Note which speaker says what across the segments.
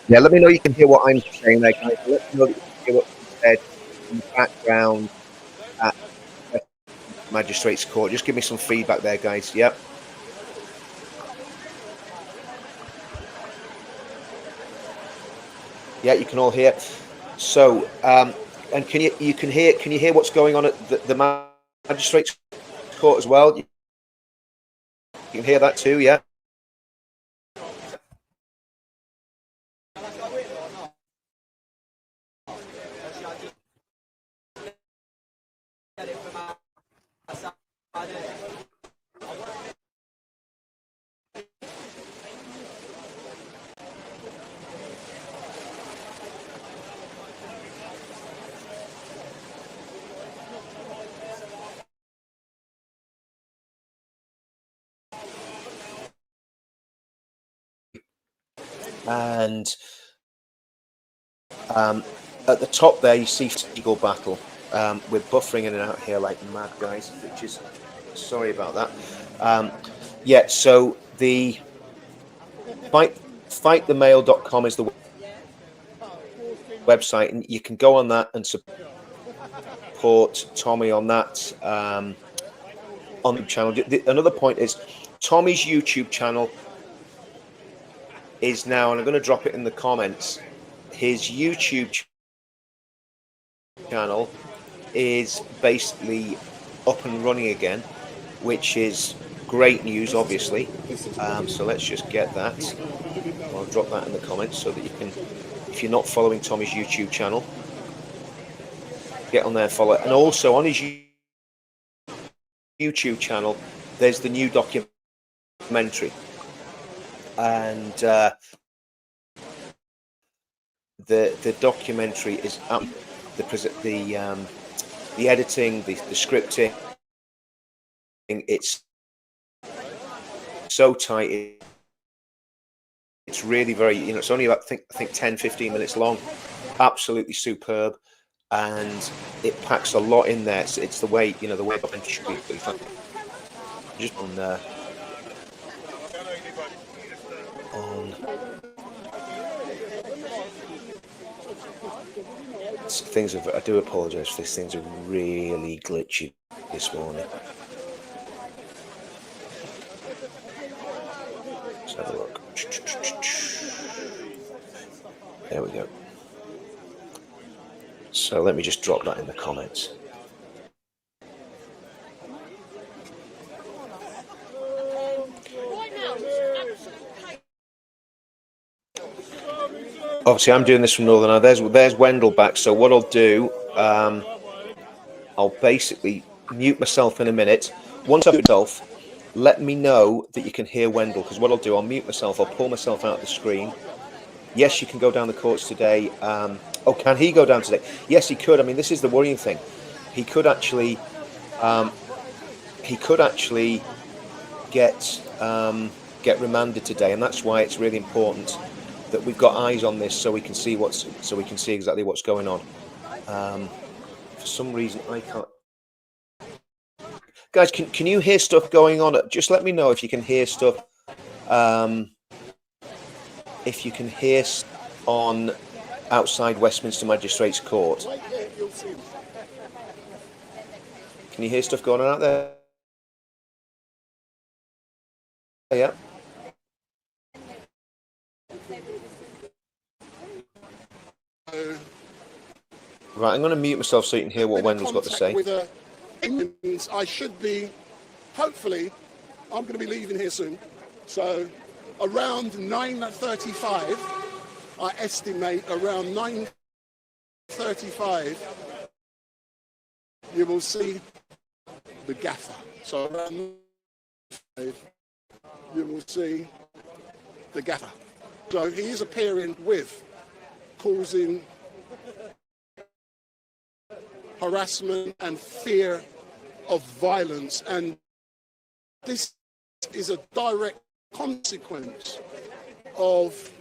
Speaker 1: Yeah, let me know you can hear what I'm saying there, guys. Let me know that you can hear what's being said in the background at Magistrates Court. Just give me some feedback there, guys. Yep. Yeah, you can all hear. So, and can you hear what's going on at the Magistrates Court as well? You can hear that too, yeah. And at the top there, you see Seagull Battle. We're buffering in and out here like mad, guys, which is sorry about that. Yeah, so the fightthemail.com is the website, and you can go on that and support Tommy on that on the channel. Another point is Tommy's YouTube channel is now, and I'm going to drop it in the comments, his YouTube channel is basically up and running again, which is great news, obviously. So let's just get that. I'll drop that in the comments so that you can, if you're not following Tommy's YouTube channel, get on there and follow it. And also on his YouTube channel, there's the new documentary, and the documentary is the editing, the scripting, it's so tight. It's really very, it's only about I think 10-15 minutes long. Absolutely superb, and it packs a lot in there. It's the way the way it should be. Just on things I do apologize for this. Things are really glitchy this morning. Let's have a look. There we go. So let me just drop that in the comments. Obviously, I'm doing this from Northern Ireland. There's Wendell back. So what I'll do, I'll basically mute myself in a minute. Once I've myself, let me know that you can hear Wendell, because what I'll do, I'll mute myself. I'll pull myself out of the screen. Yes, you can go down the courts today. Oh, can he go down today? Yes, he could. I mean, this is the worrying thing. He could actually get remanded today, and that's why it's really important that we've got eyes on this, so we can see exactly what's going on. For some reason, I can't. Guys, can you hear stuff going on? Just let me know if you can hear stuff. If you can hear on outside Westminster Magistrates Court. Can you hear stuff going on out there? Yeah. Right, I'm going to mute myself so you can hear what Wendell's got to say.
Speaker 2: I should be, hopefully, I'm going to be leaving here soon. So around 9:35, I estimate around 9:35, you will see the gaffer. So around 9:35, you will see the gaffer. So he is appearing with causing harassment and fear of violence, and this is a direct consequence of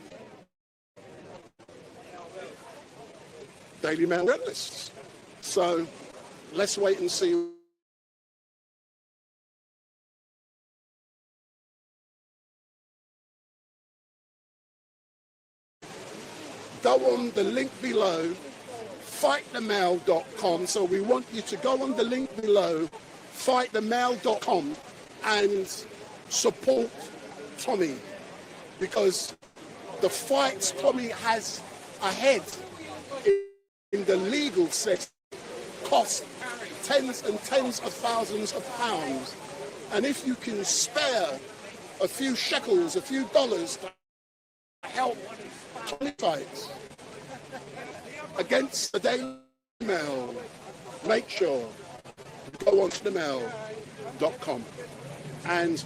Speaker 2: Daily Mail red lists. So let's wait and see. Go on the link below, fightthemail.com. So we want you to go on the link below, fightthemail.com, and support Tommy, because the fights Tommy has ahead in the legal sense cost tens and tens of thousands of pounds. And if you can spare a few shekels, a few dollars to help Tommy fights against the Daily Mail, make sure you go on to themail.com. And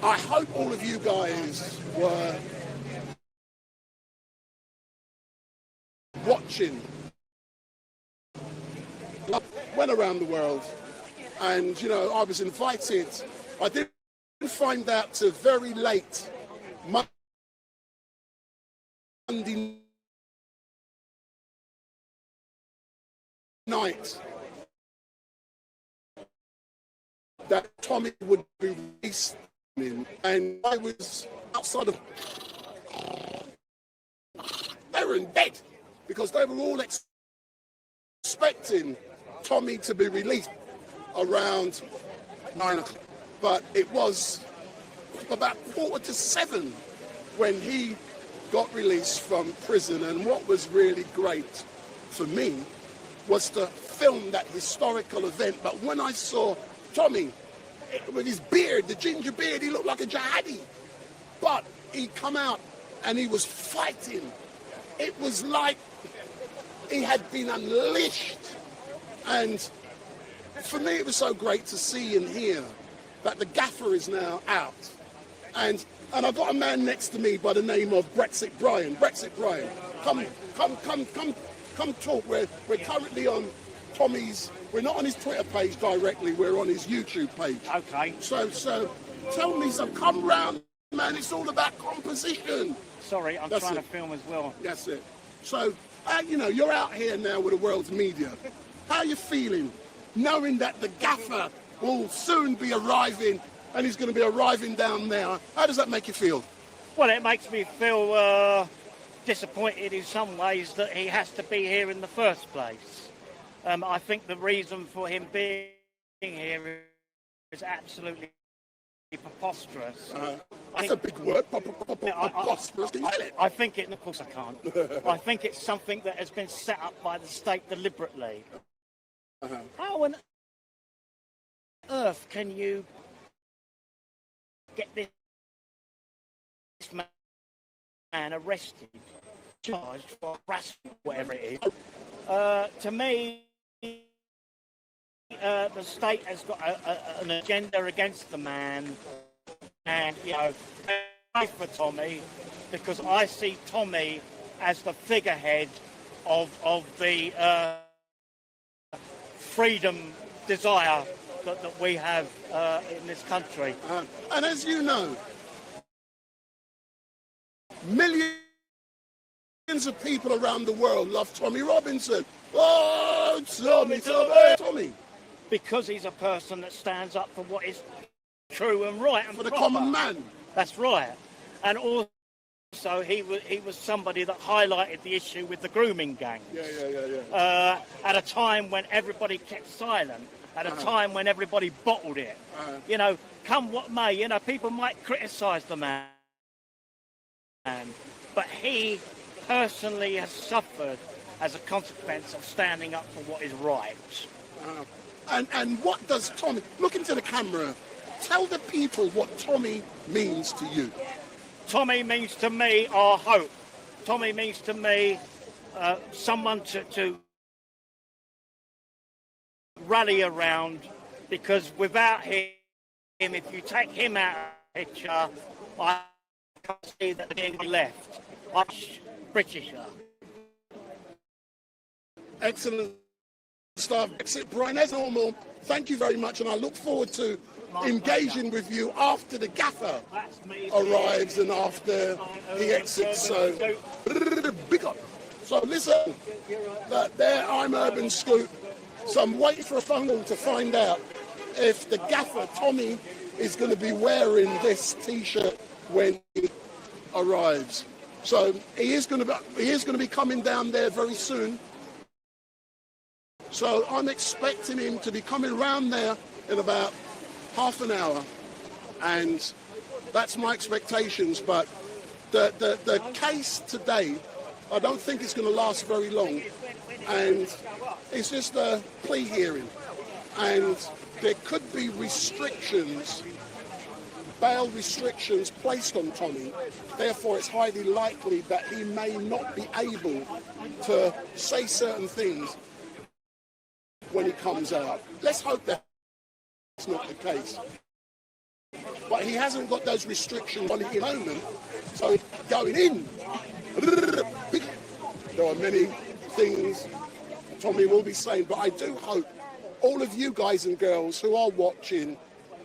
Speaker 2: I hope all of you guys were watching. I went around the world, and you know, I was invited. I didn't find out till very late Monday night that Tommy would be released, and I was outside of. They were in bed because they were all expecting Tommy to be released around 9 o'clock. But it was about 6:45 when he got released from prison. And what was really great for me was to film that historical event. But when I saw Tommy with his beard, the ginger beard, he looked like a jihadi. But he come out and he was fighting. It was like he had been unleashed. And for me, it was so great to see and hear that the gaffer is now out. And I've got a man next to me by the name of Brexit Brian. Brexit Brian, come talk. We're currently on Tommy's. We're not on his Twitter page directly. We're on his YouTube page.
Speaker 3: Okay.
Speaker 2: So tell me, so come round, man. It's all about composition.
Speaker 3: Sorry, I'm trying to film as well.
Speaker 2: That's it. So, you know, you're out here now with the world's media. How are you feeling, knowing that the gaffer will soon be arriving, and he's going to be arriving down there? How does that make you feel?
Speaker 3: Well, it makes me feel disappointed in some ways that he has to be here in the first place. I think the reason for him being here is absolutely preposterous.
Speaker 2: That's a big word, preposterous. Can you spell it?
Speaker 3: I think it, of course I can't. I think it's something that has been set up by the state deliberately. How on earth can you get this man arrested, charged for harassment, whatever it is? To me, the state has got an agenda against the man, and you know, pray for Tommy, because I see Tommy as the figurehead of the freedom desire that we have in this country.
Speaker 2: And as you know, millions of people around the world love Tommy Robinson. Oh, Tommy.
Speaker 3: Because he's a person that stands up for what is true and right and
Speaker 2: For the
Speaker 3: proper.
Speaker 2: common man.
Speaker 3: That's right. And also he was somebody that highlighted the issue with the grooming gangs.
Speaker 2: Yeah.
Speaker 3: At a time when everybody kept silent, at a time when everybody bottled it. You know, come what may, you know, people might criticise the man, but he personally has suffered as a consequence of standing up for what is right.
Speaker 2: And what does Tommy, look into the camera, tell the people what Tommy means to you.
Speaker 3: Tommy means to me our hope. Tommy means to me someone to rally around, because without him, if you take him out of the picture, I can't see that there's anything left. Britisher.
Speaker 2: Excellent stuff. Brexit Brian, as normal, thank you very much, and I look forward to engaging with you after the gaffer arrives and after he exits. So, big up. So listen, there I'm Urban Scoop. So I'm waiting for a phone call to find out if the gaffer, Tommy, is going to be wearing this T-shirt when he arrives. So he is going to be coming down there very soon. So I'm expecting him to be coming round there in about half an hour, and that's my expectations. But the case today, I don't think it's going to last very long, and it's just a plea hearing, and there could be restrictions, bail restrictions placed on Tommy. Therefore, it's highly likely that he may not be able to say certain things when he comes out. Let's hope that's not the case. But he hasn't got those restrictions on at the moment, so going in. There are many things Tommy will be saying, but I do hope all of you guys and girls who are watching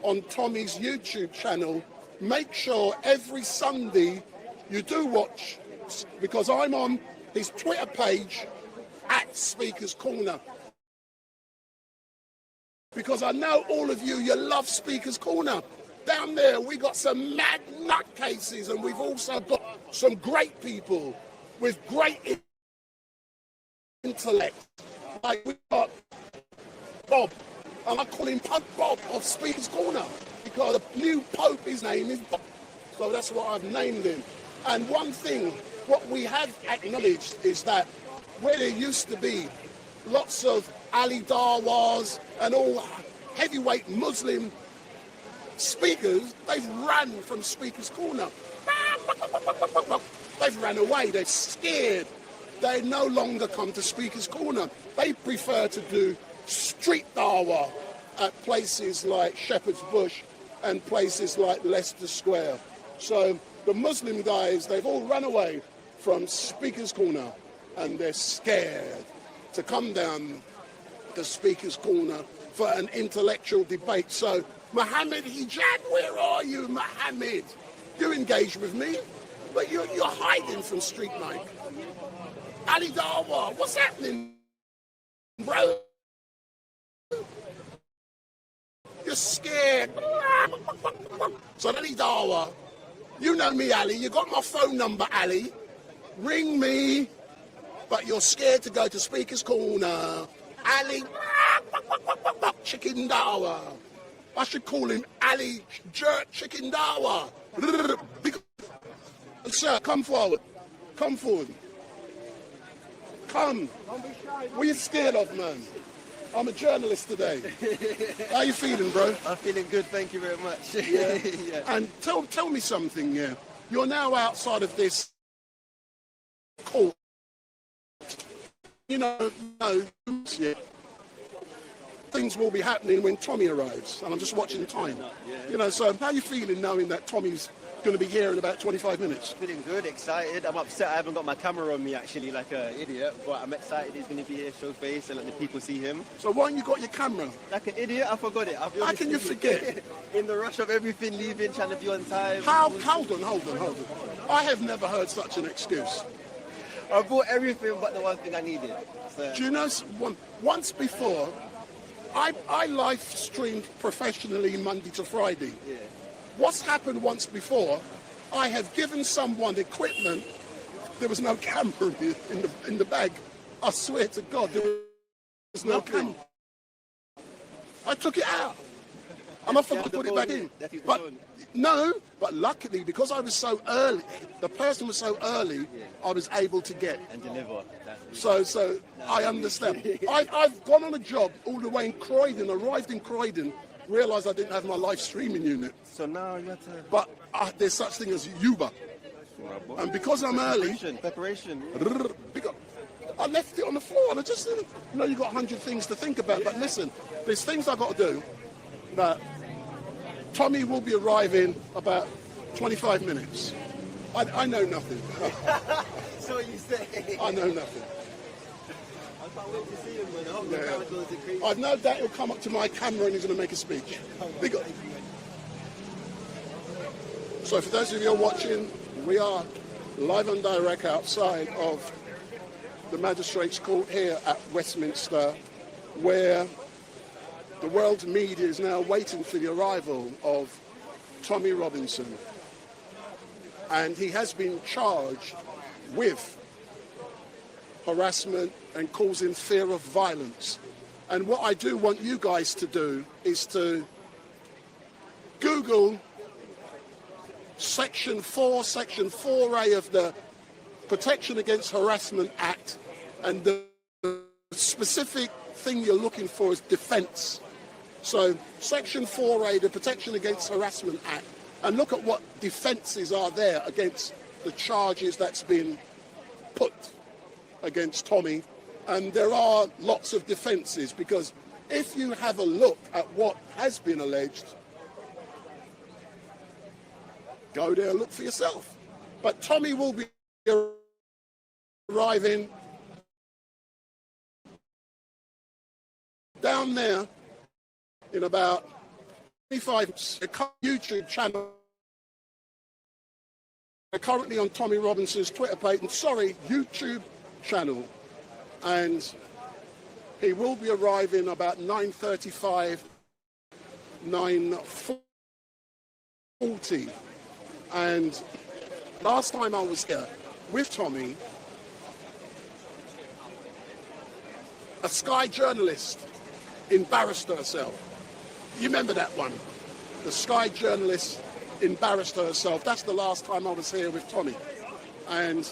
Speaker 2: on Tommy's YouTube channel, make sure every Sunday you do watch, because I'm on his Twitter page at Speaker's Corner. Because I know all of you love Speaker's Corner. Down there, we got some mad nutcases, and we've also got some great people with great intellect. Like we've got Bob, and I call him Pope Bob of Speaker's Corner, because the new Pope, his name is Bob. So that's what I've named him. And one thing, what we have acknowledged is that where there used to be lots of Ali Darwas and all heavyweight Muslim speakers, they've run from Speaker's Corner. They've ran away, they're scared. They no longer come to Speaker's Corner. They prefer to do street dawa at places like Shepherd's Bush and places like Leicester Square. So the Muslim guys, they've all run away from Speaker's Corner, and they're scared to come down to Speaker's Corner for an intellectual debate. So Mohammed Hijab, where are you, Mohammed? You engage with me, but you're hiding from Street Mike. Ali Darwa, what's happening, bro? You're scared. So Ali Darwa, you know me, Ali. You got my phone number, Ali. Ring me, but you're scared to go to Speaker's Corner. Ali, Chicken Dawa. I should call him Ali Jerk Chicken Dawa. Sir, come forward. Come forward. Come. What are you scared of, man? I'm a journalist today. How you feeling, bro?
Speaker 4: I'm feeling good, thank you very much.
Speaker 2: Yeah.
Speaker 4: Yeah.
Speaker 2: And tell me something, yeah. You're now outside of this court. You know, yeah. Things will be happening when Tommy arrives, and I'm just watching time. You know, so how are you feeling knowing that Tommy's going to be here in about 25 minutes?
Speaker 4: Feeling good, excited. I'm upset I haven't got my camera on me actually, like an idiot, but I'm excited he's going to be here, show face, and let the people see him.
Speaker 2: So why haven't you got your camera?
Speaker 4: Like an idiot, I forgot it.
Speaker 2: How can you forget?
Speaker 4: In the rush of everything, leaving, trying to be on time.
Speaker 2: Hold on. I have never heard such an excuse.
Speaker 4: I bought everything but the one thing I needed. So.
Speaker 2: Do you know, once before, I live streamed professionally Monday to Friday.
Speaker 4: Yeah.
Speaker 2: What's happened once before, I have given someone equipment, there was no camera in the bag. I swear to God, there was no camera. I took it out. And I forgot to put it back in. But luckily, because I was so early, the person was so early, I was able to get.
Speaker 4: And deliver.
Speaker 2: So I understand. I've gone on a job all the way in Croydon, arrived in Croydon, realised I didn't have my live streaming unit.
Speaker 4: So now you have to...
Speaker 2: But there's such thing as Uber. And because I'm early...
Speaker 4: Preparation.
Speaker 2: I left it on the floor, and I just, you've got 100 things to think about. But listen, there's things I've got to do. That Tommy will be arriving about 25 minutes. I know nothing.
Speaker 4: So you say.
Speaker 2: I know nothing.
Speaker 4: I can't wait to see him, man. I hope the crowd goes crazy.
Speaker 2: I've no doubt he'll come up to my camera and he's going to make a speech. Big up. So for those of you who are watching, we are live and direct outside of the Magistrates' Court here at Westminster, where the world's media is now waiting for the arrival of Tommy Robinson. And he has been charged with harassment and causing fear of violence. And what I do want you guys to do is to Google Section 4A of the Protection Against Harassment Act, and the specific thing you're looking for is defence. So Section 4A, the Protection Against Harassment Act, and look at what defences are there against the charges that's been put against Tommy. And there are lots of defences, because if you have a look at what has been alleged, go there and look for yourself. But Tommy will be arriving down there in about 25 YouTube channel. They're currently on Tommy Robinson's Twitter page, YouTube channel. And he will be arriving about 9:35, 9:40. And last time I was here with Tommy, a Sky journalist embarrassed herself. You remember that one? The Sky journalist embarrassed herself. That's the last time I was here with Tommy. And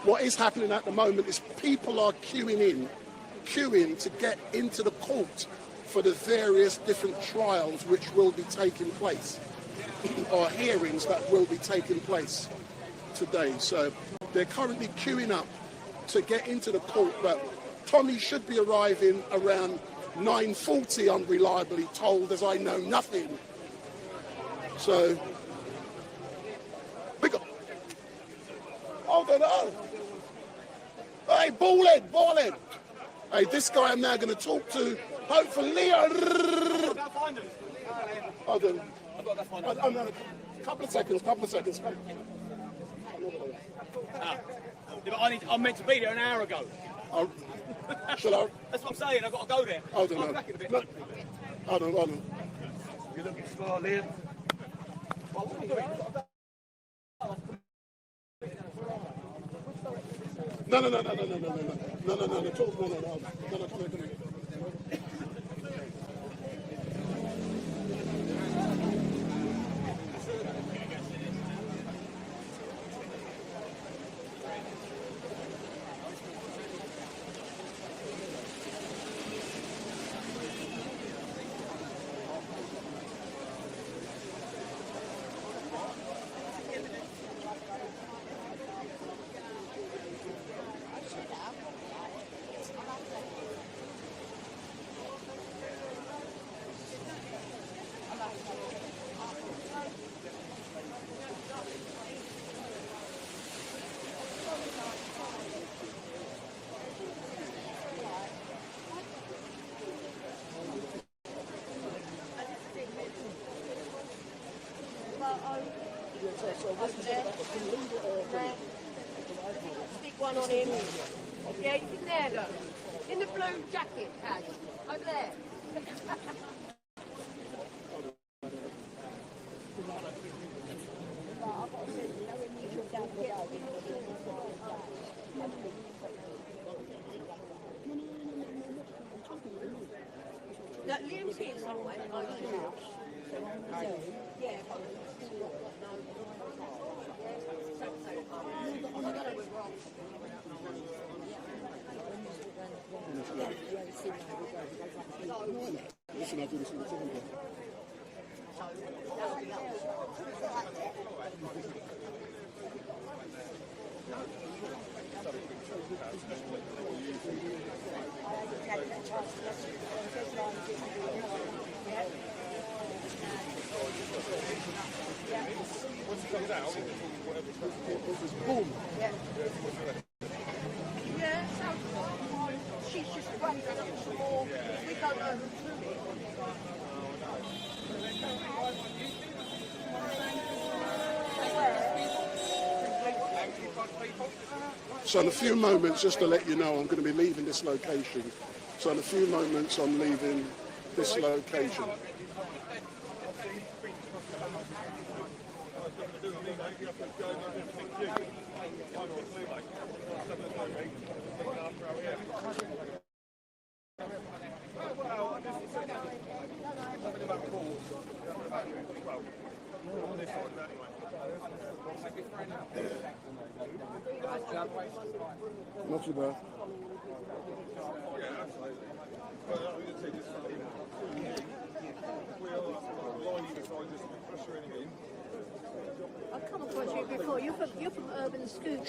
Speaker 2: what is happening at the moment is people are queuing to get into the court for the various different trials which will be taking place, or hearings that will be taking place today. So they're currently queuing up to get into the court, but Tommy should be arriving around 9:40, I'm reliably told, as I know nothing. So, we got... Oh, no. Hey, ballhead. Hey, this guy I'm now going to talk to, hopefully... Hold on. Oh, no. Couple of seconds.
Speaker 5: I'm meant to be there an hour ago.
Speaker 2: Oh, shall I?
Speaker 5: That's what I'm saying, I've got to go there.
Speaker 2: Hold on.
Speaker 5: I'm back in a bit.
Speaker 2: No. Hold on.
Speaker 5: You're looking smart, Liam. Well, what are you doing?
Speaker 2: No. Talk. No. Come here.
Speaker 6: Stick one on him. Yeah, he's in there, look. In the blue jacket, Cash. Over there. Now, Liam's here somewhere. Yeah.
Speaker 2: Listen, I'll do this in a second. Boom.
Speaker 6: Yeah, sounds good. She's just raising up some more. We don't know who's doing it.
Speaker 2: So in a few moments, just to let you know, I'm going to be leaving this location. So in a few moments, I'm leaving this location. Not too bad.
Speaker 7: I've come across you before. You're from Urban Scoop.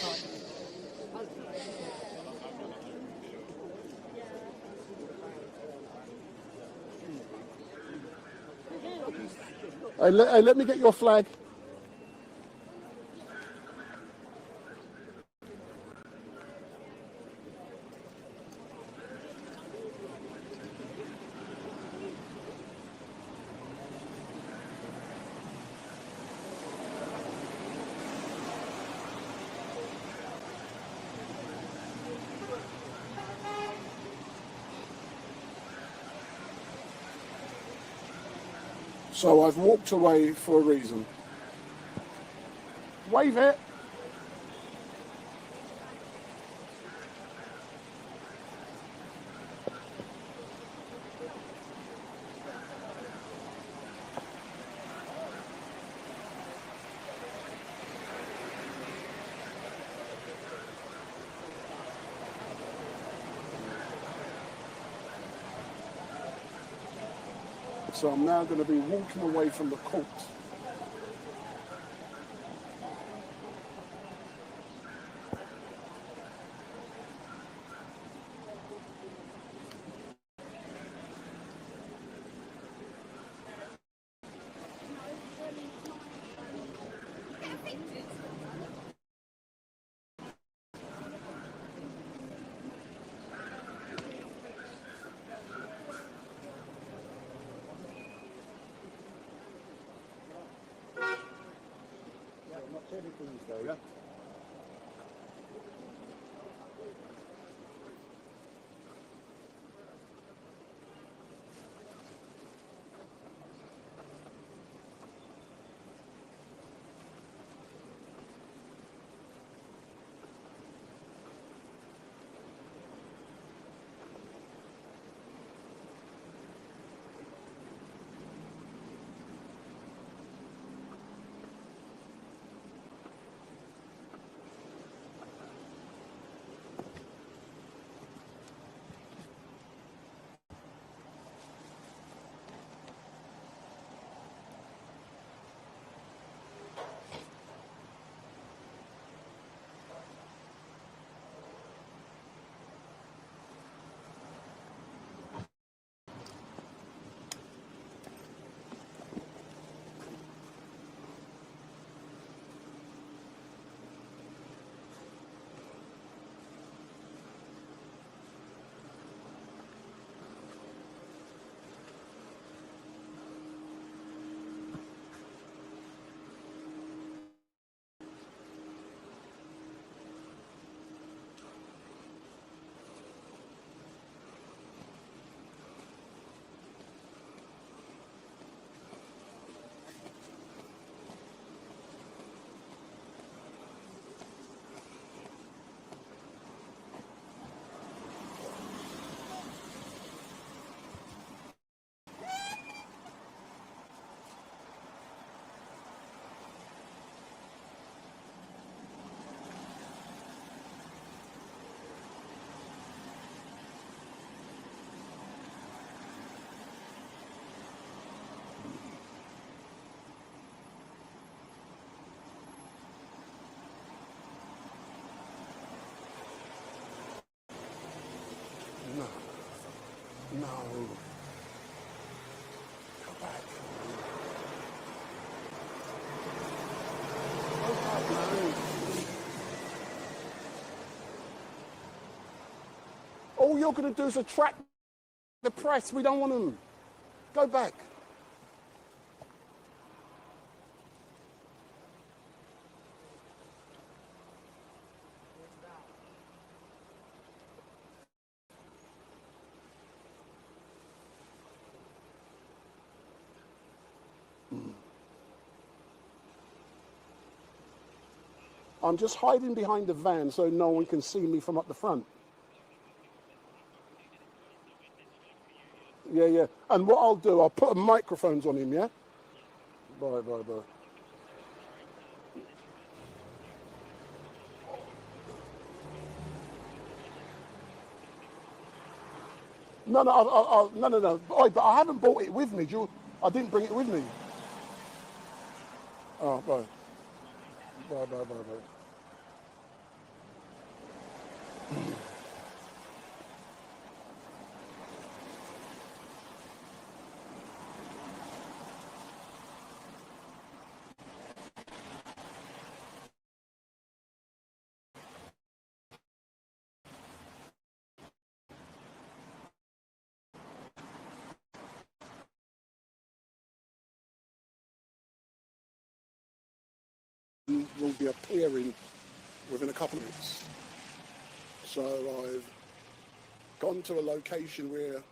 Speaker 2: Hey, let me get your flag. So I've walked away for a reason. Wave it. So I'm now going to be walking away from the court. No. Go back. Go back, man. All you're going to do is attract the press. We don't want them. Go back. I'm just hiding behind the van so no one can see me from up the front. Yeah, yeah. And what I'll do, I'll put microphones on him, yeah? Bye. No. Oi, but I haven't brought it with me. I didn't bring it with me. Oh, bye. Bye. Will be appearing within a couple of minutes. So I've gone to a location where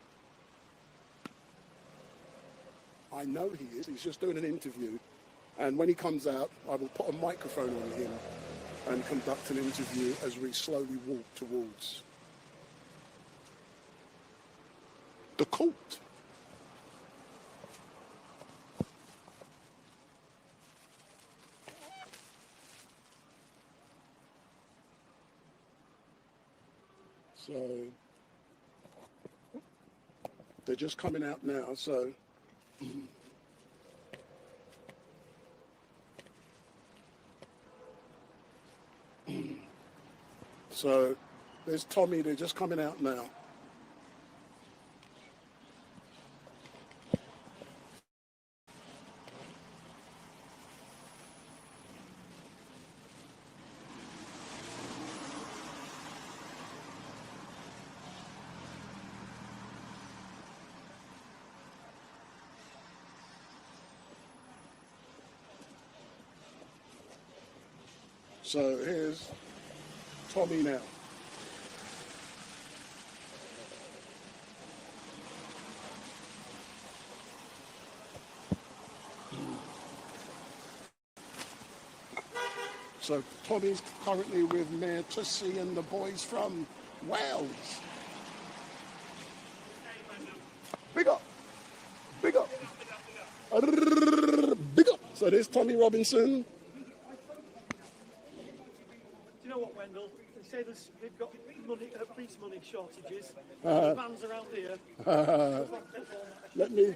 Speaker 2: I know he is. He's just doing an interview. And when he comes out, I will put a microphone on him and conduct an interview as we slowly walk towards the court. So they're just coming out now, so so there's Tommy, they're just coming out now. So here's Tommy now. So Tommy's currently with Mayor Tussie and the boys from Wales. Big up. Big up. Big up. So there's Tommy Robinson.
Speaker 8: Do you know what, Wendell? They say they've got money, police money shortages. Vans around here.
Speaker 2: Let me.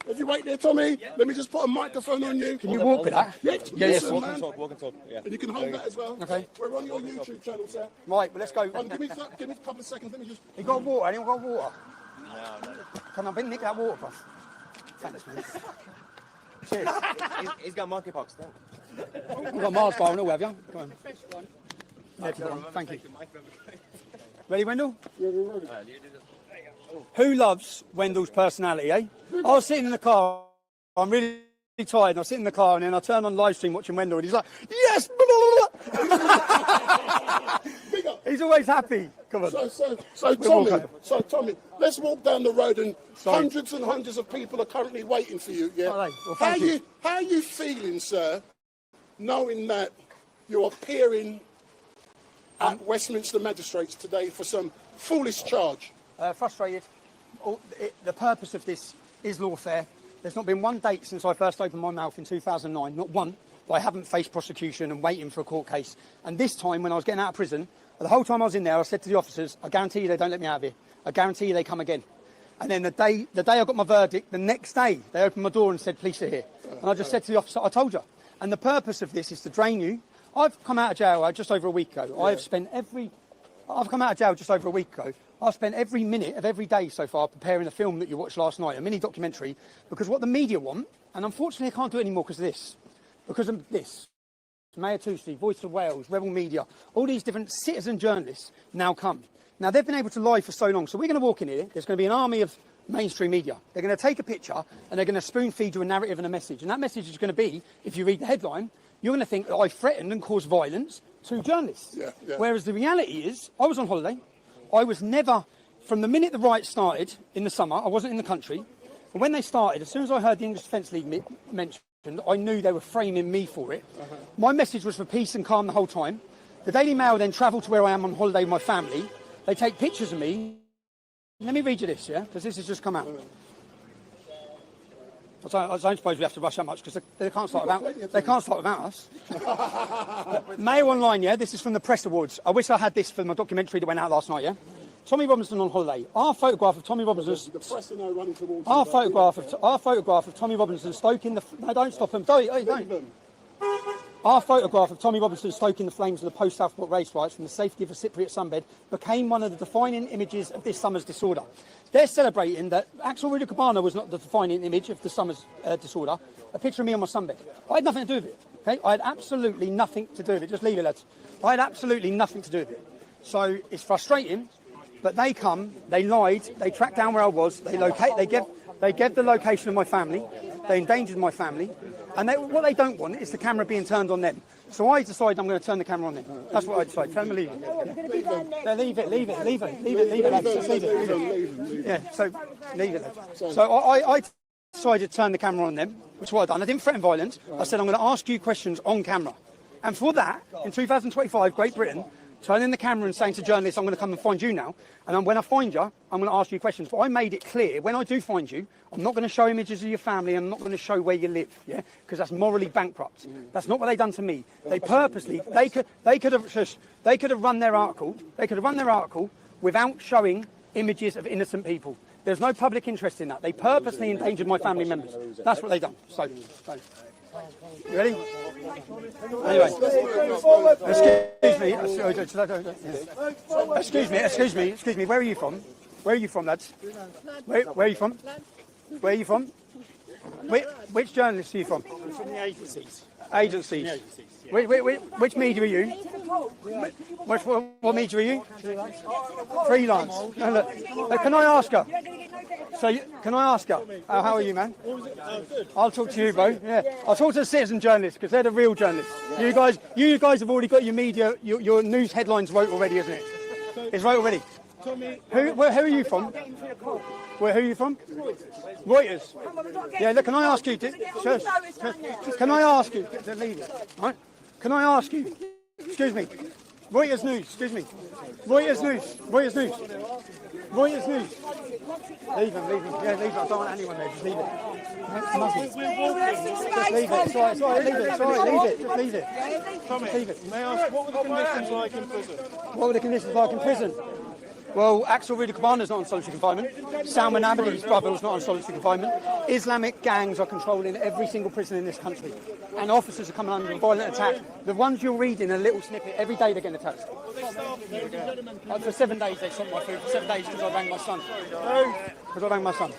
Speaker 2: If you wait there, Tommy, let me just put a microphone on you.
Speaker 9: Can you walk with that?
Speaker 2: Yes,
Speaker 9: Yes.
Speaker 2: walk
Speaker 9: Walk
Speaker 2: and
Speaker 9: talk. Yeah.
Speaker 2: And you can hold that as well.
Speaker 9: Okay.
Speaker 2: We're on your YouTube channel, sir.
Speaker 9: Right, well, let's go.
Speaker 2: Give me a couple of seconds. Let me just.
Speaker 9: You got water? Anyone got water? No. Can I bring Nick that water, bruv? Thanks, man. Cheers.
Speaker 4: He's got monkeypox now.
Speaker 9: You've got Mars bar and all, have you? Come on. Yeah, come on. Thank you. Ready, Wendell?
Speaker 2: Yeah, we're ready.
Speaker 9: Who loves Wendell's personality, eh? I was sitting in the car, I'm really tired, and I sit in the car, and then I turn on live stream watching Wendell, and he's like, yes! He's always happy. Come on.
Speaker 2: So Tommy, let's walk down the road, and hundreds and hundreds of people are currently waiting for you. Yeah.
Speaker 9: All right. Well, thank you.
Speaker 2: How are you feeling, sir, knowing that you're appearing at Westminster Magistrates today for some foolish charge?
Speaker 9: Frustrated. The purpose of this is lawfare. There's not been one date since I first opened my mouth in 2009, not one, but I haven't faced prosecution and waiting for a court case. And this time, when I was getting out of prison, the whole time I was in there, I said to the officers, I guarantee you they don't let me out of here. I guarantee you they come again. And then the day I got my verdict, the next day, they opened my door and said, please sit here. And I just said to the officer, I told you. And the purpose of this is to drain you. I've come out of jail just over a week ago. Yeah. I've come out of jail just over a week ago. I've spent every minute of every day so far preparing a film that you watched last night, a mini documentary, because what the media want, and unfortunately I can't do it anymore because of this. Mayor Tussie, Voice of Wales, Rebel Media, all these different citizen journalists now come. Now they've been able to lie for so long, so we're going to walk in here, there's going to be an army of mainstream media. They're going to take a picture and they're going to spoon feed you a narrative and a message. And that message is going to be, if you read the headline, you're going to think that I threatened and caused violence to journalists.
Speaker 2: Yeah.
Speaker 9: Whereas the reality is, I was on holiday. I was never, from the minute the riots started in the summer, I wasn't in the country. But when they started, as soon as I heard the English Defence League mentioned, I knew they were framing me for it. My message was for peace and calm the whole time. The Daily Mail then travelled to where I am on holiday with my family. They take pictures of me. Let me read you this, yeah, because this has just come out. I don't suppose we have to rush that much because they can't start without us. Mail Online, yeah, this is from the Press Awards. I wish I had this for my documentary that went out last night, yeah. Tommy Robinson on holiday. Our photograph of Tommy Robinson.
Speaker 2: The press are now running towards
Speaker 9: Our photograph of Tommy Robinson stoking the. No, don't stop him. Don't. Our photograph of Tommy Robinson stoking the flames of the post-Southport race riots from the safety of a Cypriot sunbed became one of the defining images of this summer's disorder. They're celebrating that Axel Rudy Cabana was not the defining image of the summer's disorder. A picture of me on my sunbed. I had nothing to do with it. Okay, I had absolutely nothing to do with it. Just leave it, lads. I had absolutely nothing to do with it. So it's frustrating, but they come, they lied, they tracked down where I was, they gave the location of my family, they endangered my family, and what they don't want is the camera being turned on them. So I decided I'm going to turn the camera on them. That's what I decided. Tell them to leave it. Leave it, lads. Just leave it. Yeah, so leave it, lads. So I decided to turn the camera on them, which is what I've done. I didn't threaten violence. I said I'm going to ask you questions on camera. And for that, in 2025, Great Britain, turning the camera and saying to journalists, I'm going to come and find you now, and when I find you, I'm going to ask you questions. But I made it clear, when I do find you, I'm not going to show images of your family, I'm not going to show where you live, yeah, because that's morally bankrupt. That's not what they've done to me. They purposely, they could have run their article without showing images of innocent people. There's no public interest in that. They purposely endangered my family members. That's what they've done. So you ready? Anyway, excuse me. Where are you from? Where are you from, lads? Where are you from? Where are you from? Which journalist are you from?
Speaker 8: From the agencies.
Speaker 9: Agencies. Which media are you? What media are you? Freelance. No, look, can I ask her? Can I ask her? How are you, man? I'll talk to you, bro. Yeah, I'll talk to the citizen journalists because they're the real journalists. You guys have already got your media, your news headlines wrote already, isn't it? It's right already. Who are you from? Who are you from? Reuters. Yeah, look, can I ask you? Can I ask you? Leave it. Right? Can I ask you? Excuse me. Reuters News. Excuse me. Reuters News. Leave him. Yeah, leave it. I don't want anyone there. Just leave it. Just leave it. It's all right. Leave it. It's all right. Leave it. Just leave it. Just leave it.
Speaker 8: May I ask, what were the conditions like in prison?
Speaker 9: What were the conditions like in prison? Well, Axel Rudy Cabana's not on solitary confinement. Salman Abedi's brother was not on solitary confinement. Islamic gangs are controlling every single prison in this country. And officers are coming under a violent attack. The ones you're reading, a little snippet, every day they're getting attacked. For 7 days they stopped my food. For 7 days because I rang my son. Because I rang my son.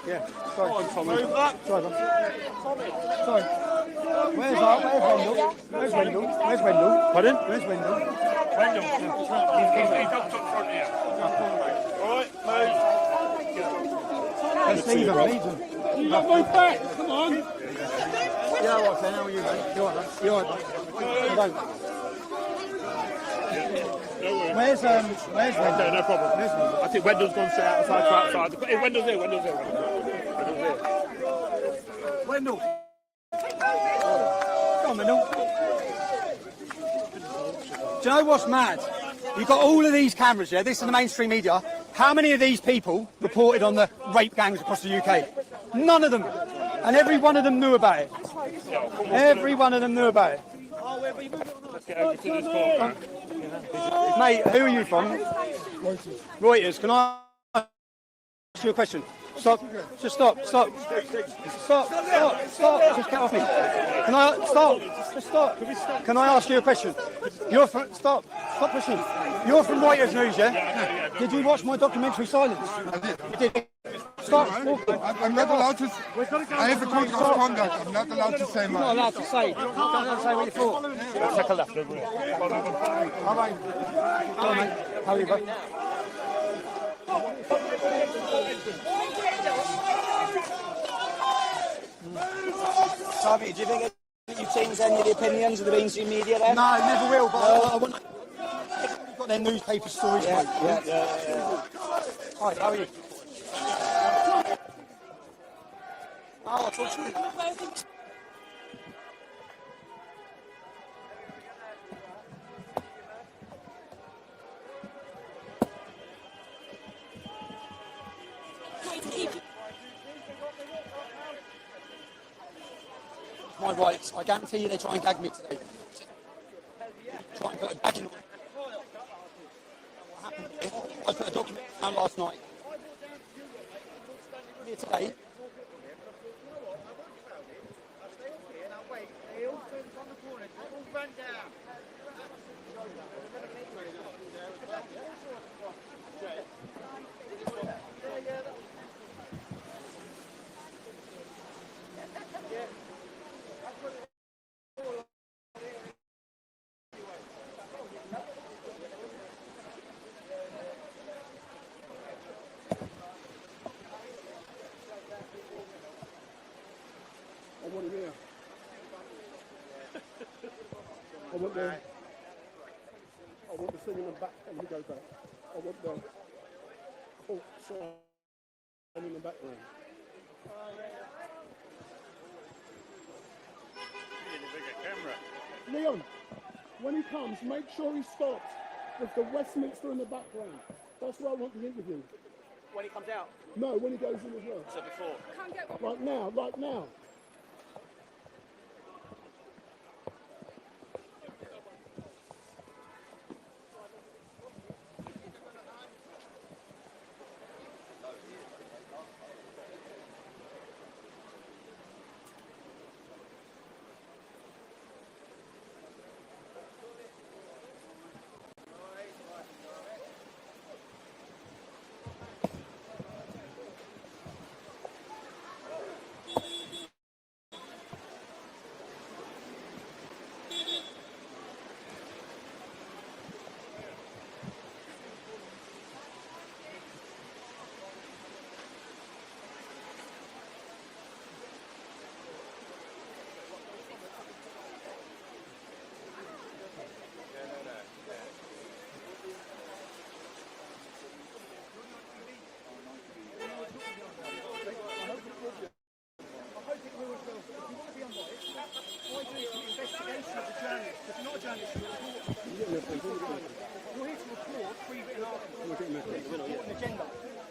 Speaker 9: Yeah. Sorry.
Speaker 8: Move up.
Speaker 9: Sorry. Where's Wendell? Pardon? Where's Wendell?
Speaker 5: Wendell. He's up front here.
Speaker 8: All right, move.
Speaker 9: Let's leave him.
Speaker 8: You move back. Come on.
Speaker 9: Yeah, all right, then. How are you, mate? You all right, mate? You all right, mate? Where's Wendell?
Speaker 5: No problem.
Speaker 9: Where's Wendell?
Speaker 5: I think Wendell's gone to sit outside. Hey, Wendell's here.
Speaker 9: Wendell. Come on, Wendell. Do you know what's mad? You've got all of these cameras, yeah? This is the mainstream media. How many of these people reported on the rape gangs across the UK? None of them. And every one of them knew about it. Every one of them knew about it.
Speaker 5: Let's get over to this corner.
Speaker 9: Mate, who are you from? Reuters. Can I ask you a question? Stop. Just stop. Stop. Just get off me. Can I stop? Just stop. Can I ask you a question? You're from. Stop pushing. You're from Reuters News, yeah? Did you watch my documentary Silence? You did. Stop.
Speaker 10: I'm not allowed to. I have a code of conduct. I'm not allowed to say
Speaker 9: You're not allowed to say. You're not allowed to say what you thought.
Speaker 5: Take a left over here.
Speaker 9: All right. Go on, mate. How are you, bro?
Speaker 11: Tommy, do you think you change any of the opinions of the mainstream media then?
Speaker 9: No, I never will, but I want... They've got their newspaper stories, mate. Yeah. Hi, how are you? Oh, I thought you. My rights. I guarantee you they try and gag me today. Try and put a gag in. What happened here? I put a document down last night. Here today.
Speaker 2: I want him here. I want the thing in the back. Let me go back. I want the Hulk sign in the background. Leon, when he comes, make sure he stops with the Westminster in the background. That's where I want the interview.
Speaker 9: When he comes out?
Speaker 2: No, when he goes in as well.
Speaker 9: So before?
Speaker 2: Right now, right now.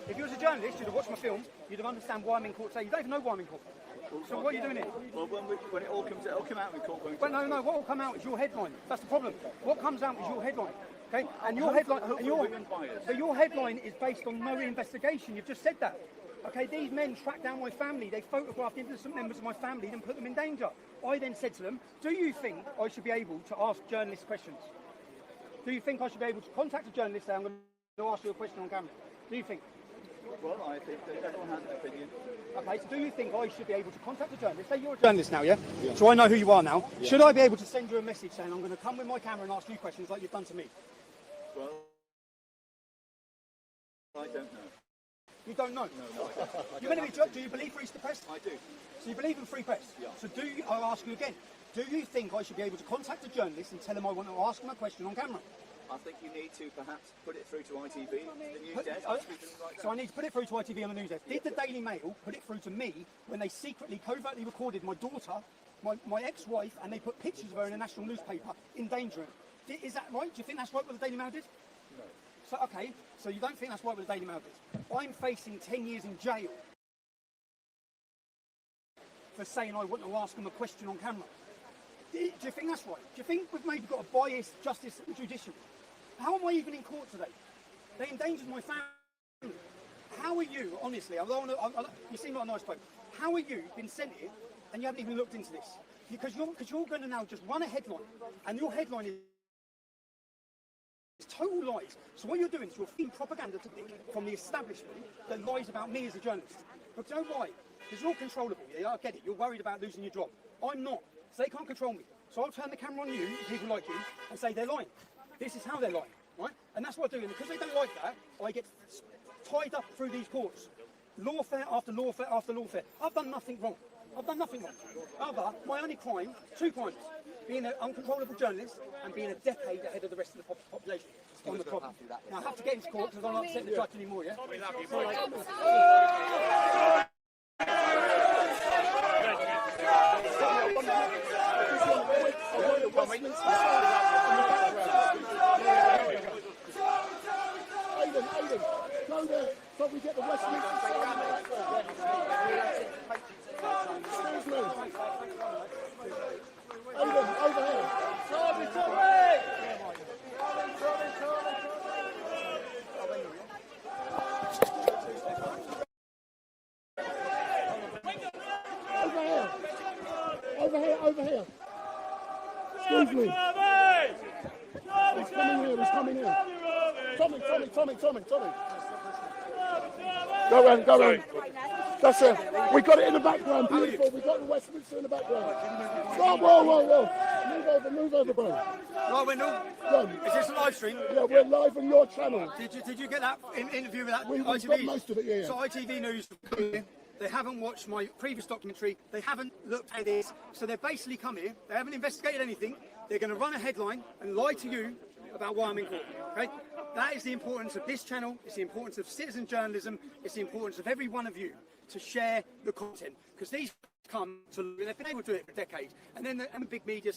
Speaker 9: If you was a journalist, you'd have watched my film, you'd have understand why I'm in court today. You don't even know why I'm in court. So what are you doing here?
Speaker 11: Well, when it all comes out, it'll come out in court.
Speaker 9: But no, what will come out is your headline. That's the problem. What comes out is your headline. Okay? And your headline, but your headline is based on no investigation. You've just said that. Okay, these men tracked down my family. They photographed innocent members of my family and put them in danger. I then said to them, do you think I should be able to ask journalists questions? Do you think I should be able to contact a journalist and say, I'm going to ask you a question on camera? Do you think?
Speaker 11: Well, I think that everyone has an opinion.
Speaker 9: Okay, so do you think I should be able to contact a journalist? Say you're a journalist now, yeah? So I know who you are now. Yeah. Should I be able to send you a message saying I'm going to come with my camera and ask you questions like you've done to me?
Speaker 11: Well, I don't know.
Speaker 9: You don't know?
Speaker 11: No.
Speaker 9: Do you believe free press?
Speaker 11: I do.
Speaker 9: So you believe in free press? Yeah. So I'll ask you again. Do you think I should be able to contact a journalist and tell him I want to ask him a question on camera?
Speaker 11: I think you need to perhaps put it through to ITV, the news desk.
Speaker 9: So I need to put it through to ITV on the news desk. Did the Daily Mail put it through to me when they secretly, covertly recorded my daughter, my ex-wife, and they put pictures of her in a national newspaper endangering her? Is that right? Do you think that's right what the Daily Mail did?
Speaker 11: No.
Speaker 9: So, okay, so you don't think that's right what the Daily Mail did? I'm facing 10 years in jail for saying I want to ask them a question on camera. Do you think that's right? Do you think we've maybe got a biased justice judiciary? How am I even in court today? They endangered my family. How are you, honestly, you seem like a nice bloke. How are you been sent here and you haven't even looked into this? Because you're going to now just run a headline, and your headline is total lies. So what you're doing is you're feeding propaganda to Nick from the establishment that lies about me as a journalist. But you know why? Because you're controllable, yeah? I get it. You're worried about losing your job. I'm not. So they can't control me. So I'll turn the camera on you, people like you, and say they're lying. This is how they're lying, right? And that's what I do. And because they don't like that, I get tied up through these courts. Lawfare after lawfare after lawfare. I've done nothing wrong. I've done nothing wrong. Other, my only crime, 2 crimes. Being an uncontrollable journalist and being a decade ahead of the rest of the population. On the problem. Now I have to get into court because I don't upset the judge anymore, yeah?
Speaker 2: Westminster side in the background. Aidan, go there so we get the Westminster side in the background. Excuse me. Aidan, over here. Over here. Excuse me. He's coming here. Tommy. Go round. That's it. We got it in the background. Beautiful. We got the Westminster in the background. Whoa. Move over, bro.
Speaker 9: Right, Wendell. Is this a live stream?
Speaker 2: Yeah, we're live on your channel.
Speaker 9: Did you get that interview with that
Speaker 2: We've
Speaker 9: ITV?
Speaker 2: got most of it, yeah.
Speaker 9: So ITV News, they haven't watched my previous documentary. They haven't looked at this. So they've basically come here. They haven't investigated anything. They're going to run a headline and lie to you about why I'm in court. Okay? That is the importance of this channel. It's the importance of citizen journalism. It's the importance of every one of you to share the content, because these come to, they've been able to do it for decades, and then when big media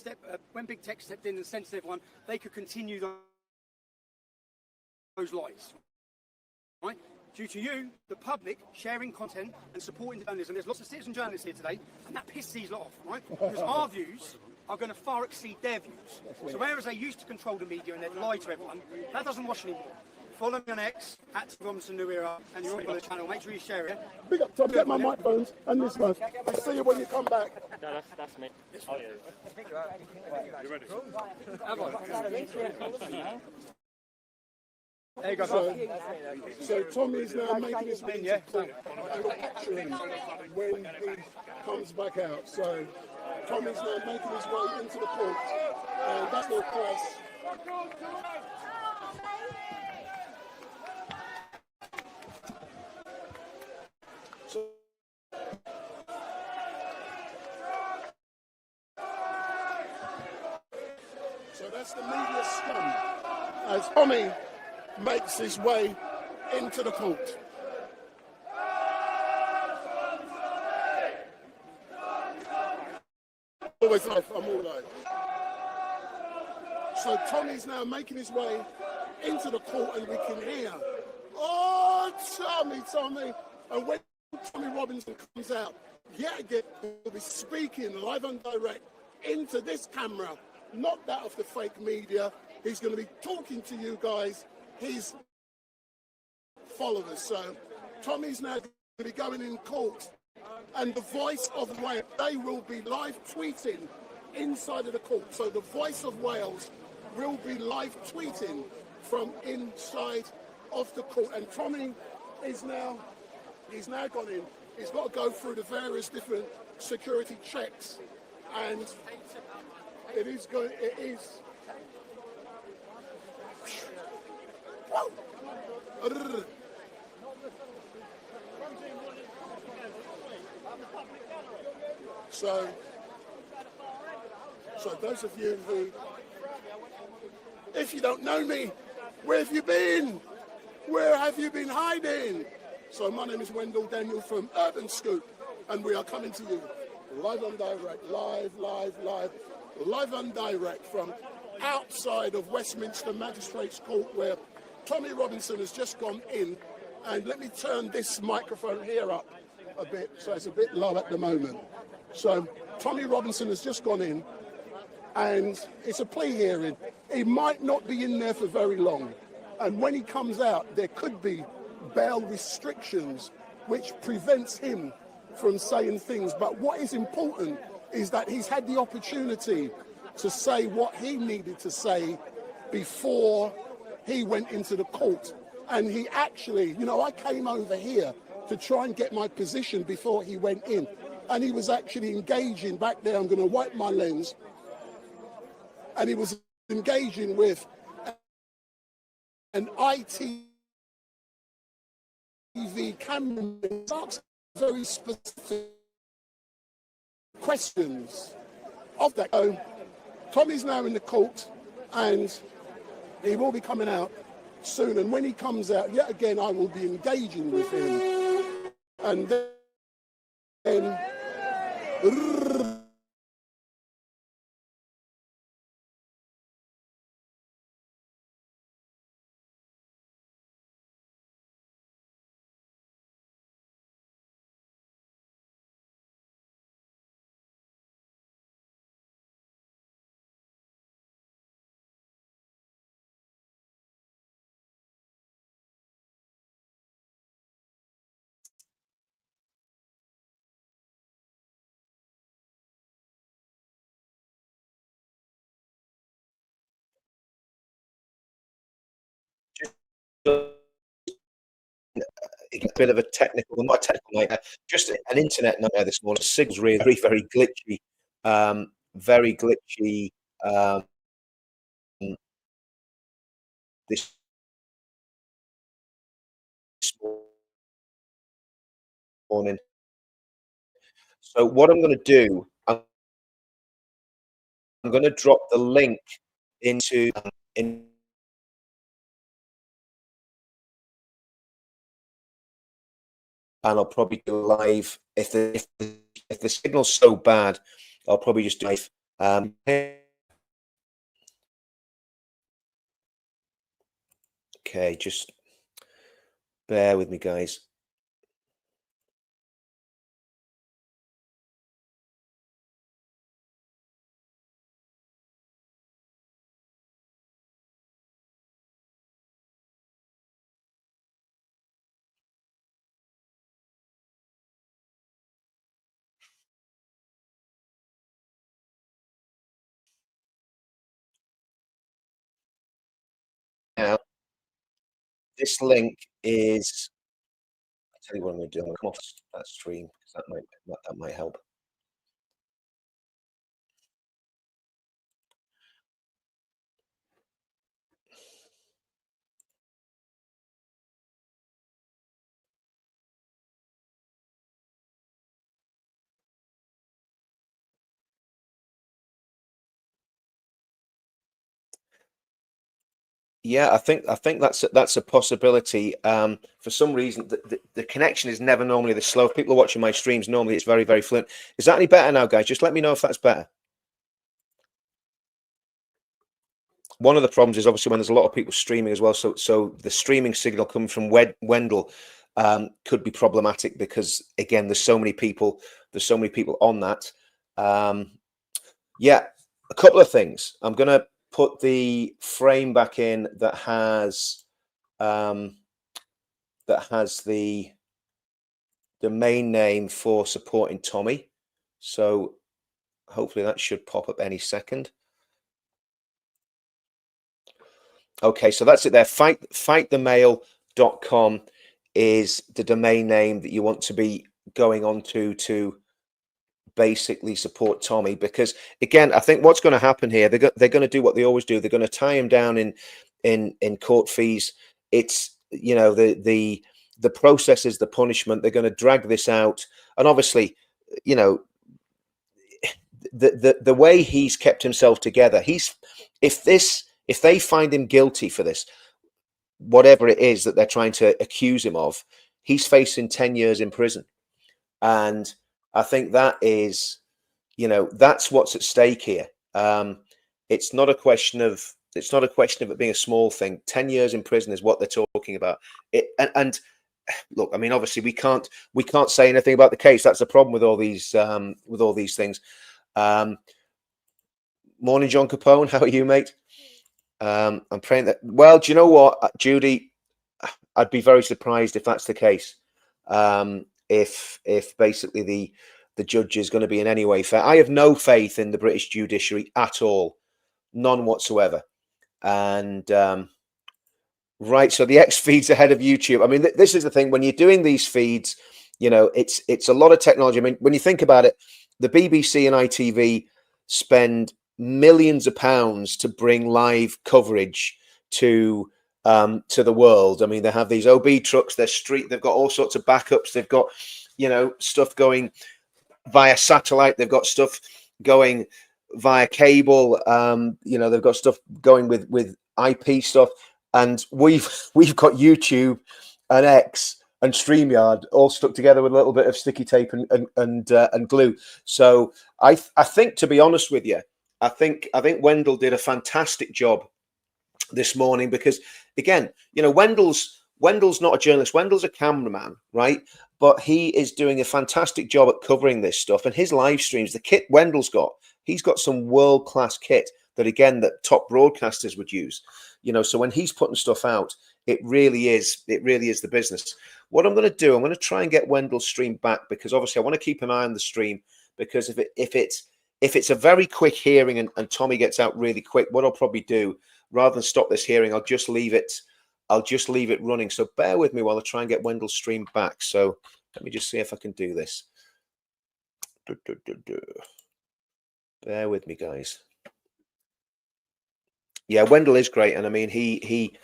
Speaker 9: when big tech stepped in and censored everyone, they could continue those lies, right? Due to you, the public, sharing content and supporting journalism. There's lots of citizen journalists here today, and that pisses these lot off, right? Because our views are going to far exceed their views. So whereas they used to control the media and they'd lie to everyone, that doesn't wash anymore. Follow me on X, @Robinson New Era, and you're on the channel. Make sure you share it.
Speaker 2: Big up, Tom. Get my microphones and this one. I'll see you when you come back.
Speaker 3: No, that's me. Oh, yeah.
Speaker 5: You ready?
Speaker 9: There you go.
Speaker 2: So Tommy's now making his way into court and capture him when he comes back out. So Tommy's now making his way into the court, and that's no press. So that's the media scum as Tommy makes his way into the court. Always live, I'm all live. So Tommy's now making his way into the court, and we can hear, oh, Tommy. And when Tommy Robinson comes out, yet again, he'll be speaking live and direct into this camera, not that of the fake media. He's going to be talking to you guys, his followers. So Tommy's now going to be going in court, and the Voice of Wales, they will be live tweeting inside of the court. So the Voice of Wales will be live tweeting from inside of the court. And Tommy is now, he's now gone in. He's got to go through the various different security checks, and it is. So those of you who, if you don't know me, where have you been? Where have you been hiding? So my name is Wendell Daniel from Urban Scoop, and we are coming to you live and direct, live and direct from outside of Westminster Magistrates Court, where Tommy Robinson has just gone in. And let me turn this microphone here up a bit, so it's a bit low at the moment. So Tommy Robinson has just gone in, and it's a plea hearing. He might not be in there for very long, and when he comes out, there could be bail restrictions which prevents him from saying things. But what is important is that he's had the opportunity to say what he needed to say before he went into the court. And he actually, you know, I came over here to try and get my position before he went in, and he was actually engaging back there. I'm going to wipe my lens. And he was engaging with an ITV cameraman, asking very specific questions of that. So Tommy's now in the court, and he will be coming out soon. And when he comes out, yet again, I will be engaging with him. And then
Speaker 1: a bit of a technical, well, not a technical nightmare, just an internet nightmare this morning. Signal's really very, very glitchy, very glitchy. This morning. So what I'm going to do, I'm going to drop the link into in. And I'll probably do live if the signal's so bad, I'll probably just do live. Okay, just bear with me, guys. Now, this link is. I'll tell you what I'm going to do. I'm going to come off that stream because that might help. Yeah, I think that's a possibility. For some reason, the connection is never normally this slow. If people are watching my streams, normally it's very, very fluent. Is that any better now, guys? Just let me know if that's better. One of the problems is obviously when there's a lot of people streaming as well. So the streaming signal coming from Wendell could be problematic because again, there's so many people on that. Yeah, a couple of things. I'm gonna put the frame back in that has the domain name for supporting Tommy. So hopefully that should pop up any second. Okay, so that's it there. Fightthemail.com is the domain name that you want to be going on to basically support Tommy, because again, I think what's going to happen here, they're going to do what they always do. They're going to tie him down in court fees. It's, you know, the process is the punishment. They're going to drag this out, and obviously, you know, the way he's kept himself together, if they find him guilty for this, whatever it is that they're trying to accuse him of, he's facing 10 years in prison. And I think that is, you know, that's what's at stake here. It's not a question of it being a small thing. 10 years in prison is what they're talking about. And look, I mean, obviously we can't say anything about the case. That's the problem with all these things. Morning, John Capone. How are you, mate? I'm praying that. Well, do you know what, Judy? I'd be very surprised if that's the case. If basically the judge is going to be in any way fair. I have no faith in the British judiciary at all, none whatsoever. And right, so the X feeds ahead of YouTube. I mean, this is the thing when you're doing these feeds. You know, it's a lot of technology. I mean, when you think about it, the BBC and ITV spend millions of pounds to bring live coverage to the world. I mean, they have these OB trucks, they've got all sorts of backups. They've got, you know, stuff going via satellite. They've got stuff going via cable. You know, they've got stuff going with IP stuff. And we've got YouTube and X and StreamYard all stuck together with a little bit of sticky tape and glue. So I think, to be honest with you, I think Wendell did a fantastic job this morning, because again, you know, Wendell's not a journalist. Wendell's a cameraman, right? But he is doing a fantastic job at covering this stuff. And his live streams, the kit Wendell's got, he's got some world-class kit that, again, that top broadcasters would use. You know, so when he's putting stuff out, it really is the business. What I'm going to do, I'm going to try and get Wendell's stream back, because obviously I want to keep an eye on the stream, because if it's a very quick hearing and Tommy gets out really quick, what I'll probably do, rather than stop this hearing, I'll just leave it I'll just leave it running. So bear with me while I try and get Wendell's stream back. So let me just see if I can do this. Bear with me, guys. Yeah, Wendell is great, and I mean he's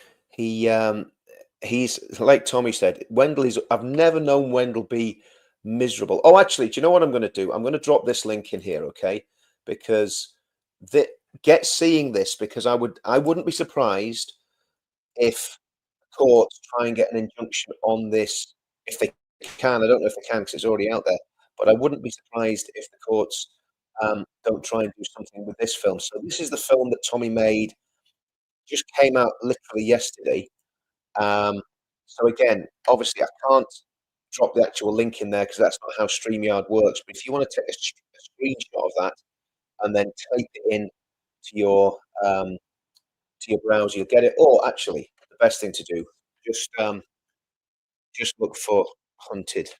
Speaker 1: like Tommy said. Wendell is. I've never known Wendell be miserable. Oh, actually, do you know what I'm going to do? I'm going to drop this link in here, okay? Because seeing this, because I wouldn't be surprised if courts try and get an injunction on this if they can. I don't know if they can because it's already out there, but I wouldn't be surprised if the courts don't try and do something with this film. So this is the film that Tommy made. Just came out literally yesterday. So again, obviously I can't drop the actual link in there because that's not how StreamYard works. But if you want to take a screenshot of that and then type it in to your browser, you'll get it. Or actually, the best thing to do, just look for Hunted.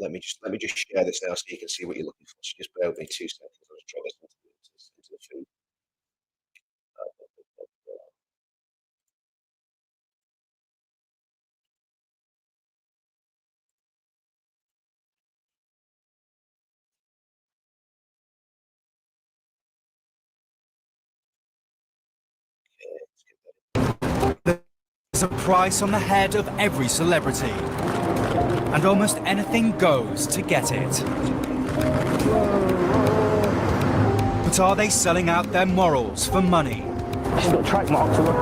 Speaker 1: Let me just share this now so you can see what you're looking for. So just bear with me 2 seconds. I'll just drop this into the feed.
Speaker 12: There's a price on the head of every celebrity, and almost anything goes to get it. But are they selling out their morals for money?
Speaker 11: Track marks on the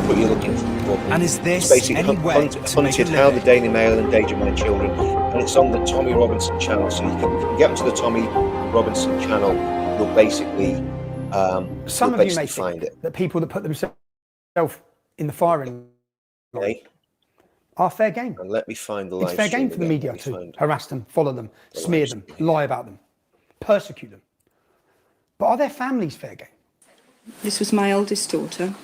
Speaker 1: What you're looking for.
Speaker 12: And is this
Speaker 1: basically
Speaker 12: any way to make a
Speaker 1: Hunted, How the
Speaker 12: living?
Speaker 1: Daily Mail Endangered My Children, and it's on the Tommy Robinson channel. So you can get onto the Tommy Robinson channel. You'll basically
Speaker 9: Some
Speaker 1: you'll
Speaker 9: of you may
Speaker 1: basically find
Speaker 9: think
Speaker 1: it.
Speaker 9: that people that put themselves in the firing line
Speaker 1: Okay.
Speaker 9: are fair game.
Speaker 1: And let me find the
Speaker 9: It's
Speaker 1: live
Speaker 9: fair
Speaker 1: stream
Speaker 9: game for the
Speaker 1: again.
Speaker 9: media
Speaker 1: Let me
Speaker 9: to
Speaker 1: find
Speaker 9: harass them, follow them,
Speaker 1: the
Speaker 9: smear
Speaker 1: live
Speaker 9: them,
Speaker 1: stream.
Speaker 9: lie about them, persecute them. But are their families fair game?
Speaker 13: This was my eldest daughter.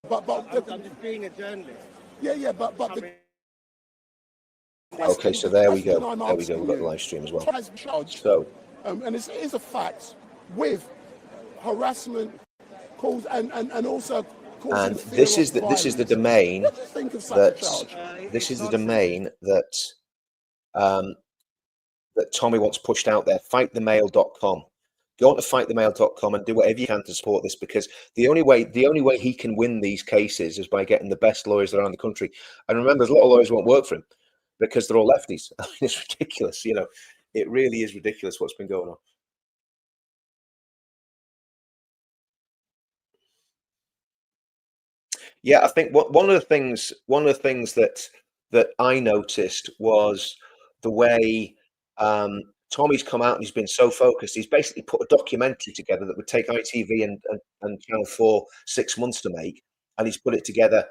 Speaker 2: But
Speaker 4: I'm just being a journalist.
Speaker 2: yeah, but the
Speaker 1: Okay, so there we go.
Speaker 2: question I'm
Speaker 1: There we go.
Speaker 2: asking
Speaker 1: We've got the
Speaker 2: you,
Speaker 1: live stream as well.
Speaker 2: has charged,
Speaker 1: So
Speaker 2: and it is a fact, with harassment caused and also causing
Speaker 1: and
Speaker 2: fear
Speaker 1: this
Speaker 2: of
Speaker 1: is the
Speaker 2: violence.
Speaker 1: domain
Speaker 2: What do you think of such a
Speaker 1: that
Speaker 2: charge?
Speaker 1: this is the domain that that Tommy wants pushed out there. Fightthemail.com. Go on to fightthemail.com and do whatever you can to support this, because the only way he can win these cases is by getting the best lawyers around the country. And remember, there's a lot of lawyers who won't work for him because they're all lefties. I mean, it's ridiculous. You know, it really is ridiculous what's been going on. Yeah, I think one of the things that I noticed was the way Tommy's come out and he's been so focused. He's basically put a documentary together that would take ITV and Channel 4 6 months to make, and he's put it together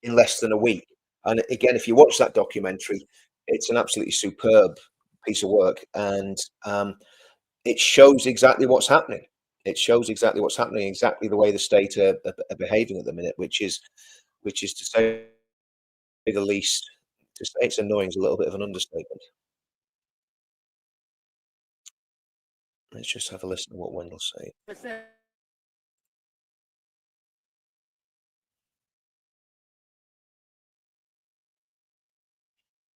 Speaker 1: in less than a week. And again, if you watch that documentary, it's an absolutely superb piece of work, and it shows exactly what's happening. It shows exactly what's happening, exactly the way the state are behaving at the minute, which is to say the least. To say it's annoying is a little bit of an understatement. Let's just have a listen to what Wendell's saying.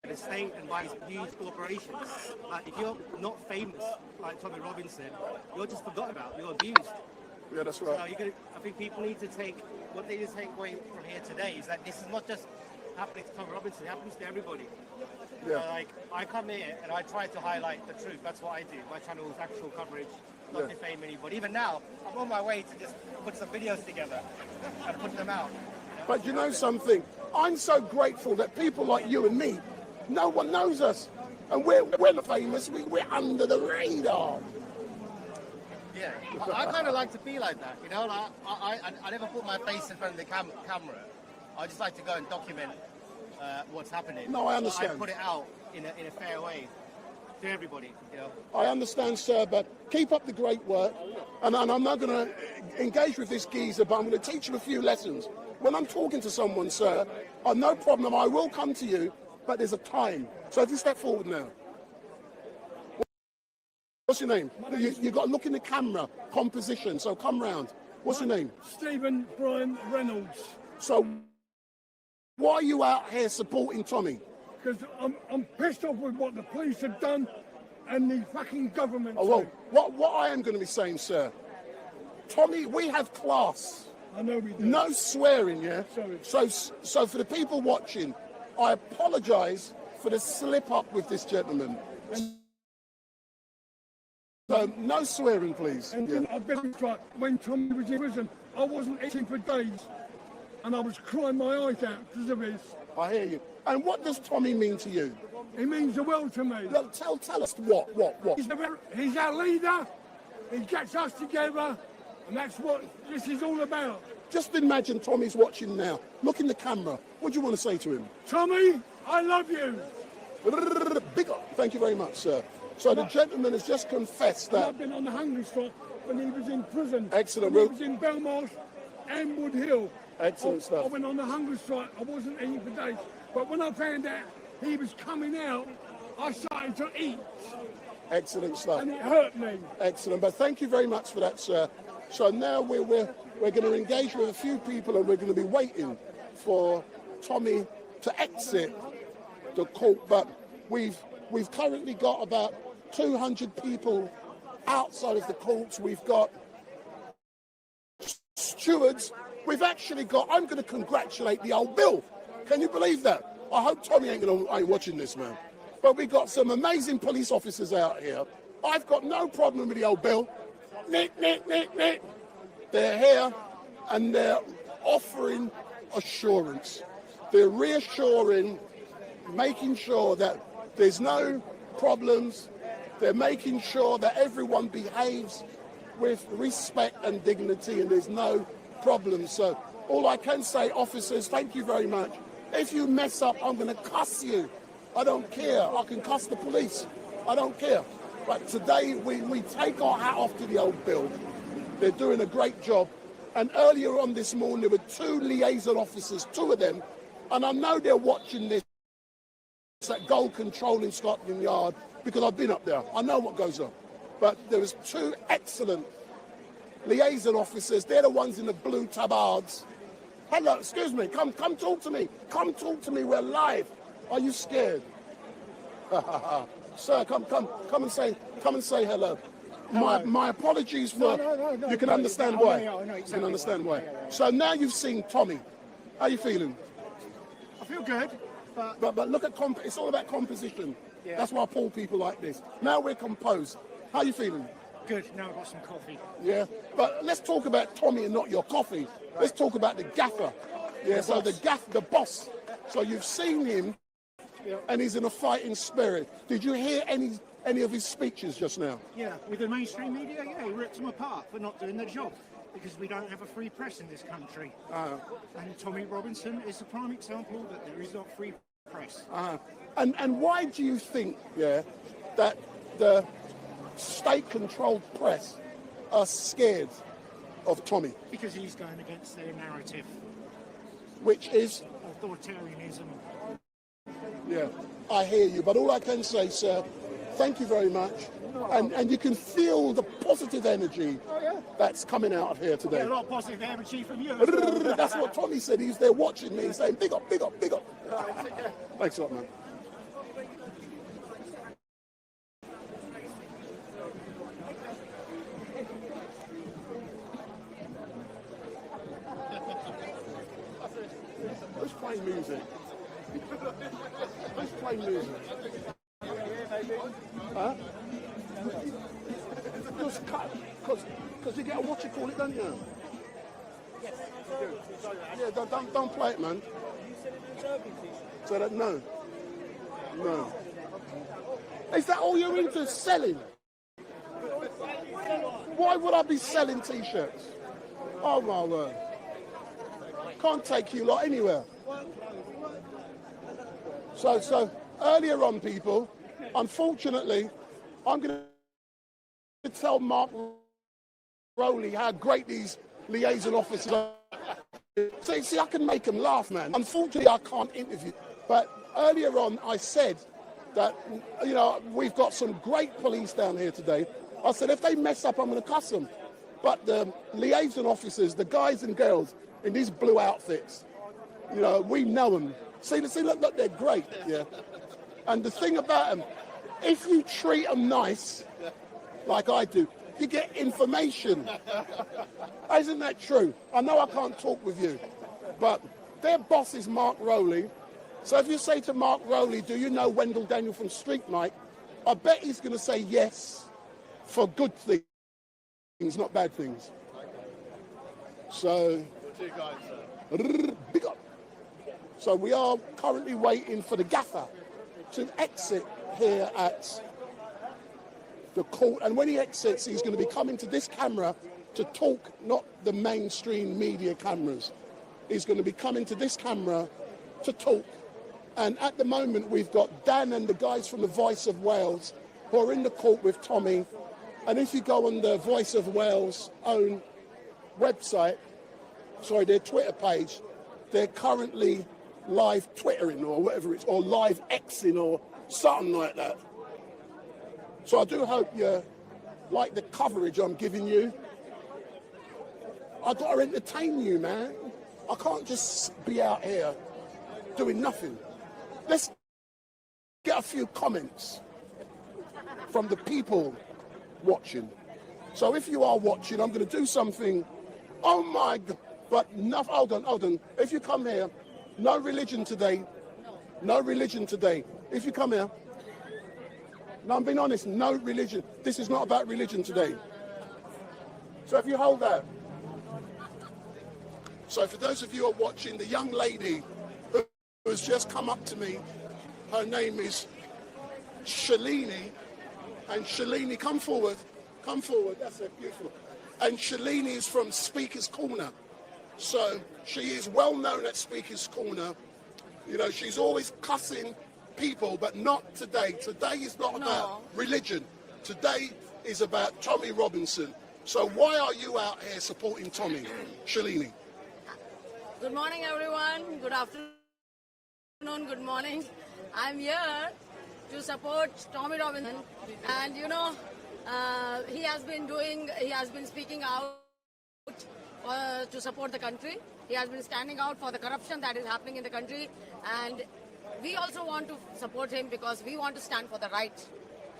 Speaker 4: The state and by huge corporations. Like, if you're not famous like Tommy Robinson, you're just forgotten about. You're abused.
Speaker 2: Yeah, that's right.
Speaker 4: So I think people need to take what they need to take away from here today is that this is not just happening to Tommy Robinson. It happens to everybody.
Speaker 2: Yeah.
Speaker 4: Like, I come here and I try to highlight the truth. That's what I do. My channel is actual coverage, not defame anybody. Even now, I'm on my way to just put some videos together and put them out.
Speaker 2: But you know something? I'm so grateful that people like you and me, no one knows us, and we're not famous. We're under the radar.
Speaker 4: Yeah, I kind of like to be like that, you know. Like, I never put my face in front of the camera. I just like to go and document what's happening.
Speaker 2: No, I understand.
Speaker 4: I put it out in a fair way to everybody, you know.
Speaker 2: I understand, sir, but keep up the great work. And I'm not going to engage with this geezer, but I'm going to teach you a few lessons. When I'm talking to someone, sir, no problem, I will come to you but there's a time. So if you step forward now. What's your name? You got to look in the camera, composition, so come round. What's your name?
Speaker 8: Stephen Brian Reynolds.
Speaker 2: So why are you out here supporting Tommy?
Speaker 8: Because I'm pissed off with what the police have done and the fucking government.
Speaker 2: Oh, well, what I am going to be saying, sir, Tommy, we have class.
Speaker 8: I know we do.
Speaker 2: No swearing, yeah?
Speaker 8: Sorry.
Speaker 2: So for the people watching, I apologise for the slip up with this gentleman. So no swearing, please.
Speaker 8: And I've been like, when Tommy was in prison, I wasn't eating for days, and I was crying my eyes out because of this.
Speaker 2: I hear you. And what does Tommy mean to you?
Speaker 8: He means the world to me.
Speaker 2: Look, tell us what?
Speaker 8: He's our leader. He gets us together, and that's what this is all about.
Speaker 2: Just imagine Tommy's watching now. Look in the camera. What do you want to say to him?
Speaker 8: Tommy, I love you.
Speaker 2: Big up. Thank you very much, sir. So the gentleman has just confessed that.
Speaker 8: I've been on the hungry strike when he was in prison.
Speaker 2: Excellent.
Speaker 8: When he was in Belmarsh and Wood Hill.
Speaker 2: Excellent stuff.
Speaker 8: I went on the hungry strike. I wasn't eating for days. But when I found out he was coming out, I started to eat.
Speaker 2: Excellent stuff.
Speaker 8: And it hurt me.
Speaker 2: Excellent. But thank you very much for that, sir. So now we're going to engage with a few people, and we're going to be waiting for Tommy to exit the court. But we've currently got about 200 people outside of the courts. We've got stewards. We've actually got, I'm going to congratulate the old Bill. Can you believe that? I hope Tommy ain't watching this, man. But we've got some amazing police officers out here. I've got no problem with the old Bill. Nick. They're here and they're offering assurance. They're reassuring, making sure that there's no problems. They're making sure that everyone behaves with respect and dignity and there's no problems. So all I can say, officers, thank you very much. If you mess up, I'm going to cuss you. I don't care. I can cuss the police. I don't care. But today we take our hat off to the old Bill. They're doing a great job. And earlier on this morning, there were 2 liaison officers, 2 of them, and I know they're watching this at Gold Control in Scotland Yard because I've been up there. I know what goes on. But there was 2 excellent liaison officers. They're the ones in the blue tabards. Hello, excuse me. Come talk to me. Come talk to me. We're live. Are you scared? Sir, come and say hello. My apologies for.
Speaker 9: No,
Speaker 2: you can understand why.
Speaker 9: I know
Speaker 2: You
Speaker 9: exactly
Speaker 2: can understand why. So now you've seen Tommy. How are you feeling?
Speaker 9: I feel good,
Speaker 2: but look at it's all about composition.
Speaker 9: Yeah.
Speaker 2: That's why I pull people like this. Now we're composed. How are you feeling?
Speaker 9: good. Now I've got some coffee.
Speaker 2: Yeah, but let's talk about Tommy and not your coffee. Right. Let's talk about the gaffer. Yeah, so the boss. So you've seen him, and he's in a fighting spirit. Did you hear any of his speeches just now?
Speaker 9: Yeah, with the mainstream media, yeah, he ripped them apart for not doing their job because we don't have a free press in this country. And Tommy Robinson is a prime example that there is not free press.
Speaker 2: And why do you think, that the state-controlled press are scared of Tommy?
Speaker 9: Because he's going against their narrative.
Speaker 2: Which is?
Speaker 9: Authoritarianism.
Speaker 2: Yeah, I hear you. But all I can say, sir, thank you very much. And you can feel the positive energy that's coming out of here today.
Speaker 9: Yeah, a lot of positive energy from you.
Speaker 2: That's what Tommy said. He's there watching me saying, big up, big up, big up. Thanks a lot, man. Let's play music. Let's play music. Huh? Because you get a what you call it, don't you? Yeah, don't play it, man. So that no. Is that all you're into, selling? Why would I be selling t-shirts? Oh my word. Can't take you lot anywhere. So earlier on, people, unfortunately, I'm going to tell Mark Rowley how great these liaison officers are. See, I can make them laugh, man. Unfortunately, I can't interview. But earlier on, I said that, you know, we've got some great police down here today. I said, if they mess up, I'm going to cuss them. But the liaison officers, the guys and girls in these blue outfits, you know, we know them. See, look, they're great, yeah. And the thing about them, if you treat them nice, like I do, you get information. Isn't that true? I know I can't talk with you, but their boss is Mark Rowley. So if you say to Mark Rowley, do you know Wendell Daniel from Street Night? I bet he's going to say yes for good things, not bad things. So, big up. So we are currently waiting for the gaffer to exit here at the court. And when he exits, he's going to be coming to this camera to talk, not the mainstream media cameras. He's going to be coming to this camera to talk. And at the moment, we've got Dan and the guys from the Voice of Wales who are in the court with Tommy. And if you go on the Voice of Wales' own website, sorry, their Twitter page, they're currently live Twittering or whatever it's, or live Xing or something like that. So I do hope you like the coverage I'm giving you. I've got to entertain you, man. I can't just be out here doing nothing. Let's get a few comments from the people watching. So if you are watching, I'm going to do something. Oh my God. But no, hold on. If you come here, no religion today. No religion today. If you come here, no, I'm being honest, no religion. This is not about religion today. So if you hold that. So for those of you who are watching, the young lady who has just come up to me, her name is Shalini. And Shalini, come forward. Come forward. That's it. Beautiful. And Shalini is from Speaker's Corner. So she is well known at Speaker's Corner. You know, she's always cussing people, but not today. Today is not about religion. Today is about Tommy Robinson. So why are you out here supporting Tommy? Shalini.
Speaker 14: Good morning, everyone. Good afternoon. Good morning. I'm here to support Tommy Robinson. And, you know, he has been speaking out to support the country. He has been standing out for the corruption that is happening in the country. And we also want to support him because we want to stand for the right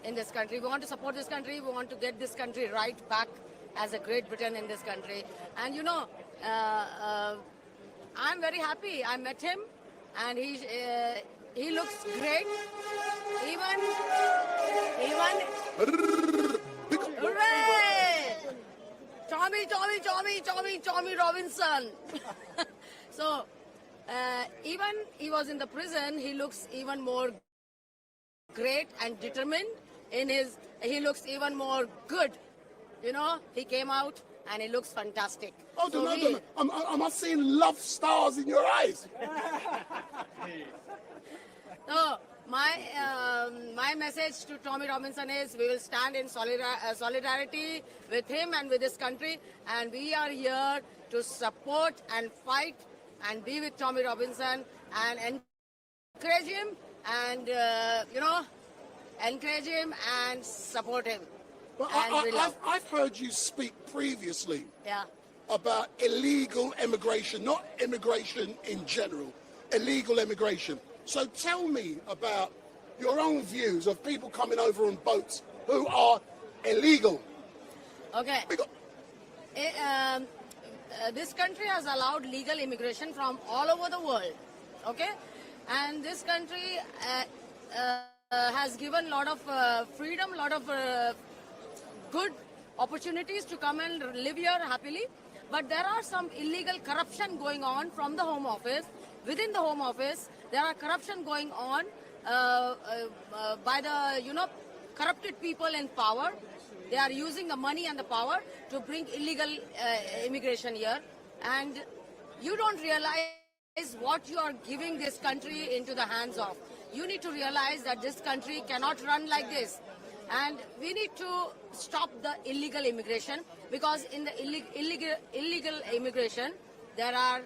Speaker 14: in this country. We want to support this country. We want to get this country right back as a Great Britain in this country. And, you know, I'm very happy. I met him and he looks great. Hooray! Tommy Robinson. So, even he was in the prison, he looks even more great and determined. He looks even more good. You know, he came out and he looks fantastic.
Speaker 2: Hold on. Am I seeing love stars in your eyes?
Speaker 14: So, my message to Tommy Robinson is we will stand in solidarity with him and with this country, and we are here to support and fight and be with Tommy Robinson and encourage him and, you know, encourage him and support him.
Speaker 2: But I've heard you speak previously about illegal immigration, not immigration in general, illegal immigration. So tell me about your own views of people coming over on boats who are illegal.
Speaker 14: Okay. This country has allowed legal immigration from all over the world. Okay? And this country has given a lot of freedom, a lot of good opportunities to come and live here happily. But there are some illegal corruption going on from the Home Office. Within the Home Office, there are corruption going on by the, you know, corrupted people in power. They are using the money and the power to bring illegal immigration here. And you don't realize what you are giving this country into the hands of. You need to realize that this country cannot run like this. And we need to stop the illegal immigration, because in the illegal immigration, there are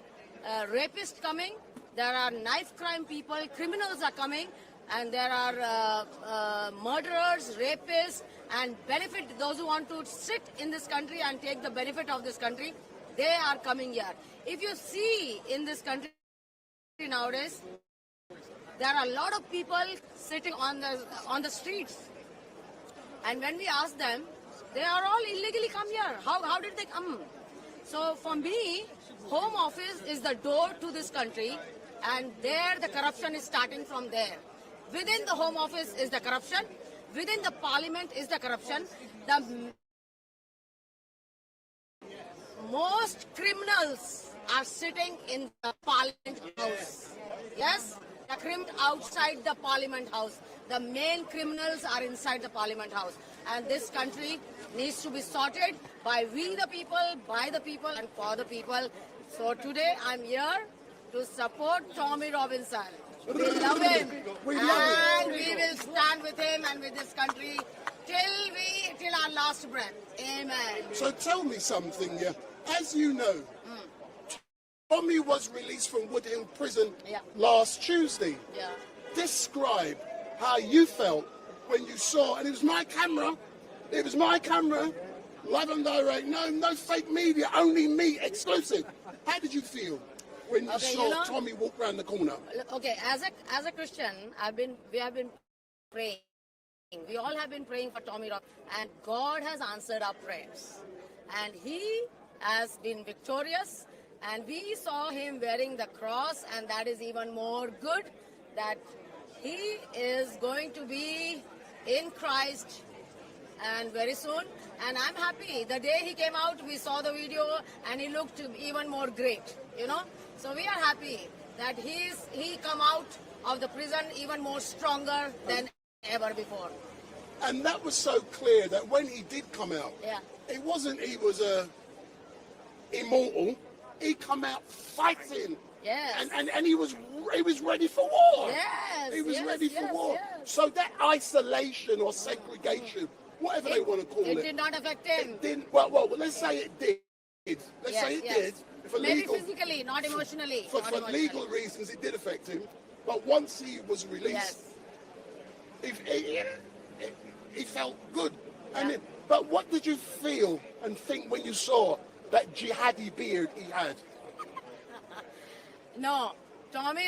Speaker 14: rapists coming, there are knife crime people, criminals are coming, and there are murderers, rapists, and benefit those who want to sit in this country and take the benefit of this country. They are coming here. If you see in this country nowadays, there are a lot of people sitting on the streets, and when we ask them, they are all illegally come here. How did they come? So for me, Home Office is the door to this country, and there the corruption is starting from there. Within the Home Office is the corruption. Within the Parliament is the corruption. The most criminals are sitting in the Parliament House. Yes, the criminals outside the Parliament House. The main criminals are inside the Parliament House. And this country needs to be sorted by we the people, by the people, and for the people. So today I'm here to support Tommy Robinson. We love him. We will stand with him and with this country till our last breath. Amen.
Speaker 2: So tell me something, yeah. As you know, Tommy was released from Woodhill Prison last Tuesday.
Speaker 14: Yeah.
Speaker 2: Describe how you felt when you saw, and it was my camera, live and direct, no fake media, only me, exclusive. How did you feel when you saw Tommy walk around the corner?
Speaker 14: Okay, as a Christian, we have been praying. We all have been praying for Tommy Robinson, and God has answered our prayers. And he has been victorious, and we saw him wearing the cross, and that is even more good, that he is going to be in Christ and very soon. And I'm happy. The day he came out, we saw the video, and he looked even more great, you know. So we are happy that he come out of the prison even more stronger than ever before.
Speaker 2: And that was so clear that when he did come out, it wasn't he was immortal. He come out fighting.
Speaker 14: Yes.
Speaker 2: And he was ready for war.
Speaker 14: Yes.
Speaker 2: He was ready for war.
Speaker 14: Yes.
Speaker 2: So that isolation or segregation, whatever they want to call it.
Speaker 14: It did not affect him.
Speaker 2: It didn't. Well, let's say it did. Let's say it did. For
Speaker 14: Maybe
Speaker 2: legal,
Speaker 14: physically, not emotionally.
Speaker 2: For legal reasons, it did affect him. But once he was released, he felt good. But what did you feel and think when you saw that jihadi beard he had?
Speaker 14: No, Tommy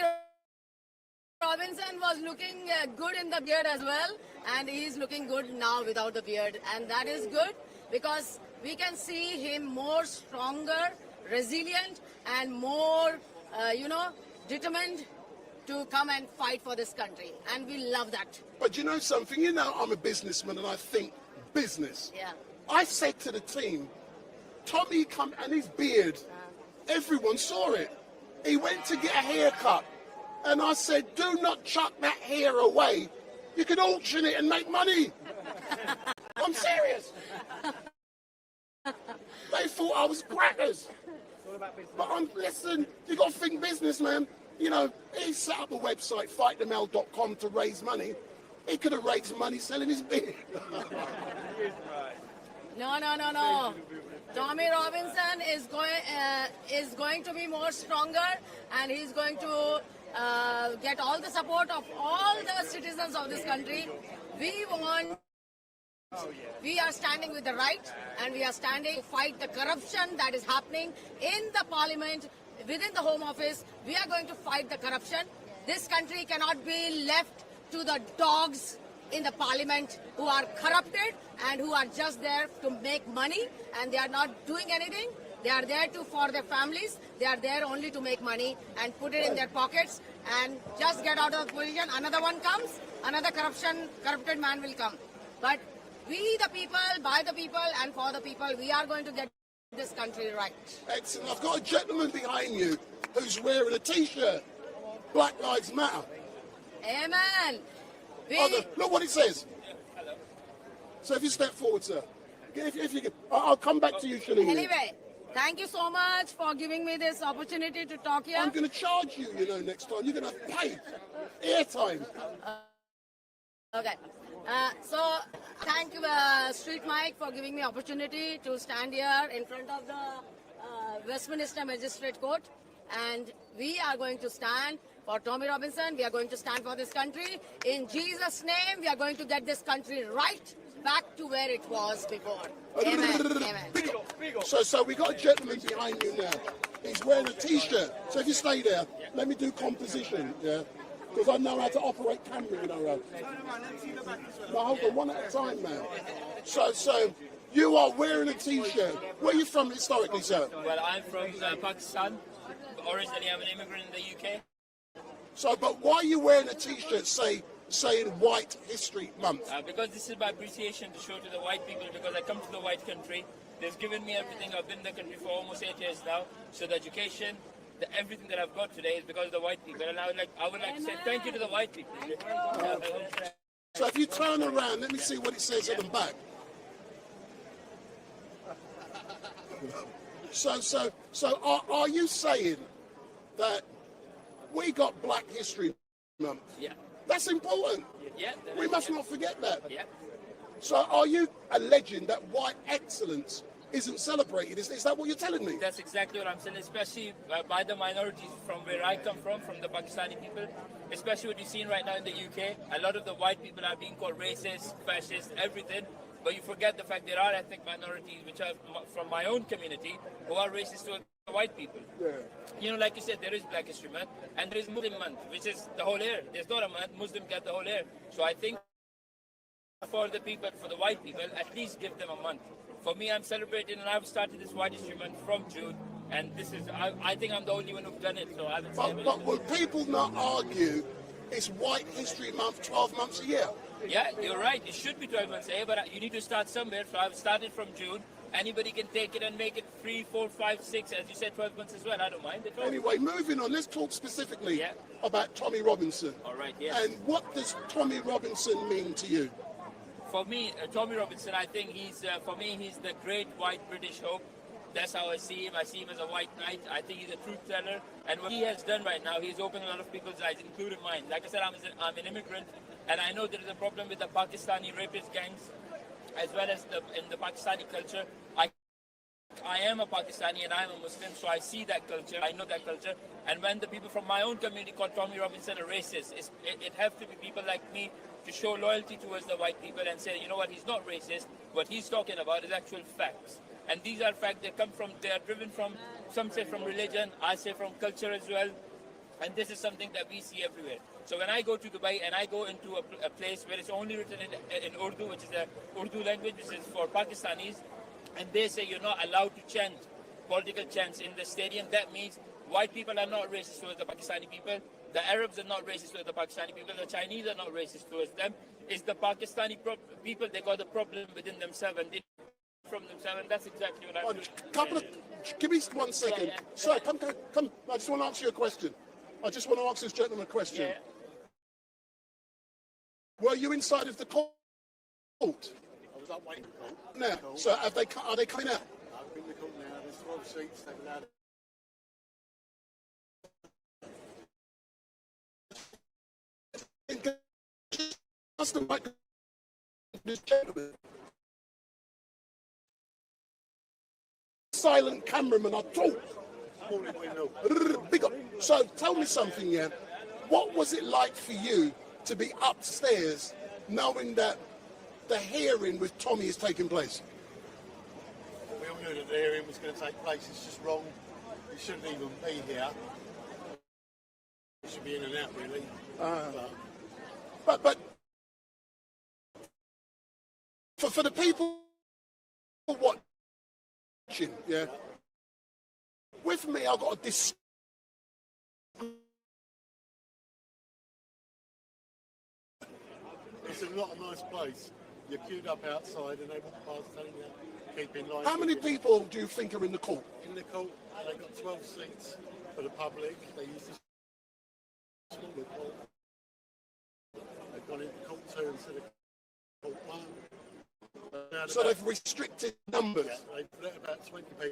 Speaker 14: Robinson was looking good in the beard as well, and he's looking good now without the beard, and that is good because we can see him more stronger, resilient, and more, determined to come and fight for this country, and we love that.
Speaker 2: But you know something? You know I'm a businessman and I think business.
Speaker 14: Yeah.
Speaker 2: I said to the team, Tommy come and his beard, everyone saw it. He went to get a haircut, and I said, do not chuck that hair away. You can auction it and make money. I'm serious. They thought I was crackers. But listen, you got to think business, man. You know, he set up a website, fightthemail.com, to raise money. He could have raised money selling his beard.
Speaker 14: No. Tommy Robinson is going to be more stronger, and he's going to get all the support of all the citizens of this country. We are standing with the right, and we are standing to fight the corruption that is happening in the Parliament, within the Home Office. We are going to fight the corruption. This country cannot be left to the dogs in the Parliament who are corrupted and who are just there to make money, and they are not doing anything. They are there for their families. They are there only to make money and put it in their pockets and just get out of the position. Another one comes, another corrupted man will come. But we the people, by the people, and for the people, we are going to get this country right.
Speaker 2: Excellent. I've got a gentleman behind you who's wearing a T-shirt. Black Lives Matter.
Speaker 14: Amen.
Speaker 2: Look what it says. So if you step forward, sir. If you can, I'll come back to you, Shalini.
Speaker 14: Anyway, thank you so much for giving me this opportunity to talk here.
Speaker 2: I'm going to charge you, next time. You're going to pay airtime.
Speaker 14: Okay. So thank you, Street Mike, for giving me opportunity to stand here in front of the Westminster Magistrate Court. And we are going to stand for Tommy Robinson. We are going to stand for this country. In Jesus' name, we are going to get this country right back to where it was before. Amen. Amen.
Speaker 2: So we got a gentleman behind you now. He's wearing a T-shirt. So if you stay there, let me do composition, yeah? Because I know how to operate camera, you know. No, hold on, one at a time, man. So you are wearing a T-shirt. Where are you from historically, sir?
Speaker 15: Well, I'm from Pakistan. Originally, I'm an immigrant in the UK.
Speaker 2: So, but why are you wearing a T-shirt saying White History Month?
Speaker 15: Because this is my appreciation to show to the white people, because I come to the white country. They've given me everything. I've been in the country for almost 8 years now. So the education, everything that I've got today is because of the white people. And I would like to say thank you to the white people.
Speaker 2: So if you turn around, let me see what it says at the back. So are you saying that we got Black History Month?
Speaker 15: Yeah.
Speaker 2: That's important.
Speaker 15: Yeah.
Speaker 2: We must not forget that.
Speaker 15: Yeah.
Speaker 2: So are you alleging that white excellence isn't celebrated? Is that what you're telling me?
Speaker 15: That's exactly what I'm saying, especially by the minorities from where I come from the Pakistani people, especially what you're seeing right now in the UK. A lot of the white people are being called racist, fascist, everything. But you forget the fact there are ethnic minorities, which are from my own community, who are racist to white people.
Speaker 2: Yeah.
Speaker 15: You know, like you said, there is Black History Month, and there is Muslim Month, which is the whole year. There's not a month, Muslims get the whole year. So I think for the people, for the white people, at least give them a month. For me, I'm celebrating, and I've started this White History Month from June, and this is, I think I'm the only one who's done it, so I haven't seen it.
Speaker 2: But will people not argue it's White History Month 12 months a year?
Speaker 15: Yeah, you're right. It should be 12 months a year, but you need to start somewhere. So I've started from June. Anybody can take it and make it 3, 4, 5, 6, as you said, 12 months as well. I don't mind.
Speaker 2: Anyway, moving on, let's talk specifically about Tommy Robinson.
Speaker 15: All right, yes.
Speaker 2: And what does Tommy Robinson mean to you?
Speaker 15: For me, Tommy Robinson, I think he's the great white British hope. That's how I see him. I see him as a white knight. I think he's a truth teller. And what he has done right now, he's opened a lot of people's eyes, including mine. Like I said, I'm an immigrant, and I know there is a problem with the Pakistani rapist gangs, as well as in the Pakistani culture. I am a Pakistani and I'm a Muslim, so I see that culture, I know that culture. And when the people from my own community call Tommy Robinson a racist, it have to be people like me to show loyalty towards the white people and say, you know what, he's not racist. What he's talking about is actual facts. And these are facts they are driven from, some say from religion, I say from culture as well. And this is something that we see everywhere. So when I go to Dubai and I go into a place where it's only written in Urdu, which is the Urdu language, which is for Pakistanis, and they say you're not allowed to chant political chants in the stadium, that means white people are not racist towards the Pakistani people, the Arabs are not racist towards the Pakistani people, the Chinese are not racist towards them. It's the Pakistani people, they got the problem within themselves and they from themselves, and that's exactly what I'm doing.
Speaker 2: Give me 1 second.
Speaker 15: Yeah.
Speaker 2: Sir, come. I just want to ask you a question. I just want to ask this gentleman a question.
Speaker 15: Yeah.
Speaker 2: Were you inside of the court?
Speaker 16: I was up waiting for the court.
Speaker 2: Now, so are they coming out?
Speaker 16: I've been in the court now. There's 12 seats. They've allowed.
Speaker 2: This gentleman. Silent cameraman, I talk. Big up. So tell me something, yeah. What was it like for you to be upstairs knowing that the hearing with Tommy is taking place?
Speaker 16: We all knew that the hearing was going to take place. It's just wrong. He shouldn't even be here. He should be in and out, really.
Speaker 2: But for the people watching, yeah. With me, I've got a It's
Speaker 16: not a nice place. You're queued up outside and they walk past telling you keep in line.
Speaker 2: How many people do you think are in the court?
Speaker 16: In the court, they've got 12 seats for the public. They use the smaller court. They've gone into court 2 instead of court 1.
Speaker 2: So they've restricted numbers?
Speaker 16: Yeah, they've let about 20 people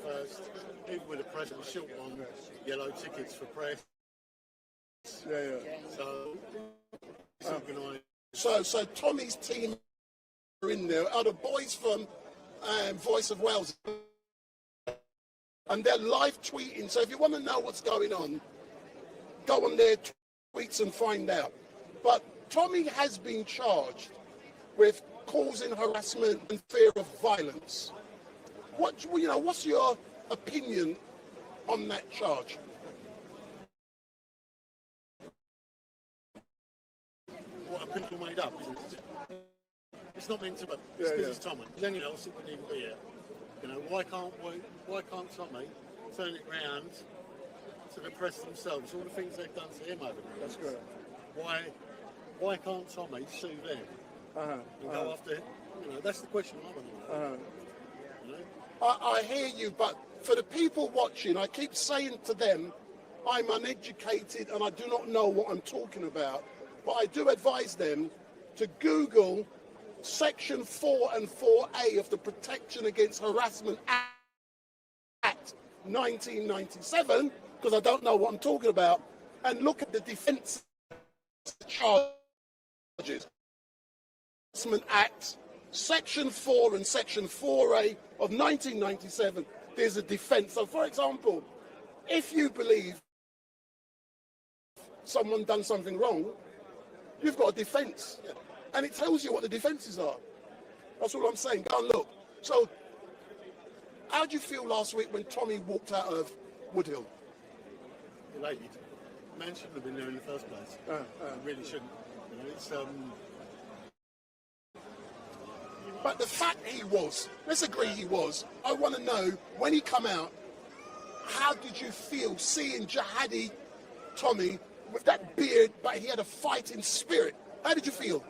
Speaker 16: first. Even with the press, we still want yellow tickets for press.
Speaker 2: Yeah.
Speaker 16: So it's organised.
Speaker 2: So Tommy's team are in there. Are the boys from Voice of Wales? and they're live tweeting. So if you want to know what's going on, go on their tweets and find out. But Tommy has been charged with causing harassment and fear of violence. What's your opinion on that charge?
Speaker 16: What have people made up, isn't it? It's not meant to be. It's because it's Tommy. Anyone else it wouldn't even be here. You know, why can't Tommy turn it round to the press themselves? All the things they've done to him over the years. That's good. Why can't Tommy sue them and go after him? You know, that's the question I want to know. You know?
Speaker 2: I hear you, but for the people watching, I keep saying to them, I'm uneducated and I do not know what I'm talking about. But I do advise them to Google Section 4 and 4A of the Protection Against Harassment Act 1997, because I don't know what I'm talking about, and look at the defence charges. Harassment Act, Section 4 and Section 4A of 1997, there's a defence. So, for example, if you believe someone done something wrong, you've got a defence. And it tells you what the defences are. That's all I'm saying. Go and look. So, how did you feel last week when Tommy walked out of Woodhill?
Speaker 16: Elated. Man shouldn't have been there in the first place. Really shouldn't. You know, it's
Speaker 2: But the fact he was, let's agree he was, I want to know, when he come out, how did you feel seeing jihadi Tommy with that beard, but he had a fighting spirit? How did you feel?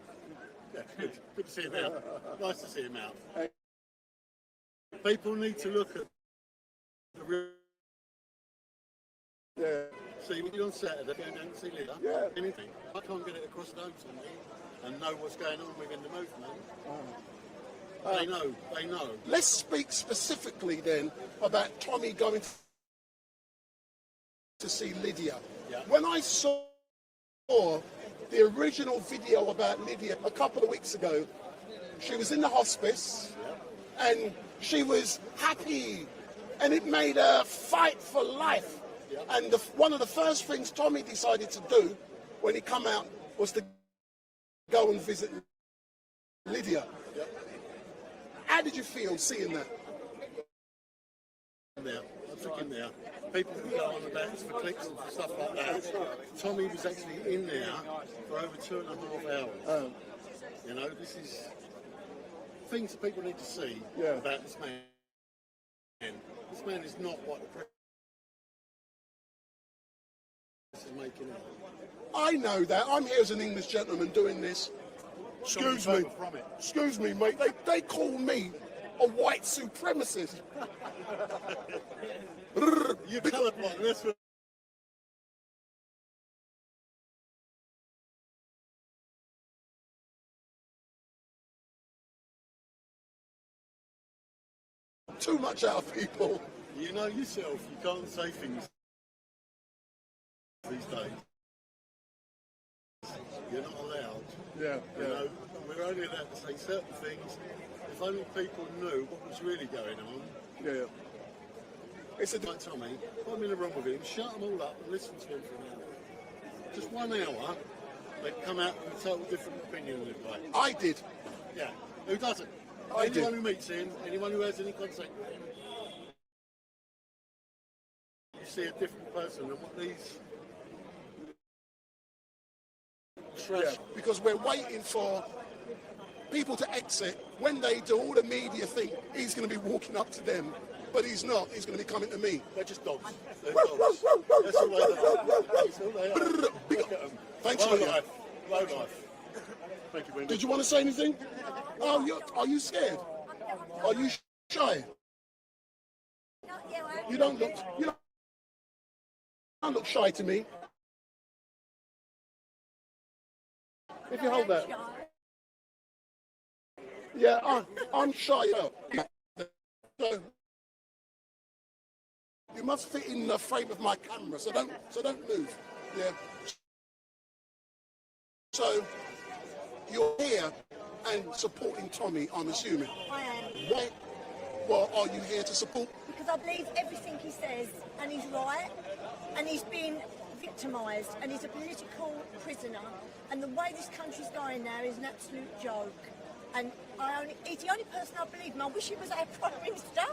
Speaker 16: Yeah, good. Good to see him out. Nice to see him out. People need to look at the real.
Speaker 2: Yeah.
Speaker 16: See me on Saturday, going down to see Leader.
Speaker 2: Yeah.
Speaker 16: Anything. I can't get it across the home to me and know what's going on within the movement. They know.
Speaker 2: Let's speak specifically then about Tommy going to see Lydia.
Speaker 16: Yeah.
Speaker 2: When I saw the original video about Lydia a couple of weeks ago, she was in the hospice and she was happy and it made her fight for life. And one of the first things Tommy decided to do when he come out was to go and visit Lydia. How did you feel seeing that?
Speaker 16: I took him there. People can go on about it for clicks and for stuff like that. Tommy was actually in there for over 2.5 hours. You know, this is things that people need to see about this man. This man is not what the press is making him.
Speaker 2: I know that. I'm here as an English gentleman doing this. Excuse me. Excuse me, mate. They call me a white supremacist.
Speaker 16: You're colourblind. That's what.
Speaker 2: Too much out of people.
Speaker 16: You know yourself, you can't say things these days. You're not allowed.
Speaker 2: Yeah.
Speaker 16: You know, we're only allowed to say certain things. If only people knew what was really going on.
Speaker 2: Yeah.
Speaker 16: It's like Tommy, put him in a room with him, shut them all up and listen to him for an hour. Just 1 hour, they'd come out with a total different opinion of it. Like.
Speaker 2: I did.
Speaker 16: Yeah. Who doesn't? Anyone who meets him, anyone who has any contact with him, you see a different person than what these trash.
Speaker 2: Yeah, because we're waiting for people to exit. When they do, all the media think he's going to be walking up to them, but he's not. He's going to be coming to me.
Speaker 16: They're just dogs. They're dogs. That's all they are. That's all they are. Look at them.
Speaker 2: Thanks
Speaker 16: Low
Speaker 2: for
Speaker 16: life. Low life. Thank you, Wendy.
Speaker 2: Did you want to say anything? Oh, are you scared? Are you shy? You don't look shy to me. If you hold that. Yeah, I'm shy. So you must fit in the frame of my camera, so don't move. Yeah. So you're here and supporting Tommy, I'm assuming.
Speaker 7: I am.
Speaker 2: Well, are you here to support?
Speaker 7: Because I believe everything he says, and he's right, and he's been victimised, and he's a political prisoner, and the way this country's going now is an absolute joke. And he's the only person I believe, and I wish he was our Prime Minister,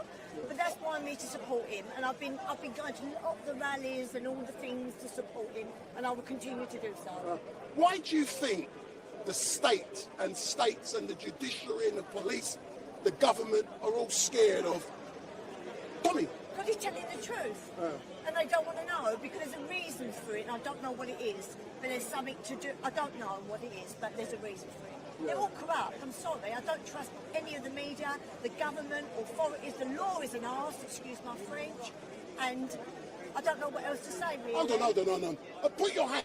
Speaker 7: but that's why I'm here to support him. And I've been going to a lot of the rallies and all the things to support him, and I will continue to do so.
Speaker 2: Why do you think the state and states and the judiciary and the police, the government are all scared of Tommy?
Speaker 7: Because he's telling the truth. And they don't want to know because there's a reason for it, and I don't know what it is, but there's something to do. I don't know what it is, but there's a reason for it. They're all corrupt, I'm sorry. I don't trust any of the media, the government, authorities. The law is an arse, excuse my French, and I don't know what else to say, really.
Speaker 2: Hold on. Put your hand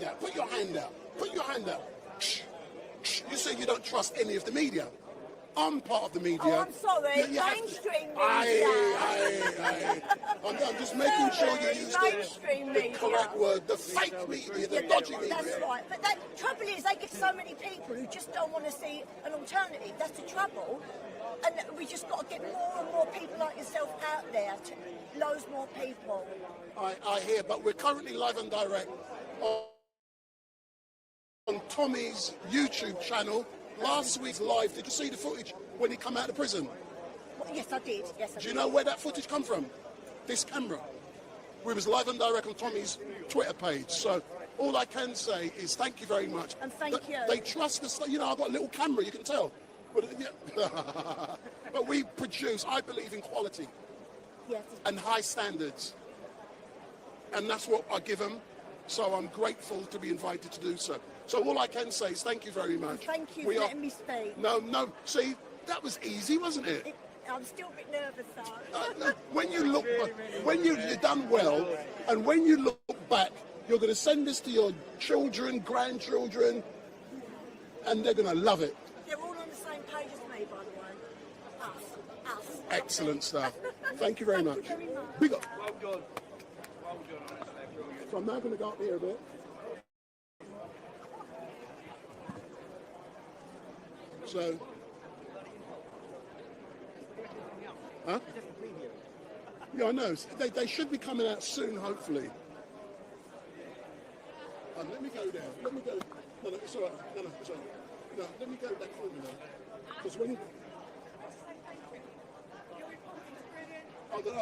Speaker 2: out. Put your hand out. Put your hand out. You say you don't trust any of the media. I'm part of the media.
Speaker 7: Oh, I'm sorry. Mainstream media.
Speaker 2: I'm just making sure you use the correct word. The fake media, the dodgy media.
Speaker 7: That's right. But the trouble is they get so many people who just don't want to see an alternative. That's the trouble. And we just got to get more and more people like yourself out there, to loads more people.
Speaker 2: I hear, but we're currently live and direct on Tommy's YouTube channel. Last week's live, did you see the footage when he come out of prison?
Speaker 7: Well, yes, I did.
Speaker 2: Do you know where that footage come from? This camera. We was live and direct on Tommy's Twitter page. So all I can say is thank you very much.
Speaker 7: And thank you.
Speaker 2: They trust us. You know, I've got a little camera, you can tell. But we produce, I believe in quality and high standards. And that's what I give them. So I'm grateful to be invited to do so. So all I can say is thank you very much.
Speaker 7: Thank you for letting me speak.
Speaker 2: No. See, that was easy, wasn't it?
Speaker 7: I'm still a bit nervous, though.
Speaker 2: When you look, you've done well, and when you look back, you're going to send this to your children, grandchildren, and they're going to love it.
Speaker 7: They're all on the same page as me, by the way. Us.
Speaker 2: Excellent stuff. Thank you very much. Big up.
Speaker 5: Well done.
Speaker 2: So I'm now going to go up here a bit. So, huh? Yeah, I know. They should be coming out soon, hopefully. Let me go there. Let me go. No, it's all right. No, it's all right. No, let me go back for me now. Because when you... Hold on.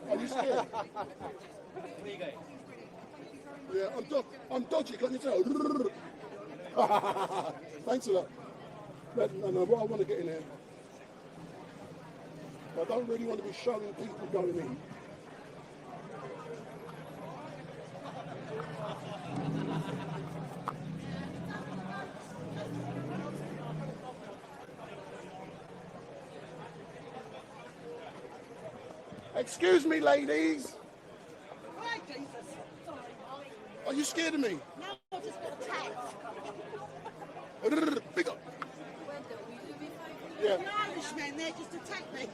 Speaker 2: Are you scared? Yeah, I'm dodgy, can't you tell? Thanks a lot. No, what I want to get in here. I don't really want to be showing people going in. Excuse me, ladies.
Speaker 6: Hi, Jesus.
Speaker 2: Are you scared of me?
Speaker 6: No, I just got attacked.
Speaker 2: Big up. Yeah.
Speaker 6: An Irishman there just attacked me.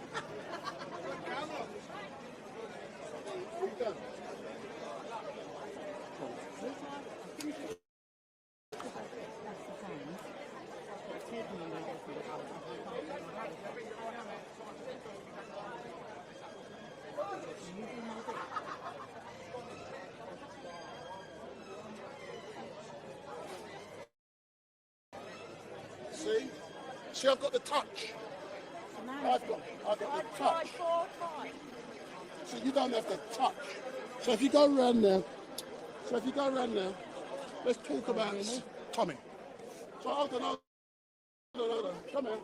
Speaker 2: See, I've got the touch. I've got the touch. So you don't have the touch. So if you go around there, let's talk about Tommy. So hold on. Come here.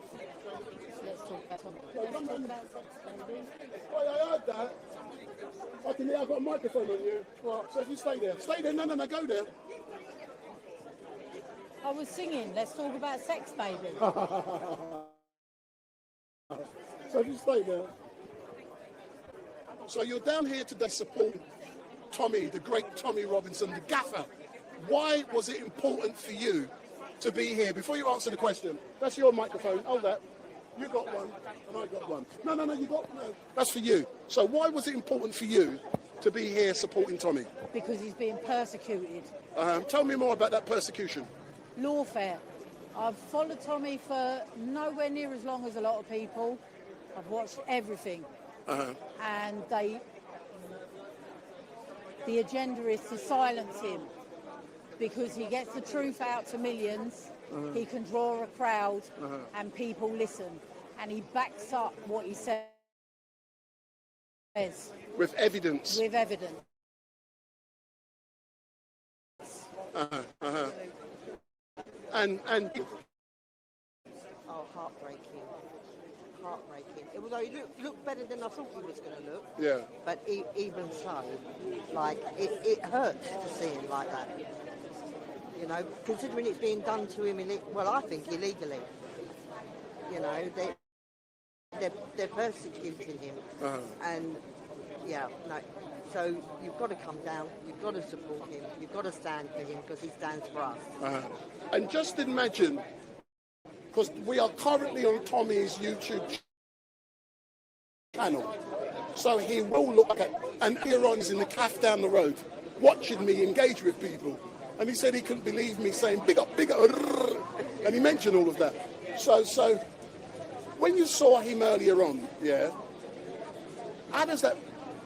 Speaker 6: Let's talk about
Speaker 2: I heard that. I can hear I've got a microphone on you. Right, so if you stay there. Stay there, no, go there.
Speaker 6: I was singing, let's talk about sex, baby.
Speaker 2: So if you stay there. So you're down here today supporting Tommy, the great Tommy Robinson, the gaffer. Why was it important for you to be here? Before you answer the question, that's your microphone. Hold that. You got one, and I got one. No, that's for you. So why was it important for you to be here supporting Tommy?
Speaker 6: Because he's being persecuted.
Speaker 2: Tell me more about that persecution.
Speaker 6: Lawfare.
Speaker 17: I've followed Tommy for nowhere near as long as a lot of people. I've watched everything. And the agenda is to silence him because he gets the truth out to millions. He can draw a crowd and people listen. And he backs up what he says.
Speaker 2: With evidence.
Speaker 17: With evidence.
Speaker 2: And
Speaker 18: oh, heartbreaking. Although he looked better than I thought he was going to look.
Speaker 2: Yeah.
Speaker 18: But even so, like, it hurts to see him like that. You know, considering it's being done to him, well, I think illegally. You know, they're persecuting him. And, yeah, no. So you've got to come down, you've got to support him, you've got to stand for him because he stands for us.
Speaker 2: And just imagine, because we are currently on Tommy's YouTube channel, so he will look at, and here on is in the cafe down the road, watching me engage with people. And he said he couldn't believe me saying, big up, and he mentioned all of that. So when you saw him earlier on, yeah, how does that,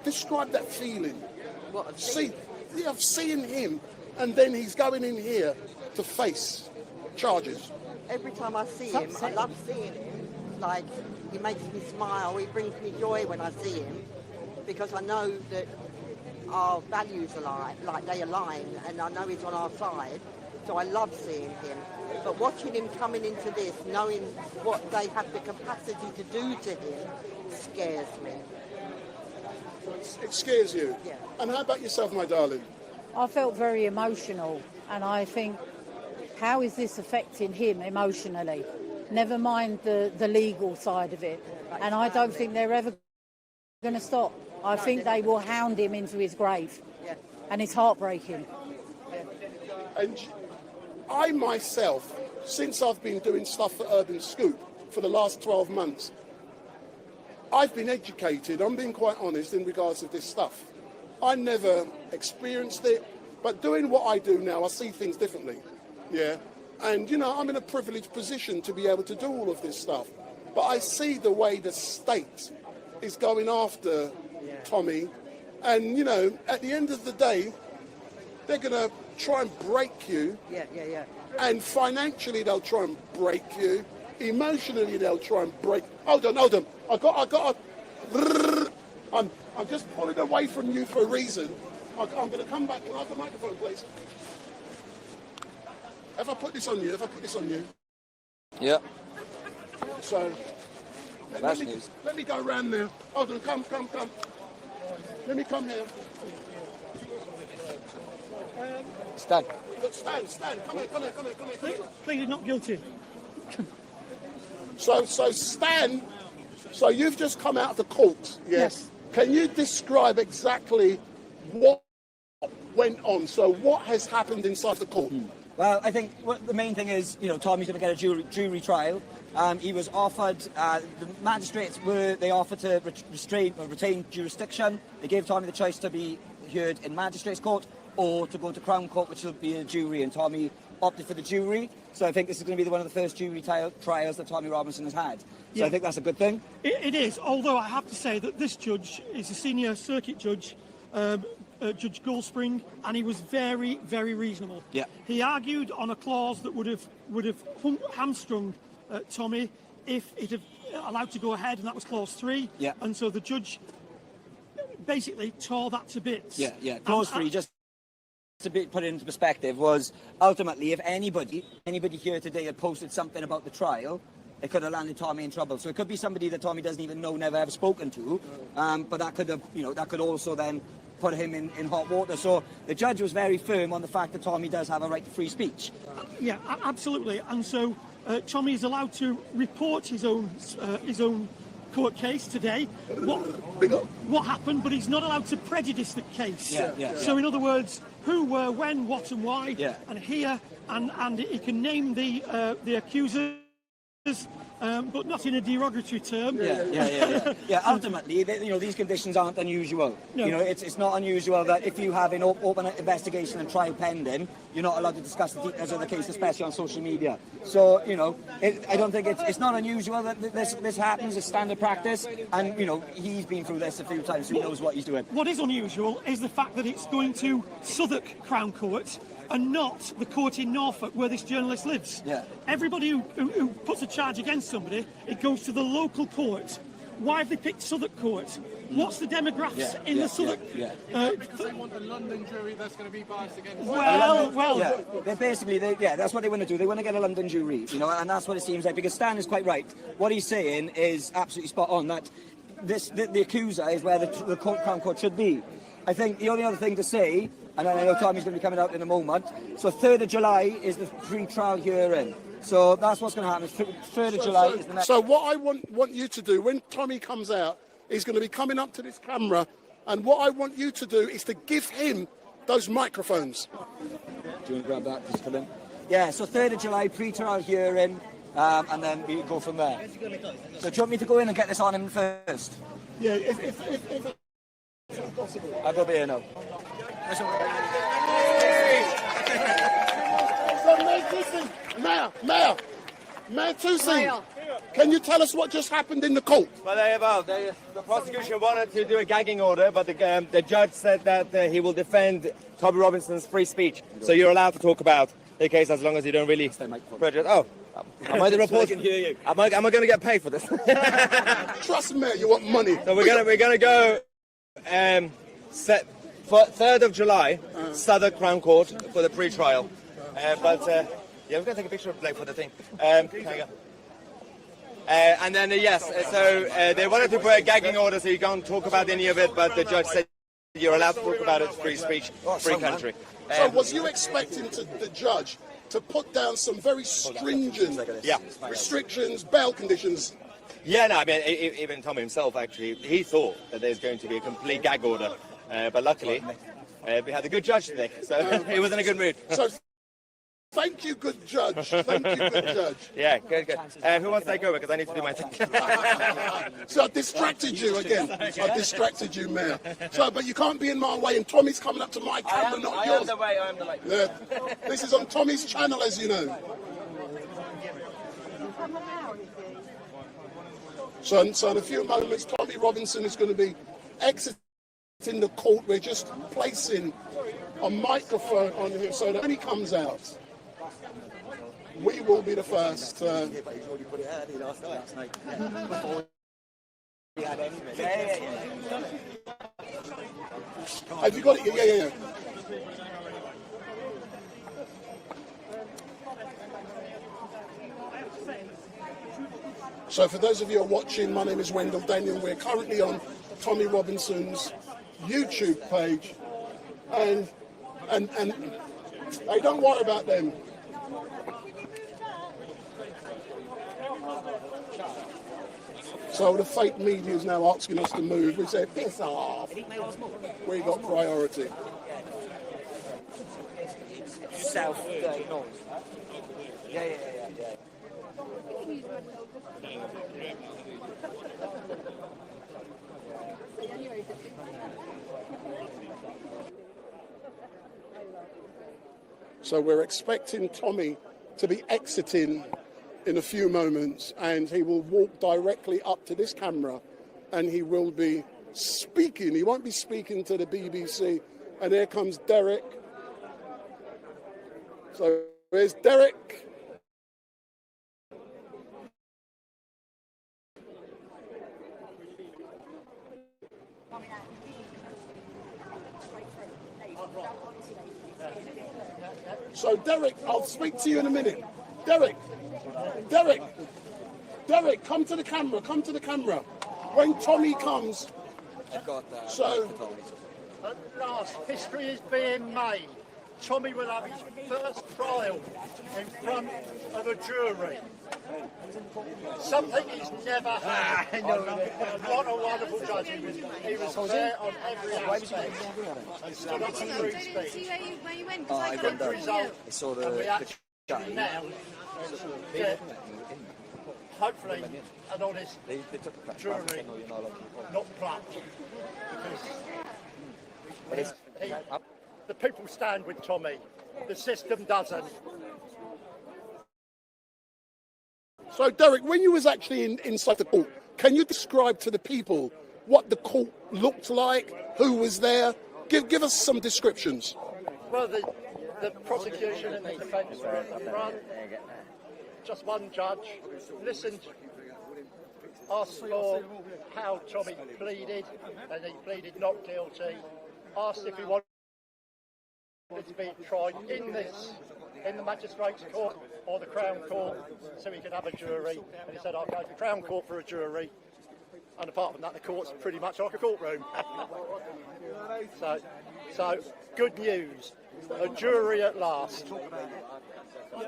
Speaker 2: describe that feeling?
Speaker 18: What, of
Speaker 2: seeing him, and then he's going in here to face charges.
Speaker 18: Every time I see him, I love seeing him. Like, he makes me smile, he brings me joy when I see him, because I know that our values align, like they align, and I know he's on our side, so I love seeing him. But watching him coming into this, knowing what they have the capacity to do to him, scares me.
Speaker 2: It scares you?
Speaker 18: Yeah.
Speaker 2: And how about yourself, my darling?
Speaker 17: I felt very emotional, and I think, how is this affecting him emotionally? Never mind the legal side of it. And I don't think they're ever going to stop. I think they will hound him into his grave.
Speaker 18: Yeah.
Speaker 17: And it's heartbreaking.
Speaker 2: And I myself, since I've been doing stuff for Urban Scoop for the last 12 months, I've been educated, I'm being quite honest, in regards to this stuff. I never experienced it, but doing what I do now, I see things differently, yeah? And, you know, I'm in a privileged position to be able to do all of this stuff. But I see the way the state is going after Tommy, and, you know, at the end of the day, they're going to try and break you.
Speaker 18: Yeah.
Speaker 2: And financially, they'll try and break you. Emotionally, they'll try and break. Hold on. I'm just pulling away from you for a reason. I'm going to come back. Can I have the microphone, please? If I put this on you.
Speaker 19: Yeah.
Speaker 2: So,
Speaker 19: That's news.
Speaker 2: Let me go around there. Hold on, come. Let me come here.
Speaker 19: Stan.
Speaker 2: Look, Stan, come here.
Speaker 8: Pleaded not guilty.
Speaker 2: So Stan, so you've just come out of the court, yes? Can you describe exactly what went on? So what has happened inside the court?
Speaker 11: Well, I think the main thing is, you know, Tommy's going to get a jury trial. He was offered, the magistrates offered to retain jurisdiction. They gave Tommy the choice to be heard in magistrates court or to go to Crown Court, which will be a jury, and Tommy opted for the jury. So I think this is going to be one of the first jury trials that Tommy Robinson has had. So I think that's a good thing.
Speaker 8: It is, although I have to say that this judge is a senior circuit judge, Judge Goldspring, and he was very, very reasonable.
Speaker 11: Yeah.
Speaker 8: He argued on a clause that would have hamstrung Tommy if it had allowed to go ahead, and that was clause 3.
Speaker 11: Yeah.
Speaker 8: And so the judge basically tore that to bits.
Speaker 11: Yeah. Clause 3, just to put it into perspective, was ultimately if anybody here today had posted something about the trial, it could have landed Tommy in trouble. So it could be somebody that Tommy doesn't even know, never ever spoken to, but that could also then put him in hot water. So the judge was very firm on the fact that Tommy does have a right to free speech.
Speaker 8: Yeah, absolutely. And so Tommy is allowed to report his own court case today. What happened, but he's not allowed to prejudice the case. So in other words, who, where, when, what, and why, and here, and he can name the accusers, but not in a derogatory term.
Speaker 11: Yeah, ultimately, these conditions aren't unusual.
Speaker 8: No.
Speaker 11: It's not unusual that if you have an open investigation and trial pending, you're not allowed to discuss the details of the case, especially on social media. So, I don't think it's not unusual that this happens. It's standard practice, and he's been through this a few times, so he knows what he's doing.
Speaker 8: What is unusual is the fact that it's going to Southwark Crown Court and not the court in Norfolk where this journalist lives.
Speaker 11: Yeah.
Speaker 8: Everybody who puts a charge against somebody, it goes to the local court. Why have they picked Southwark Court? What's the demographics in the Southwark?
Speaker 16: They want a London jury that's going to be biased against.
Speaker 11: They're basically, that's what they want to do. They want to get a London jury, and that's what it seems like. Because Stan is quite right. What he's saying is absolutely spot on. That the accuser is where the Crown Court should be. I think the only other thing to say, and I know Tommy's going to be coming out in a moment, so 3rd of July is the pre-trial hearing. So that's what's going to happen. 3rd of July is the next...
Speaker 2: So what I want you to do, when Tommy comes out, he's going to be coming up to this camera, and what I want you to do is to give him those microphones.
Speaker 11: Do you want to grab that? Just come in. Yeah, so 3rd of July, pre-trial hearing, and then we go from there. So do you want me to go in and get this on him first?
Speaker 2: Yeah, if possible.
Speaker 11: I'll go here now.
Speaker 2: Mayor Toussaint, can you tell us what just happened in the court?
Speaker 20: Well, the prosecution wanted to do a gagging order, but the judge said that he will defend Tommy Robinson's free speech. So you're allowed to talk about the case as long as you don't really prejudice. Oh, am I the reporter? Am I going to get paid for this?
Speaker 2: Trust me, you want money.
Speaker 20: So we're gonna go 3rd of July, Southwark Crown Court for the pre-trial. We're going to take a picture of Blake for the thing. And then, so they wanted to put a gagging order so you can't talk about any of it, but the judge said you're allowed to talk about it, free speech, free country.
Speaker 2: So was you expecting the judge to put down some very stringent restrictions, bail conditions?
Speaker 20: Yeah, no, I mean, even Tommy himself, actually, he thought that there's going to be a complete gag order. But luckily, we had a good judge today, so he was in a good mood.
Speaker 2: So, thank you, good judge. Thank you, good judge.
Speaker 20: Yeah, good. Who wants to take over? Because I need to do my thing.
Speaker 2: So I distracted you again. I distracted you, Mayor. So, but you can't be in my way, and Tommy's coming up to my camera, not yours.
Speaker 20: I am the way.
Speaker 2: Yeah. This is on Tommy's channel, as you know. So in a few moments, Tommy Robinson is going to be exiting the court. We're just placing a microphone on him so that when he comes out, we will be the first. Have you got it? Yeah. So for those of you who are watching, my name is Wendell Daniel. We're currently on Tommy Robinson's YouTube page, and hey, don't worry about them. So the fake media is now asking us to move. We said, piss off. We got priority.
Speaker 11: South noise. Yeah.
Speaker 2: So we're expecting Tommy to be exiting in a few moments, and he will walk directly up to this camera and he will be speaking. He won't be speaking to the BBC. And here comes Derek. So there's Derek. So Derek, I'll speak to you in a minute. Derek, come to the camera, When Tommy comes, so
Speaker 3: at last, history is being made. Tommy will have his first trial in front of a jury. Something he's never had. What a wonderful judge he was. He was there on every aspect. And stood up for free speech.
Speaker 14: Where you went?
Speaker 11: I went down. I saw the
Speaker 3: now
Speaker 16: hopefully an honest jury, not plucked. Because the people stand with Tommy, the system doesn't.
Speaker 2: So, Derek, when you was actually inside the court, can you describe to the people what the court looked like, who was there? Give us some descriptions.
Speaker 16: Well, the prosecution and the defence were at the front. Just one judge listened, asked for how Tommy pleaded, and he pleaded not guilty. Asked if he wanted to be tried in the magistrates' court or the Crown Court, so he could have a jury. And he said, "I'll go to Crown Court for a jury." And apart from that, the court's pretty much like a courtroom. So good news, a jury at last. Right.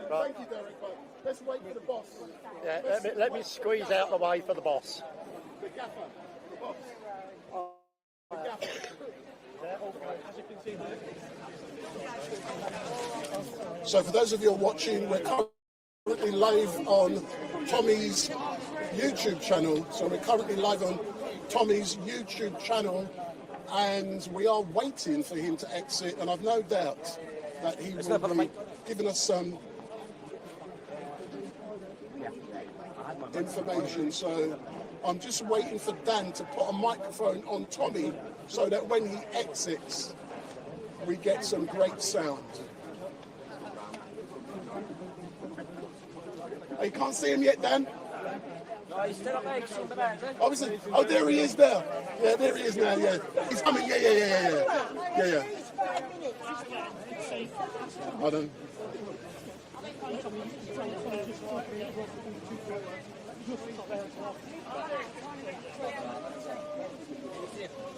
Speaker 2: Thank you, Derek. Let's wait for the boss.
Speaker 16: Yeah, let me squeeze out the way for the boss.
Speaker 2: The gaffer, the boss. The gaffer. So for those of you who are watching, we're currently live on Tommy's YouTube channel. So we're currently live on Tommy's YouTube channel, and we are waiting for him to exit, and I've no doubt that he will be giving us some information. So I'm just waiting for Dan to put a microphone on Tommy so that when he exits, we get some great sound. Oh, you can't see him yet, Dan?
Speaker 11: No, he's still up there.
Speaker 2: Oh, there he is there. Yeah, there he is now, yeah. He's coming, yeah. Hold on.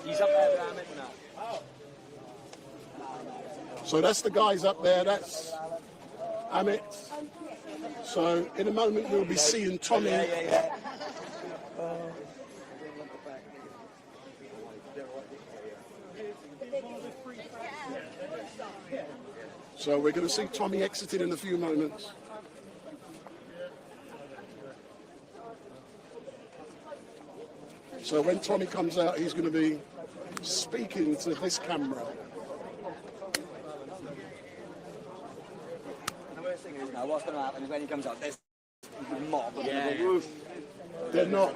Speaker 11: He's up there with Amit now.
Speaker 2: So that's the guys up there, that's Amit. So in a moment we'll be seeing Tommy. So we're going to see Tommy exited in a few moments. So when Tommy comes out, he's going to be speaking to this camera.
Speaker 11: And the worst thing is now, what's going to happen is when he comes out, there's a mob.
Speaker 2: They're not.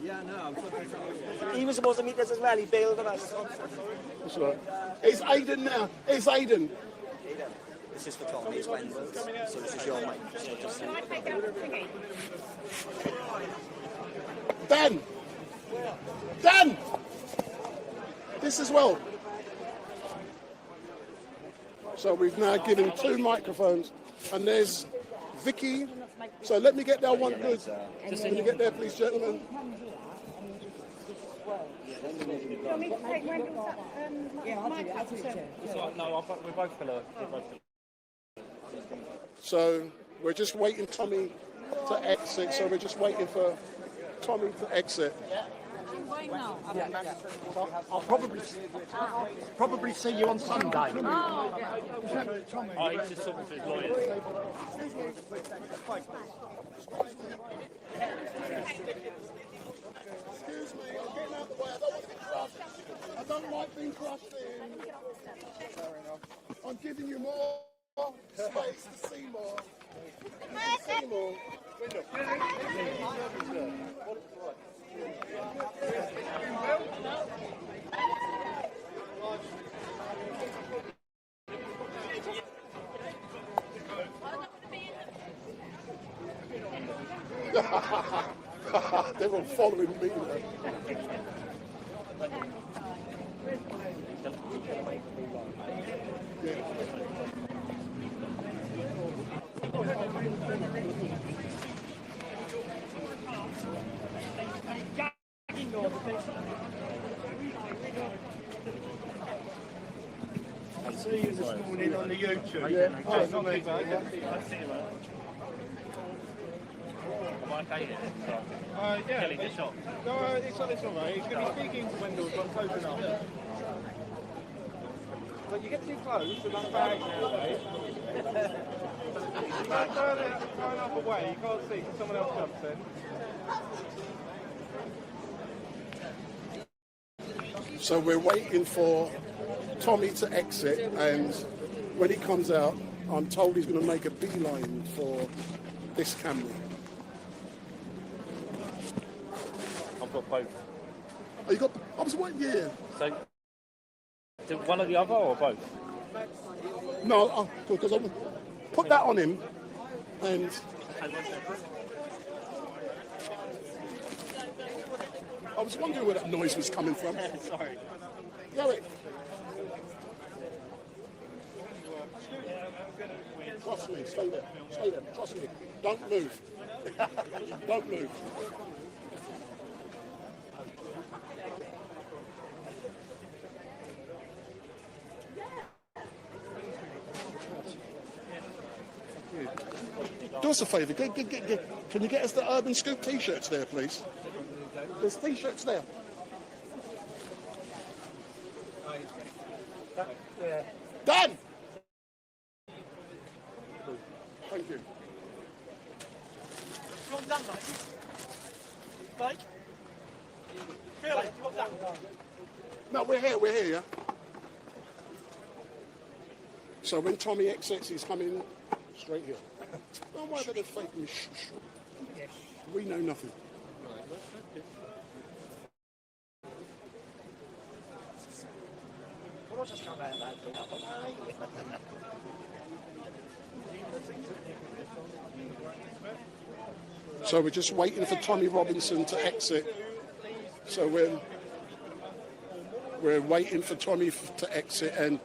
Speaker 11: Yeah, no. He was supposed to meet us as well. He bailed on us.
Speaker 2: That's right. It's Aiden now. It's Aiden.
Speaker 11: This is for Tommy. It's Wendell's. So this is your mic. So just
Speaker 6: Can I take out the thingy?
Speaker 2: Dan! This as well. So we've now given 2 microphones, and there's Vicky. So let me get that one good. Can you get there, please, gentlemen? So we're just waiting Tommy to exit. So we're just waiting for Tommy to exit.
Speaker 16: I'll probably see you on Sunday.
Speaker 5: Oh, he's just talking to his lawyers.
Speaker 2: Excuse me, I'm getting out the way. I don't want to be crushed. I don't like being crushed in. I'm giving you more space to see more. See more. They're all following me now.
Speaker 16: I see you this morning on the YouTube.
Speaker 5: Kelly, good shot.
Speaker 16: No, it's all right. He's going to be speaking to Wendell from Coconut.
Speaker 20: But you get too close and I'm back now. You can't turn it up away, you can't see because someone else jumps in.
Speaker 2: So we're waiting for Tommy to exit, and when he comes out, I'm told he's going to make a beeline for this Camry.
Speaker 21: I've got both.
Speaker 2: Oh, you got? I was waiting. Yeah.
Speaker 21: So, one or the other, or both?
Speaker 2: No, because I put that on him, and I was wondering where that noise was coming from.
Speaker 21: Sorry.
Speaker 2: Garrett. Trust me, stay there. Stay there. Trust me. Don't move. Don't move. Do us a favour. Can you get us the Urban Scoop T-shirts there, please? There's T-shirts there. Dan! Thank you.
Speaker 8: You want that, mate? Really? You want that?
Speaker 2: No, we're here, yeah? So when Tommy exits, he's coming straight here. Don't worry about the fake news.
Speaker 8: Yes.
Speaker 2: We know nothing. So we're just waiting for Tommy Robinson to exit. So we're waiting for Tommy to exit, and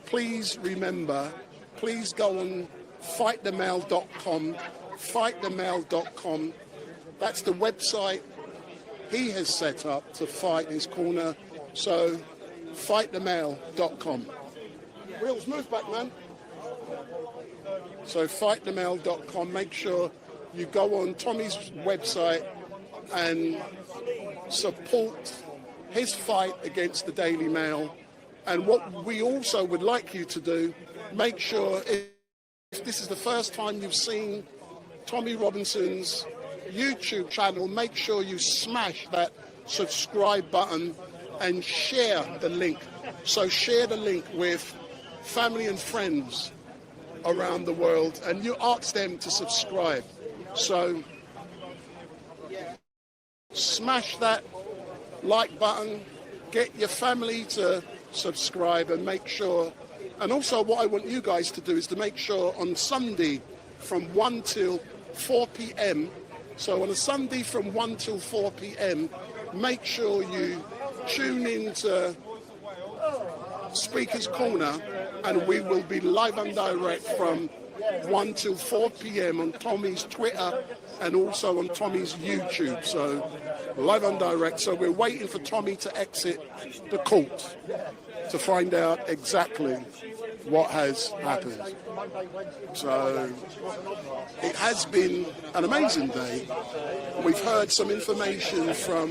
Speaker 2: please remember, please go on fightthemail.com, fightthemail.com. That's the website he has set up to fight his corner. So fightthemail.com. Wheels, move back, man. So fightthemail.com. Make sure you go on Tommy's website and support his fight against the Daily Mail. And what we also would like you to do, make sure if this is the first time you've seen Tommy Robinson's YouTube channel, make sure you smash that subscribe button and share the link. So share the link with family and friends around the world, and you ask them to subscribe. So smash that like button, get your family to subscribe, and make sure. And also what I want you guys to do is to make sure on Sunday from 1 till 4 p.m. So on a Sunday from 1 till 4 p.m, make sure you tune in to Speaker's Corner, and we will be live and direct from 1 till 4 p.m. on Tommy's Twitter and also on Tommy's YouTube. So live and direct. So we're waiting for Tommy to exit the court to find out exactly what has happened. So it has been an amazing day. We've heard some information from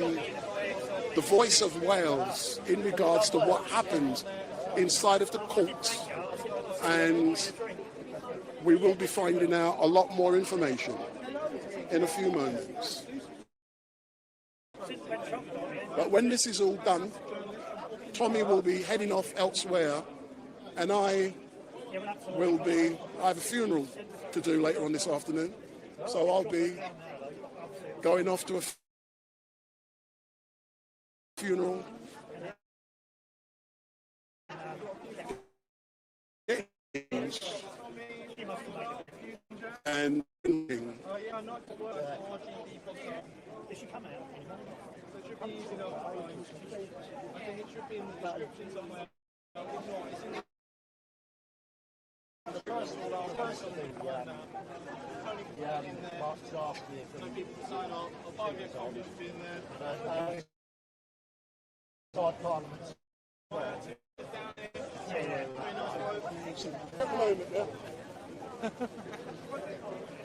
Speaker 2: the Voice of Wales in regards to what happened inside of the court, and we will be finding out a lot more information in a few moments. But when this is all done, Tommy will be heading off elsewhere, and I have a funeral to do later on this afternoon, so I'll be going off to a funeral. And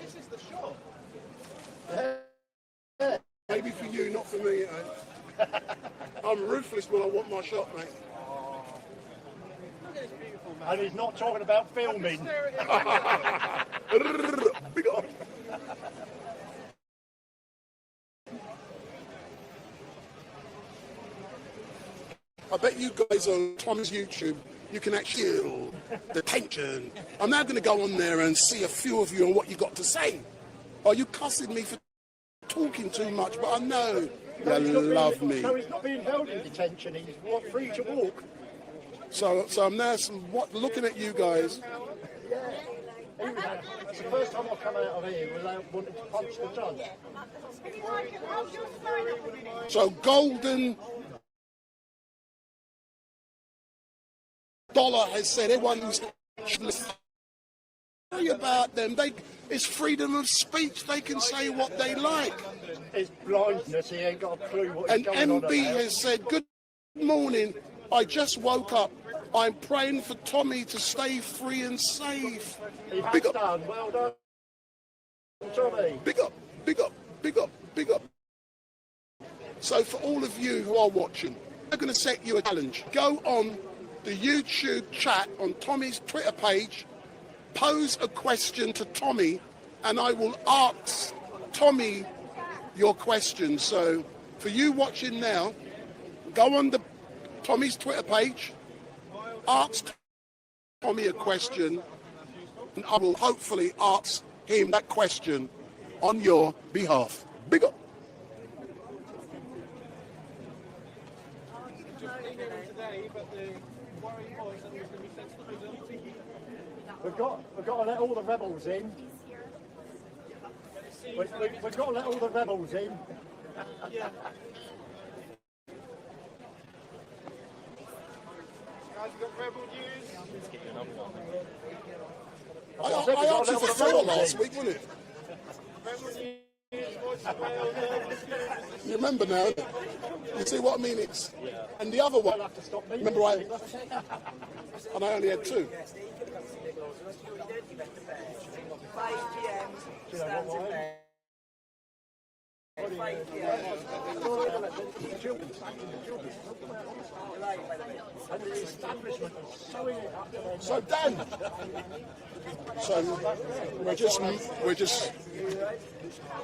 Speaker 16: This is the shot.
Speaker 2: Maybe for you, not for me. I'm ruthless when I want my shot, mate.
Speaker 16: Look at this beautiful
Speaker 5: And he's not talking about filming.
Speaker 2: Big up. I bet you guys on Tommy's YouTube, you can actually feel the tension. I'm now going to go on there and see a few of you on what you got to say. Are you cussing me for talking too much? But I know you love me.
Speaker 5: No, he's not being held in detention. He's free to walk.
Speaker 2: So I'm now looking at you guys.
Speaker 5: It's the first time I've come out of here without wanting to punch the judge.
Speaker 2: So Golden Dollar has said everyone who's worry about them. It's freedom of speech. They can say what they like.
Speaker 5: It's blindness. He ain't got a clue what
Speaker 2: And
Speaker 5: he's going on about.
Speaker 2: MB has said, good morning. I just woke up. I'm praying for Tommy to stay free and safe.
Speaker 5: He has
Speaker 2: Big up.
Speaker 5: done. Well done, Tommy.
Speaker 2: Big up, big up, big up, big up. So for all of you who are watching, I'm going to set you a challenge. Go on the YouTube chat on Tommy's Twitter page, pose a question to Tommy, and I will ask Tommy your question. So for you watching now, go on Tommy's Twitter page, ask Tommy a question, and I will hopefully ask him that question on your behalf. Big up.
Speaker 5: We've got to let all the rebels in. We've got to let all the rebels in.
Speaker 8: Yeah.
Speaker 2: I answered for 4 last week, wasn't it? You remember now? You see what I mean? And the other one. Remember I only had 2. So Dan, we're just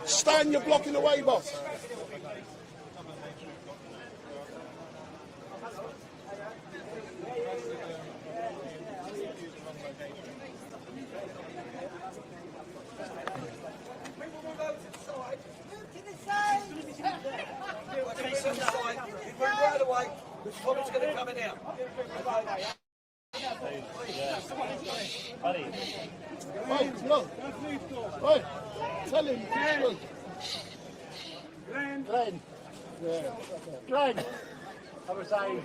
Speaker 2: Stan, you're blocking the way, boss.
Speaker 5: Right away. Tom's going to come in out.
Speaker 2: Hey, look. Hey, tell him.
Speaker 5: Glenn. Yeah. Glenn. I was saying.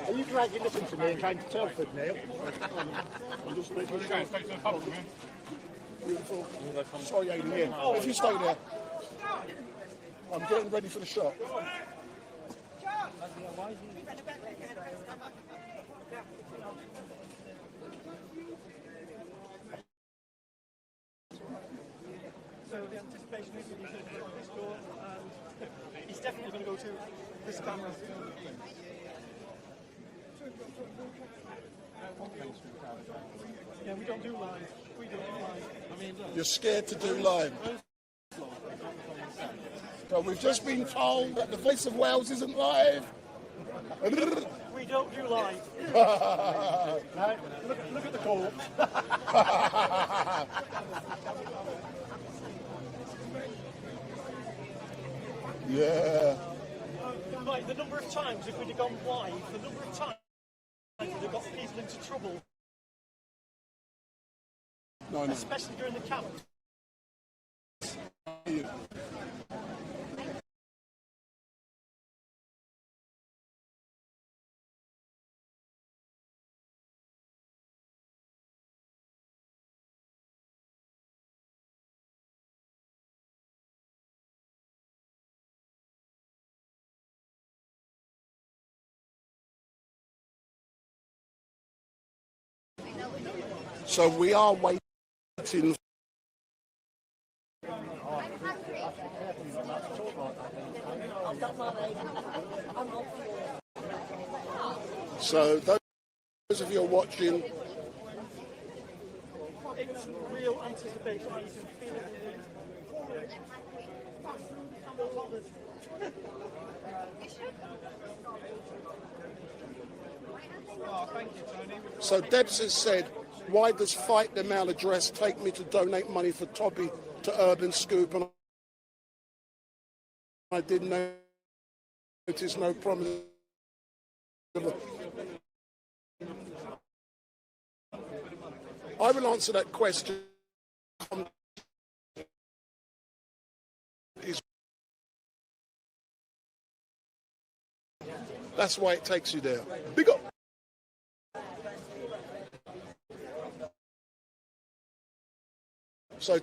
Speaker 5: Are you glad you listened to me and came to Telford, Neil?
Speaker 2: I'm just making sure. Beautiful. Sorry, Aidan, here. If you stay there. I'm getting ready for the shot.
Speaker 8: So the anticipation is that he's going to go to this door, and he's definitely going to go to this camera. Yeah, we don't do live. We don't do live. I mean,
Speaker 2: You're scared to do live. But we've just been told that the Voice of Wales isn't live.
Speaker 8: we don't do live.
Speaker 5: No, look at the call.
Speaker 2: Yeah.
Speaker 8: Like the number of times if we'd have gone live, the number of times we'd have got people into trouble.
Speaker 2: No.
Speaker 8: Especially during the camp.
Speaker 2: So we are waiting. So those of you who are watching,
Speaker 8: It's real anticipation. You can feel it.
Speaker 2: so Debs has said, why does Fight the Mail address take me to donate money for Toby to Urban Scoop? And I didn't notice no promise. I will answer that question. That's why it takes you there. Big up. So,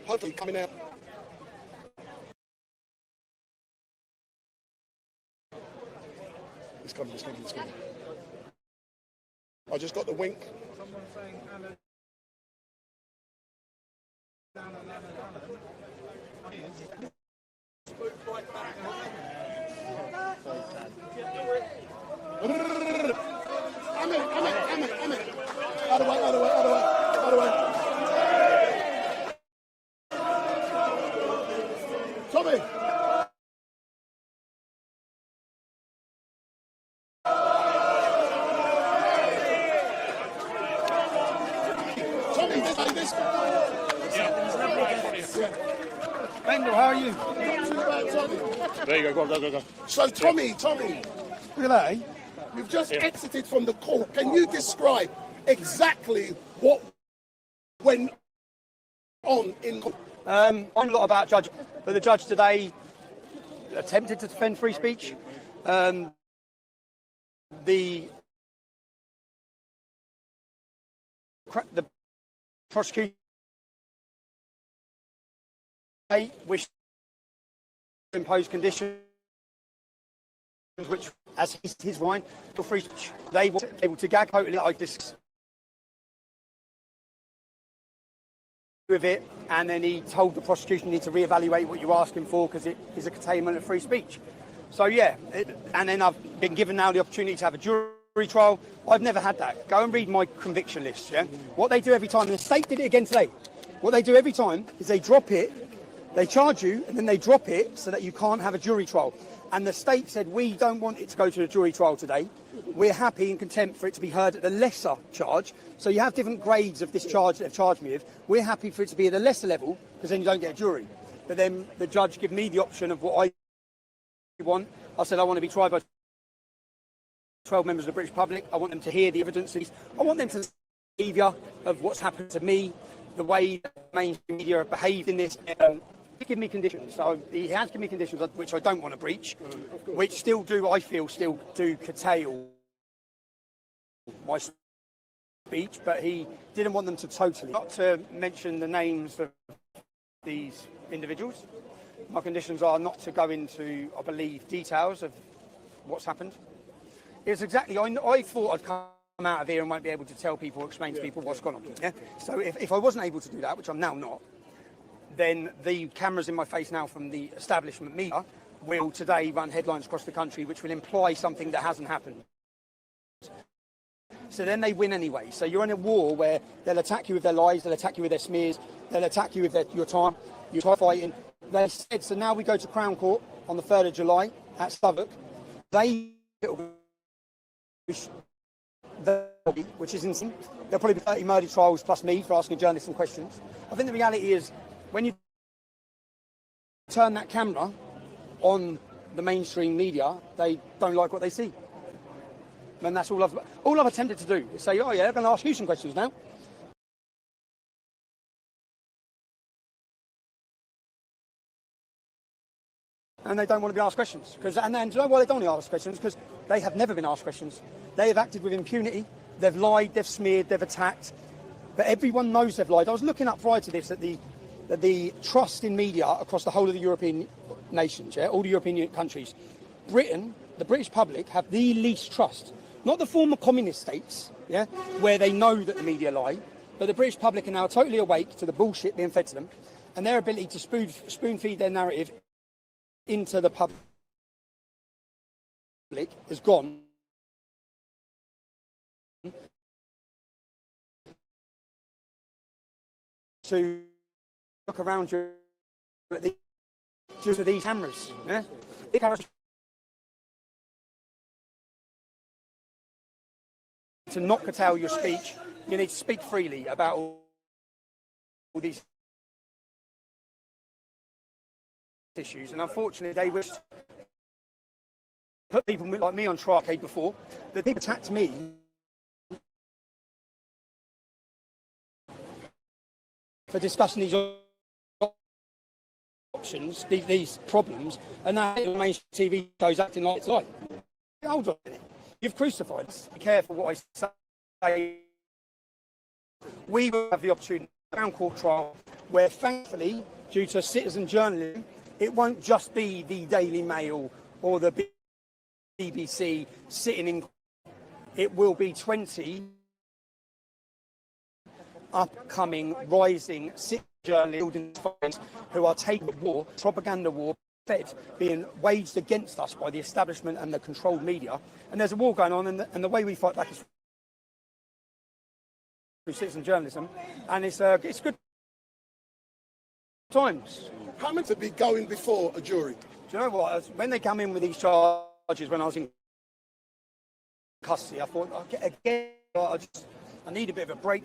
Speaker 2: hopefully coming out. It's coming. I just got the wink. Out of the way. Tommy. This.
Speaker 9: Bendel, how are you?
Speaker 2: There you go, go. So Tommy, look at that, eh? You've just exited from the court. Can you describe exactly what went on in court?
Speaker 9: I know a lot about judge, but the judge today attempted to defend free speech. The prosecution wished to impose conditions which, as his right for free speech, they were able to gag totally like this with it, and then he told the prosecution you need to reevaluate what you're asking for because it is a curtailment of free speech. So yeah, and then I've been given now the opportunity to have a jury trial. I've never had that. Go and read my conviction list. Yeah, what they do every time, and the state did it again today. What they do every time is they drop it, they charge you, and then they drop it so that you can't have a jury trial. And the state said, we don't want it to go to a jury trial today. We're happy and content for it to be heard at the lesser charge. So you have different grades of this charge that they've charged me with. We're happy for it to be at the lesser level because then you don't get a jury. But then the judge gave me the option of what I want. I said I want to be tried by 12 members of the British public. I want them to hear the evidence. I want them to see the behaviour of what's happened to me, the way the mainstream media have behaved in this. Give me conditions. So he has given me conditions which I don't want to breach, which still do curtail my speech, but he didn't want them to totally. Not to mention the names of these individuals. My conditions are not to go into, I believe, details of what's happened. It's exactly, I thought I'd come out of here and won't be able to tell people or explain to people what's gone on. Yeah? So if I wasn't able to do that, which I'm now not, then the cameras in my face now from the establishment media will today run headlines across the country which will imply something that hasn't happened. So then they win anyway. So you're in a war where they'll attack you with their lies, they'll attack you with their smears, they'll attack you with your time fighting. They said, so now we go to Crown Court on the 3rd of July at Southwark. Which is insane. There'll probably be 30 murder trials plus me for asking journalists some questions. I think the reality is, when you turn that camera on the mainstream media, they don't like what they see. And that's all I've attempted to do is say, oh yeah, I'm going to ask you some questions now. And they don't want to be asked questions. And then, do you know why they don't want to ask questions? Because they have never been asked questions. They have acted with impunity. They've lied, they've smeared, they've attacked. But everyone knows they've lied. I was looking up prior to this at the trust in media across the whole of the European nations, all the European countries. Britain, the British public, have the least trust not the former communist states, yeah, where they know that the media lie, but the British public are now totally awake to the bullshit being fed to them, and their ability to spoon feed their narrative into the public has gone. To look around you at just these cameras, yeah? The cameras to not curtail your speech, you need to speak freely about all these issues, and unfortunately they wish to put people like me on trial before. The people attacked me for discussing these options, these problems, and now the mainstream TV shows acting like it's like. Hold on a minute. You've crucified us. Be careful what I say. We will have the opportunity of a Crown Court trial where, thankfully, due to citizen journalism, it won't just be the Daily Mail or the BBC sitting in. It will be 20 upcoming, rising citizen journalists who are taking the war, propaganda war, being waged against us by the establishment and the controlled media. And there's a war going on, and the way we fight back is through citizen journalism, and it's good times.
Speaker 2: How meant to be going before a jury?
Speaker 9: Do you know what? When they come in with these charges, when I was in custody, I thought, again, I need a bit of a break.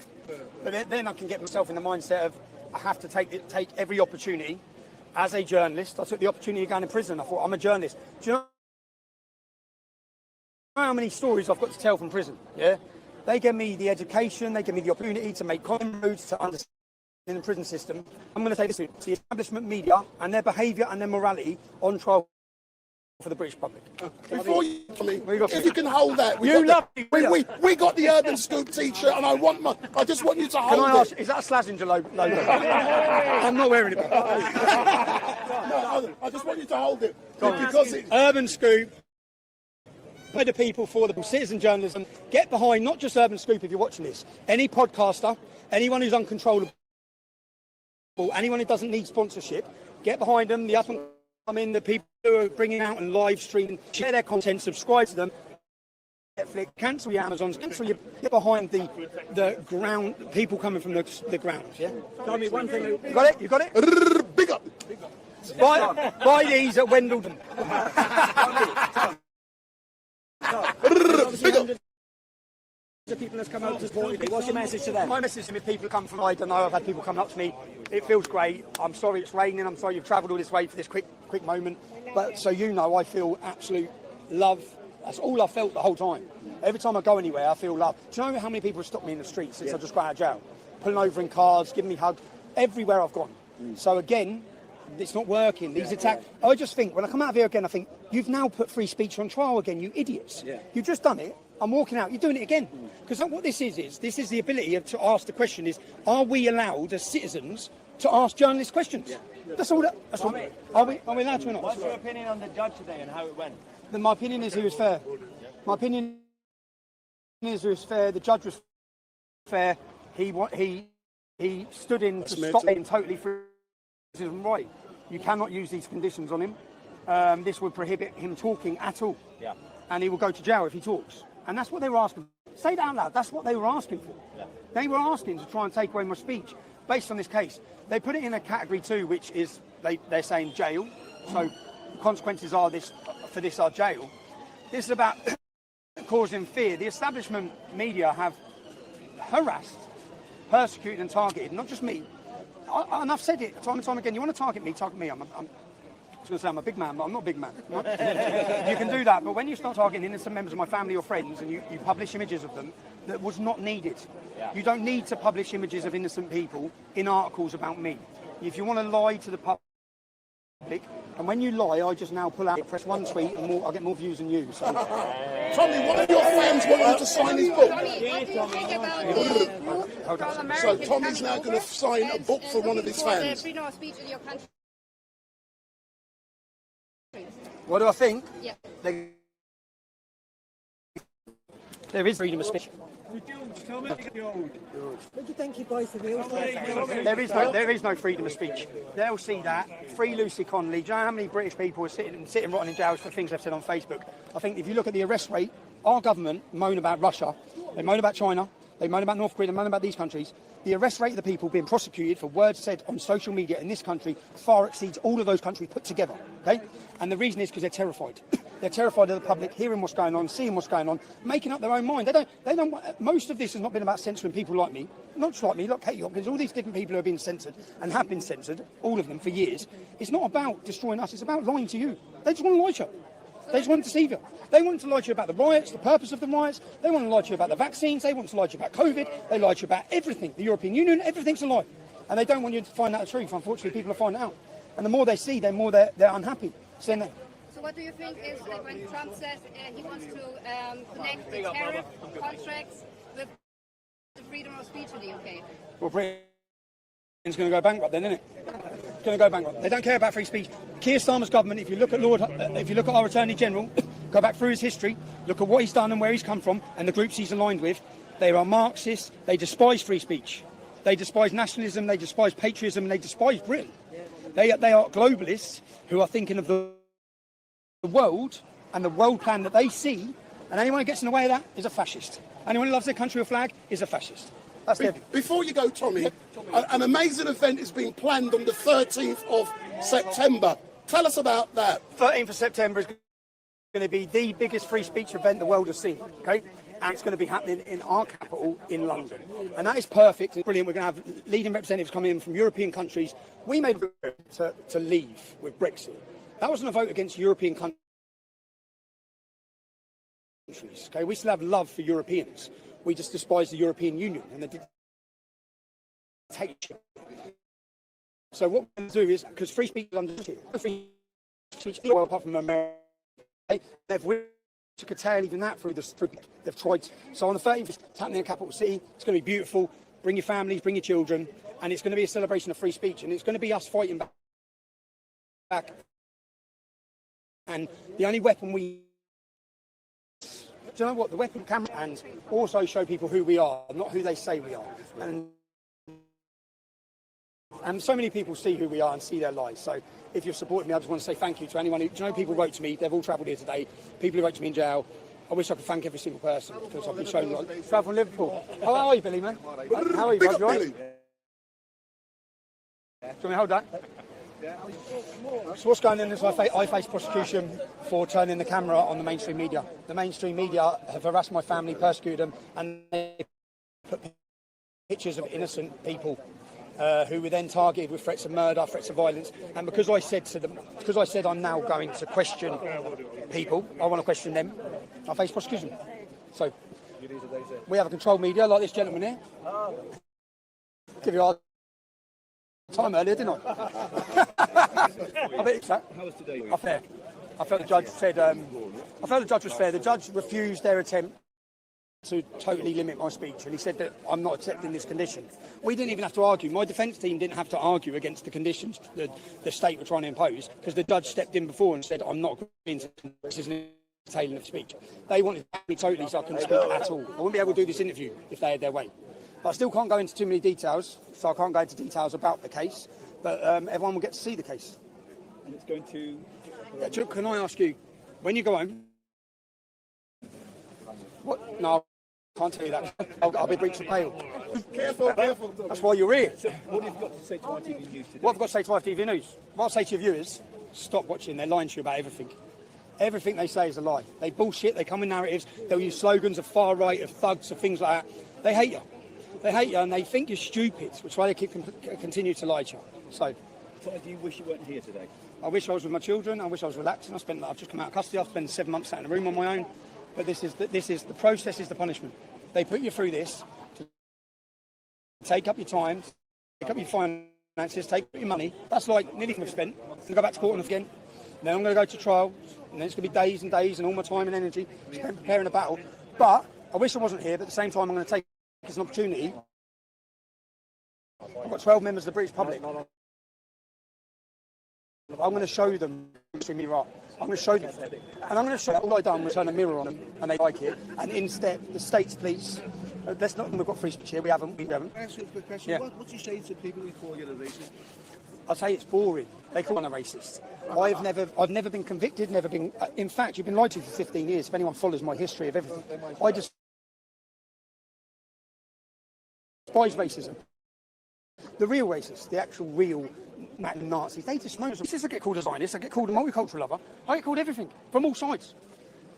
Speaker 9: But then I can get myself in the mindset of I have to take every opportunity. As a journalist, I took the opportunity of going to prison. I thought, I'm a journalist. Do you know how many stories I've got to tell from prison? Yeah, they give me the education, they give me the opportunity to make inroads, to understand the prison system. I'm going to say this: the establishment media and their behaviour and their morality on trial for the British public.
Speaker 2: Before you, if you can hold that, we got the Urban Scoop T-shirt, and I just want you to hold it.
Speaker 9: Can I ask? Is that a Slazenger logo? I'm not wearing it.
Speaker 2: No, I just want you to hold it because it's
Speaker 9: Urban Scoop. By the people, for the citizen journalism. Get behind not just Urban Scoop if you're watching this. Any podcaster, anyone who's uncontrollable, anyone who doesn't need sponsorship, get behind them. The up and coming, the people who are bringing out and live streaming, share their content, subscribe to them. Netflix, cancel your Amazons, cancel your, get behind the ground, people coming from the ground. Yeah. Tell me one thing. You got it? You got it?
Speaker 2: Big up.
Speaker 9: Buy these at Wendelton. The people that's come out to support you. What's your message to them? My message to them, if people come from, I don't know, I've had people come up to me. It feels great. I'm sorry it's raining. I'm sorry you've travelled all this way for this quick moment. But so you know, I feel absolute love. That's all I felt the whole time. Every time I go anywhere, I feel love. Do you know how many people have stopped me in the street since I just got out of jail? Pulling over in cars, giving me hugs, everywhere I've gone. So again, it's not working. These attacks. I just think, when I come out of here again, I think, you've now put free speech on trial again, you idiots. You've just done it. I'm walking out. You're doing it again. Because what this is the ability to ask the question is, are we allowed as citizens to ask journalists questions? That's all. That's all. Are we allowed to or not?
Speaker 20: What's your opinion on the judge today and how it went?
Speaker 9: My opinion is he was fair. My opinion is he was fair. The judge was fair. He stood in to stop being totally free. This isn't right. You cannot use these conditions on him. This would prohibit him talking at all.
Speaker 20: Yeah.
Speaker 9: And he will go to jail if he talks. And that's what they were asking. Say that out loud. That's what they were asking for.
Speaker 20: Yeah.
Speaker 9: They were asking to try and take away my speech based on this case. They put it in a category 2, which is they're saying jail. So the consequences are for this are jail. This is about causing fear. The establishment media have harassed, persecuted and targeted, not just me. And I've said it time and time again. You want to target me, target me. I was going to say I'm a big man, but I'm not a big man. Right? You can do that, but when you start targeting innocent members of my family or friends and you publish images of them that was not needed. You don't need to publish images of innocent people in articles about me. If you want to lie to the public, and when you lie, I just now pull out, press one tweet, and I'll get more views than you. So.
Speaker 2: Tommy, one of your fans want you to sign his book. So Tommy's now going to sign a book for one of his fans.
Speaker 6: Freedom of speech in your country.
Speaker 9: What do I think?
Speaker 6: Yeah.
Speaker 9: There is freedom of speech.
Speaker 18: Thank you both of you.
Speaker 9: There is no freedom of speech. They'll see that. Free Lucy Connolly. Do you know how many British people are sitting rotting in jails for things they've said on Facebook? I think if you look at the arrest rate, our government moan about Russia, they moan about China, they moan about North Korea, they moan about these countries. The arrest rate of the people being prosecuted for words said on social media in this country far exceeds all of those countries put together. Okay? And the reason is because they're terrified. They're terrified of the public hearing what's going on, seeing what's going on, making up their own mind. They don't. Most of this has not been about censoring people like me, not just like me, like Katie Hopkins. All these different people who have been censored and have been censored, all of them for years. It's not about destroying us. It's about lying to you. They just want to lie to you. They just want to deceive you. They want to lie to you about the riots, the purpose of the riots. They want to lie to you about the vaccines. They want to lie to you about COVID. They lie to you about everything. The European Union, everything's a lie. And they don't want you to find out the truth. Unfortunately, people are finding out. And the more they see, the more they're unhappy. So
Speaker 10: what do you think is when Trump says he wants to connect the tariff contracts with the freedom of speech in the UK?
Speaker 9: Well, Britain's going to go bankrupt then, isn't it? It's going to go bankrupt. They don't care about free speech. Keir Starmer's government, if you look at our Attorney General, go back through his history, look at what he's done and where he's come from and the groups he's aligned with, they are Marxists, they despise free speech. They despise nationalism, they despise patriotism, and they despise Britain. They are globalists who are thinking of the world and the world plan that they see, and anyone who gets in the way of that is a fascist. Anyone who loves their country or flag is a fascist. That's
Speaker 2: Before you go, Tommy, an amazing event is being planned on the 13th of September. Tell us about that.
Speaker 9: 13th of September is going to be the biggest free speech event the world has seen, okay? And it's going to be happening in our capital in London. And that is perfect. It's brilliant. We're going to have leading representatives coming in from European countries. We made a vote to leave with Brexit. That wasn't a vote against European countries. Okay? We still have love for Europeans. We just despise the European Union and the dictatorship. So what we're going to do is, because free speech is under free speech, well, apart from America, they've wished to curtail even that through they've tried. So on the 13th, it's happening in capital city. It's going to be beautiful. Bring your families, bring your children, and it's going to be a celebration of free speech, and it's going to be us fighting back. And the only weapon do you know what? The weapon can and also show people who we are, not who they say we are. And so many people see who we are and see their lies. So if you've supported me, I just want to say thank you to anyone who, do you know, people wrote to me, they've all travelled here today, people who wrote to me in jail. I wish I could thank every single person because I've been shown travel from Liverpool. How are you, Billy, man? How are you, bud? You all right? Do you want me to hold that? So what's going on is I face prosecution for turning the camera on the mainstream media. The mainstream media have harassed my family, persecuted them, and they put pictures of innocent people who were then targeted with threats of murder, threats of violence. And because I said I'm now going to question people, I want to question them, I face prosecution. So we have a controlled media like this gentleman here. Give you our time earlier, didn't I? I bet it's that. How was today? Fair. I felt the judge said. I felt the judge was fair. The judge refused their attempt to totally limit my speech, and he said that I'm not accepting this condition. We didn't even have to argue. My defence team didn't have to argue against the conditions the state were trying to impose because the judge stepped in before and said I'm not agreeing to this is an entailing of speech. They wanted me totally so I couldn't speak at all. I wouldn't be able to do this interview if they had their way. But I still can't go into too many details, so I can't go into details about the case. But everyone will get to see the case.
Speaker 22: And it's going to...
Speaker 9: Yeah, can I ask you, when you go home... What? No, I can't tell you that. I'll be breaching bail.
Speaker 2: Careful.
Speaker 9: That's why you're here.
Speaker 22: What have you got to say to ITV News today?
Speaker 9: What I've got to say to ITV News? What I'll say to your viewers, stop watching. They're lying to you about everything. Everything they say is a lie. They bullshit, they come with narratives, they'll use slogans of far right, of thugs, of things like that. They hate you. They hate you and they think you're stupid, which is why they continue to lie to you. So
Speaker 22: do you wish you weren't here today?
Speaker 9: I wish I was with my children. I wish I was relaxing. I've just come out of custody. I've spent 7 months sat in a room on my own. But this is the process is the punishment. They put you through this to take up your time, take up your finances, take up your money. That's like nearly we've spent. I'm going to go back to court again. And then I'm going to go to trial. And then it's going to be days and days and all my time and energy spent preparing a battle. But I wish I wasn't here. But at the same time, I'm going to take it as an opportunity. I've got 12 members of the British public. I'm going to show them who we are. I'm going to show them. And I'm going to show all I've done was turn a mirror on them, and they like it. And instead, the States police, let's not, we've got free speech here, we haven't.
Speaker 2: Can I ask you a quick question?
Speaker 9: Yeah.
Speaker 2: What do you say to people who call you a racist?
Speaker 9: I'd say it's boring. They call me a racist. I've never been convicted, never been. In fact, you've been lied to for 15 years. If anyone follows my history of everything, I just despise racism. The real racists, the actual real Nazis, they despise them. I get called a Zionist, I get called a multicultural lover, I get called everything from all sides.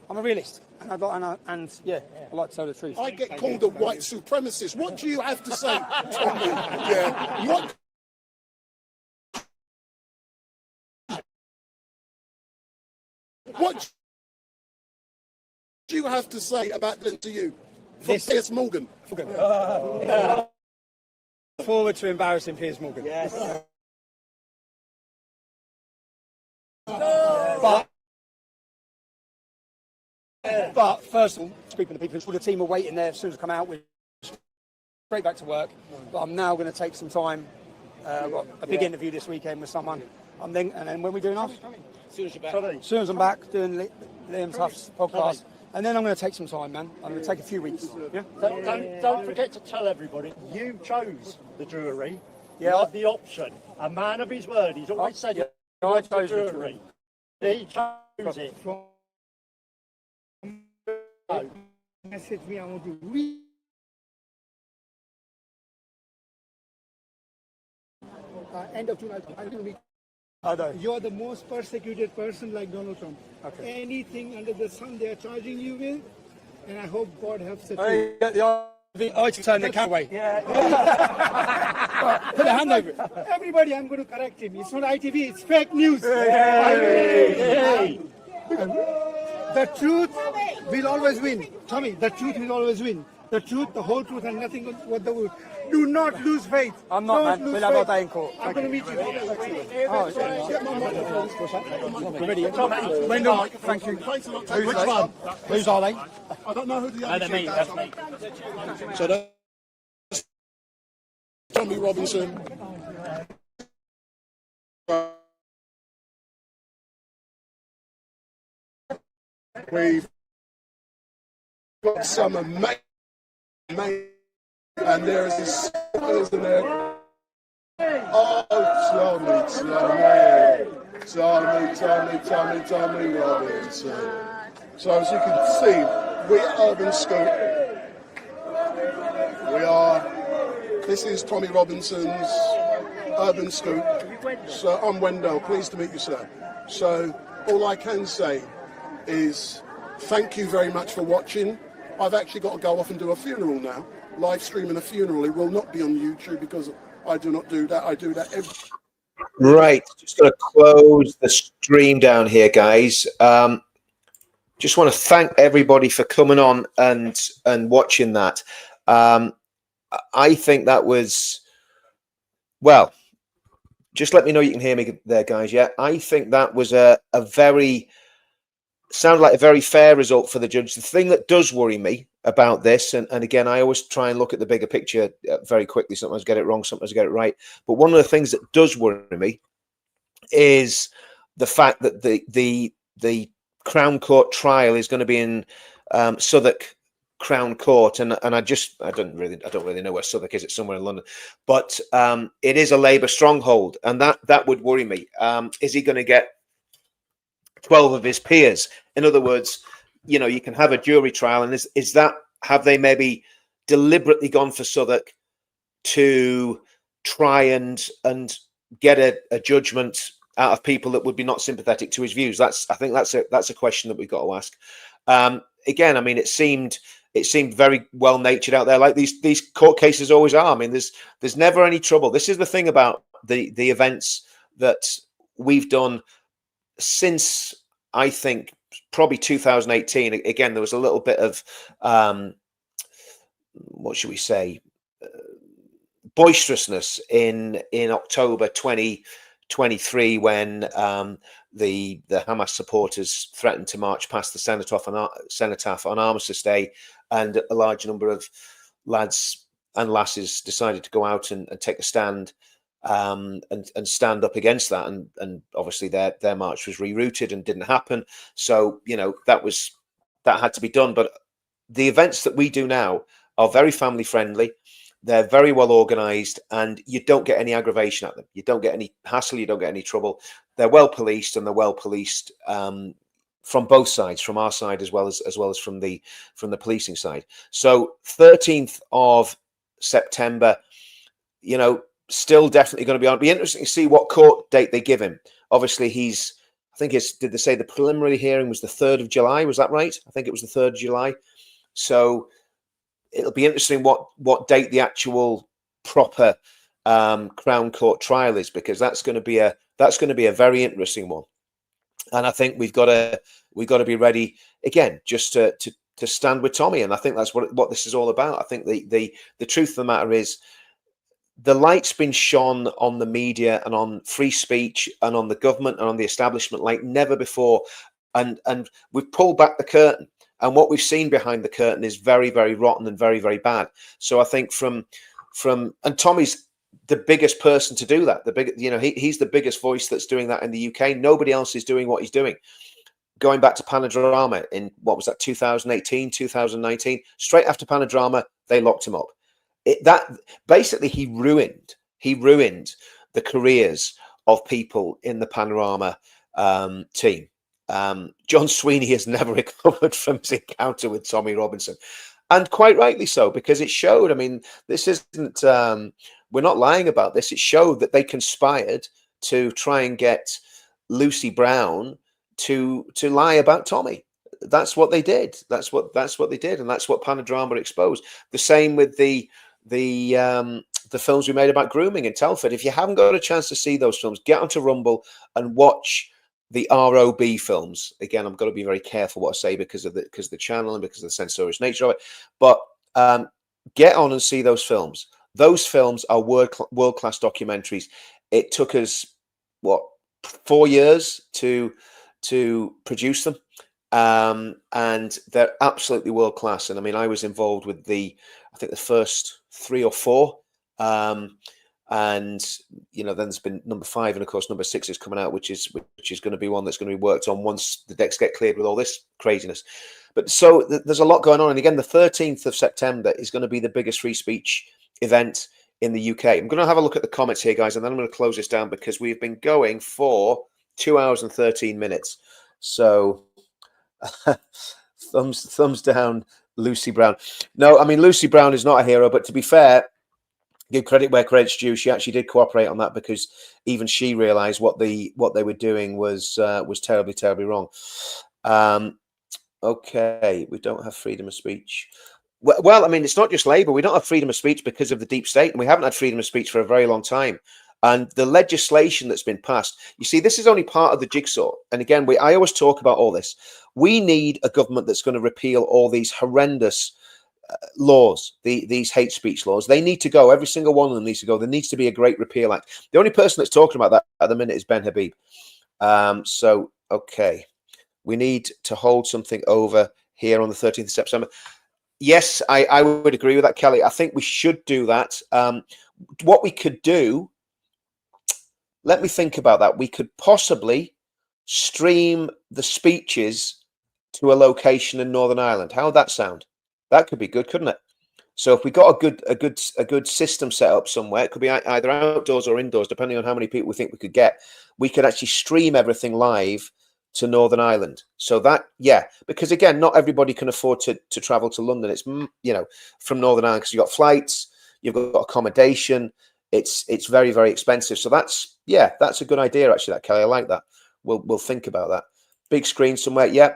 Speaker 9: I'm a realist, and I like to tell the truth.
Speaker 2: I get called a white supremacist. What do you have to say, Tommy? Yeah. What do you have to say about this to you? From Piers Morgan.
Speaker 9: Forward to embarrassing Piers Morgan. Yes. But first of all, speaking to people, the team are waiting there as soon as I come out. We're straight back to work. But I'm now going to take some time. I've got a big interview this weekend with someone. And then when we're doing off?
Speaker 2: As soon as you're back.
Speaker 9: As soon as I'm back doing Liam Tuff's podcast. And then I'm going to take some time, man. I'm going to take a few weeks. Yeah?
Speaker 12: Don't forget to tell everybody you chose the jury.
Speaker 9: Yeah.
Speaker 12: You had the option. A man of his word. He's always said it.
Speaker 9: I chose
Speaker 12: the jury. He chose it.
Speaker 13: Message me, I want to read. End of June, I'm going to be. You are the most persecuted person like Donald Trump.
Speaker 9: Okay.
Speaker 13: Anything under the sun they are charging you with, and I hope God helps it.
Speaker 9: I turn the camera away.
Speaker 13: Yeah.
Speaker 9: Put a hand over it.
Speaker 13: Everybody, I'm going to correct him. It's not ITV, it's fake news.
Speaker 12: Hey.
Speaker 13: The truth will always win. Tommy, the truth will always win. The truth, the whole truth, and nothing but the word. Do not lose faith.
Speaker 9: I'm not,
Speaker 13: Don't
Speaker 9: man. We'll have our day in court.
Speaker 13: I'm going to meet you.
Speaker 9: Ready? Wendell, thank you.
Speaker 2: Which one?
Speaker 9: Whose are they?
Speaker 2: I don't know who the other
Speaker 21: me, that's me.
Speaker 2: So that's Tommy Robinson. We've got some amazing, and there's this, isn't there? Oh, Tommy Robinson. So as you can see, we are Urban Scoop. This is Tommy Robinson's Urban Scoop. So I'm Wendell, pleased to meet you, sir. So all I can say is thank you very much for watching. I've actually got to go off and do a funeral now. Live streaming a funeral. It will not be on YouTube because I do not do that. I do that every...
Speaker 1: Right, just going to close the stream down here, guys. Just want to thank everybody for coming on and watching that. I think that was, well, just let me know you can hear me there, guys. Yeah, I think that was a very, sounded like a very fair result for the judge. The thing that does worry me about this, and again, I always try and look at the bigger picture very quickly. Sometimes I get it wrong, sometimes I get it right. But one of the things that does worry me is the fact that the Crown Court trial is going to be in Southwark Crown Court, and I don't really know where Southwark is. It's somewhere in London, but it is a Labour stronghold, and that would worry me. Is he going to get 12 of his peers? In other words, you know, you can have a jury trial, and is that, have they maybe deliberately gone for Southwark to try and get a judgment out of people that would be not sympathetic to his views? I think that's a question that we've got to ask. Again, I mean, it seemed very well natured out there, like these court cases always are. I mean, there's never any trouble. This is the thing about the events that we've done since, I think, probably 2018. Again, there was a little bit of what should we say, boisterousness in October 2023 when the Hamas supporters threatened to march past the cenotaph on Armistice Day, and a large number of lads and lasses decided to go out and take a stand and stand up against that. And obviously their march was rerouted and didn't happen. So, you know, that had to be done. But the events that we do now are very family friendly. They're very well organized, and you don't get any aggravation at them. You don't get any hassle. You don't get any trouble. They're well policed, and they're well policed from both sides, from our side as well as from the policing side. So 13th of September, you know, still definitely going to be on. It'll be interesting to see what court date they give him. Obviously, did they say the preliminary hearing was the 3rd of July? Was that right? I think it was the 3rd of July. So it'll be interesting what date the actual proper Crown Court trial is, because that's going to be a very interesting one. And I think we've got to be ready again, just to stand with Tommy. And I think that's what this is all about. I think the truth of the matter is, the light's been shone on the media and on free speech and on the government and on the establishment like never before. And we've pulled back the curtain. And what we've seen behind the curtain is very, very rotten and very, very bad. So I think and Tommy's the biggest person to do that. He's the biggest voice that's doing that in the UK. Nobody else is doing what he's doing. Going back to Panadrama in, what was that, 2018, 2019, straight after Panadrama, they locked him up. Basically he ruined the careers of people in the Panorama team. John Sweeney has never recovered from his encounter with Tommy Robinson, and quite rightly so, because it showed. I mean, this isn't. We're not lying about this. It showed that they conspired to try and get Lucy Brown to lie about Tommy. That's what they did. That's what they did, and that's what Panadrama exposed. The same with the films we made about grooming in Telford. If you haven't got a chance to see those films, get onto Rumble and watch the ROB films. Again, I'm going to be very careful what I say because of the channel and because of the censorious nature of it. But get on and see those films. Those films are world-class documentaries. It took us 4 years to produce them, and they're absolutely world-class. And I mean, I was involved with the first 3 or 4. And you know, then there's been number 5, and of course number 6 is coming out, which is going to be one that's going to be worked on once the decks get cleared with all this craziness. But so there's a lot going on, and again, the 13th of September is going to be the biggest free speech event in the UK. I'm going to have a look at the comments here, guys, and then I'm going to close this down because we've been going for 2 hours and 13 minutes. So thumbs down, Lucy Brown. No, I mean, Lucy Brown is not a hero, but to be fair, give credit where credit's due. She actually did cooperate on that, because even she realised what they were doing was terribly, terribly wrong. Okay, we don't have freedom of speech. Well, I mean, it's not just Labour. We don't have freedom of speech because of the deep state, and we haven't had freedom of speech for a very long time. And the legislation that's been passed, you see, this is only part of the jigsaw. And again, I always talk about all this. We need a government that's going to repeal all these horrendous laws, these hate speech laws. They need to go. Every single one of them needs to go. There needs to be a Great Repeal Act. The only person that's talking about that at the minute is Ben Habib. So, okay, we need to hold something over here on the 13th of September. Yes, I would agree with that, Kelly. I think we should do that. What we could do, let me think about that. We could possibly stream the speeches to a location in Northern Ireland. How would that sound? That could be good, couldn't it? So if we got a good system set up somewhere, it could be either outdoors or indoors, depending on how many people we think we could get. We could actually stream everything live to Northern Ireland. So that, yeah, because again, not everybody can afford to travel to London. It's, you know, from Northern Ireland, because you've got flights, you've got accommodation. It's very, very expensive. So that's a good idea, actually, that, Kelly. I like that. We'll think about that. Big screen somewhere, yeah.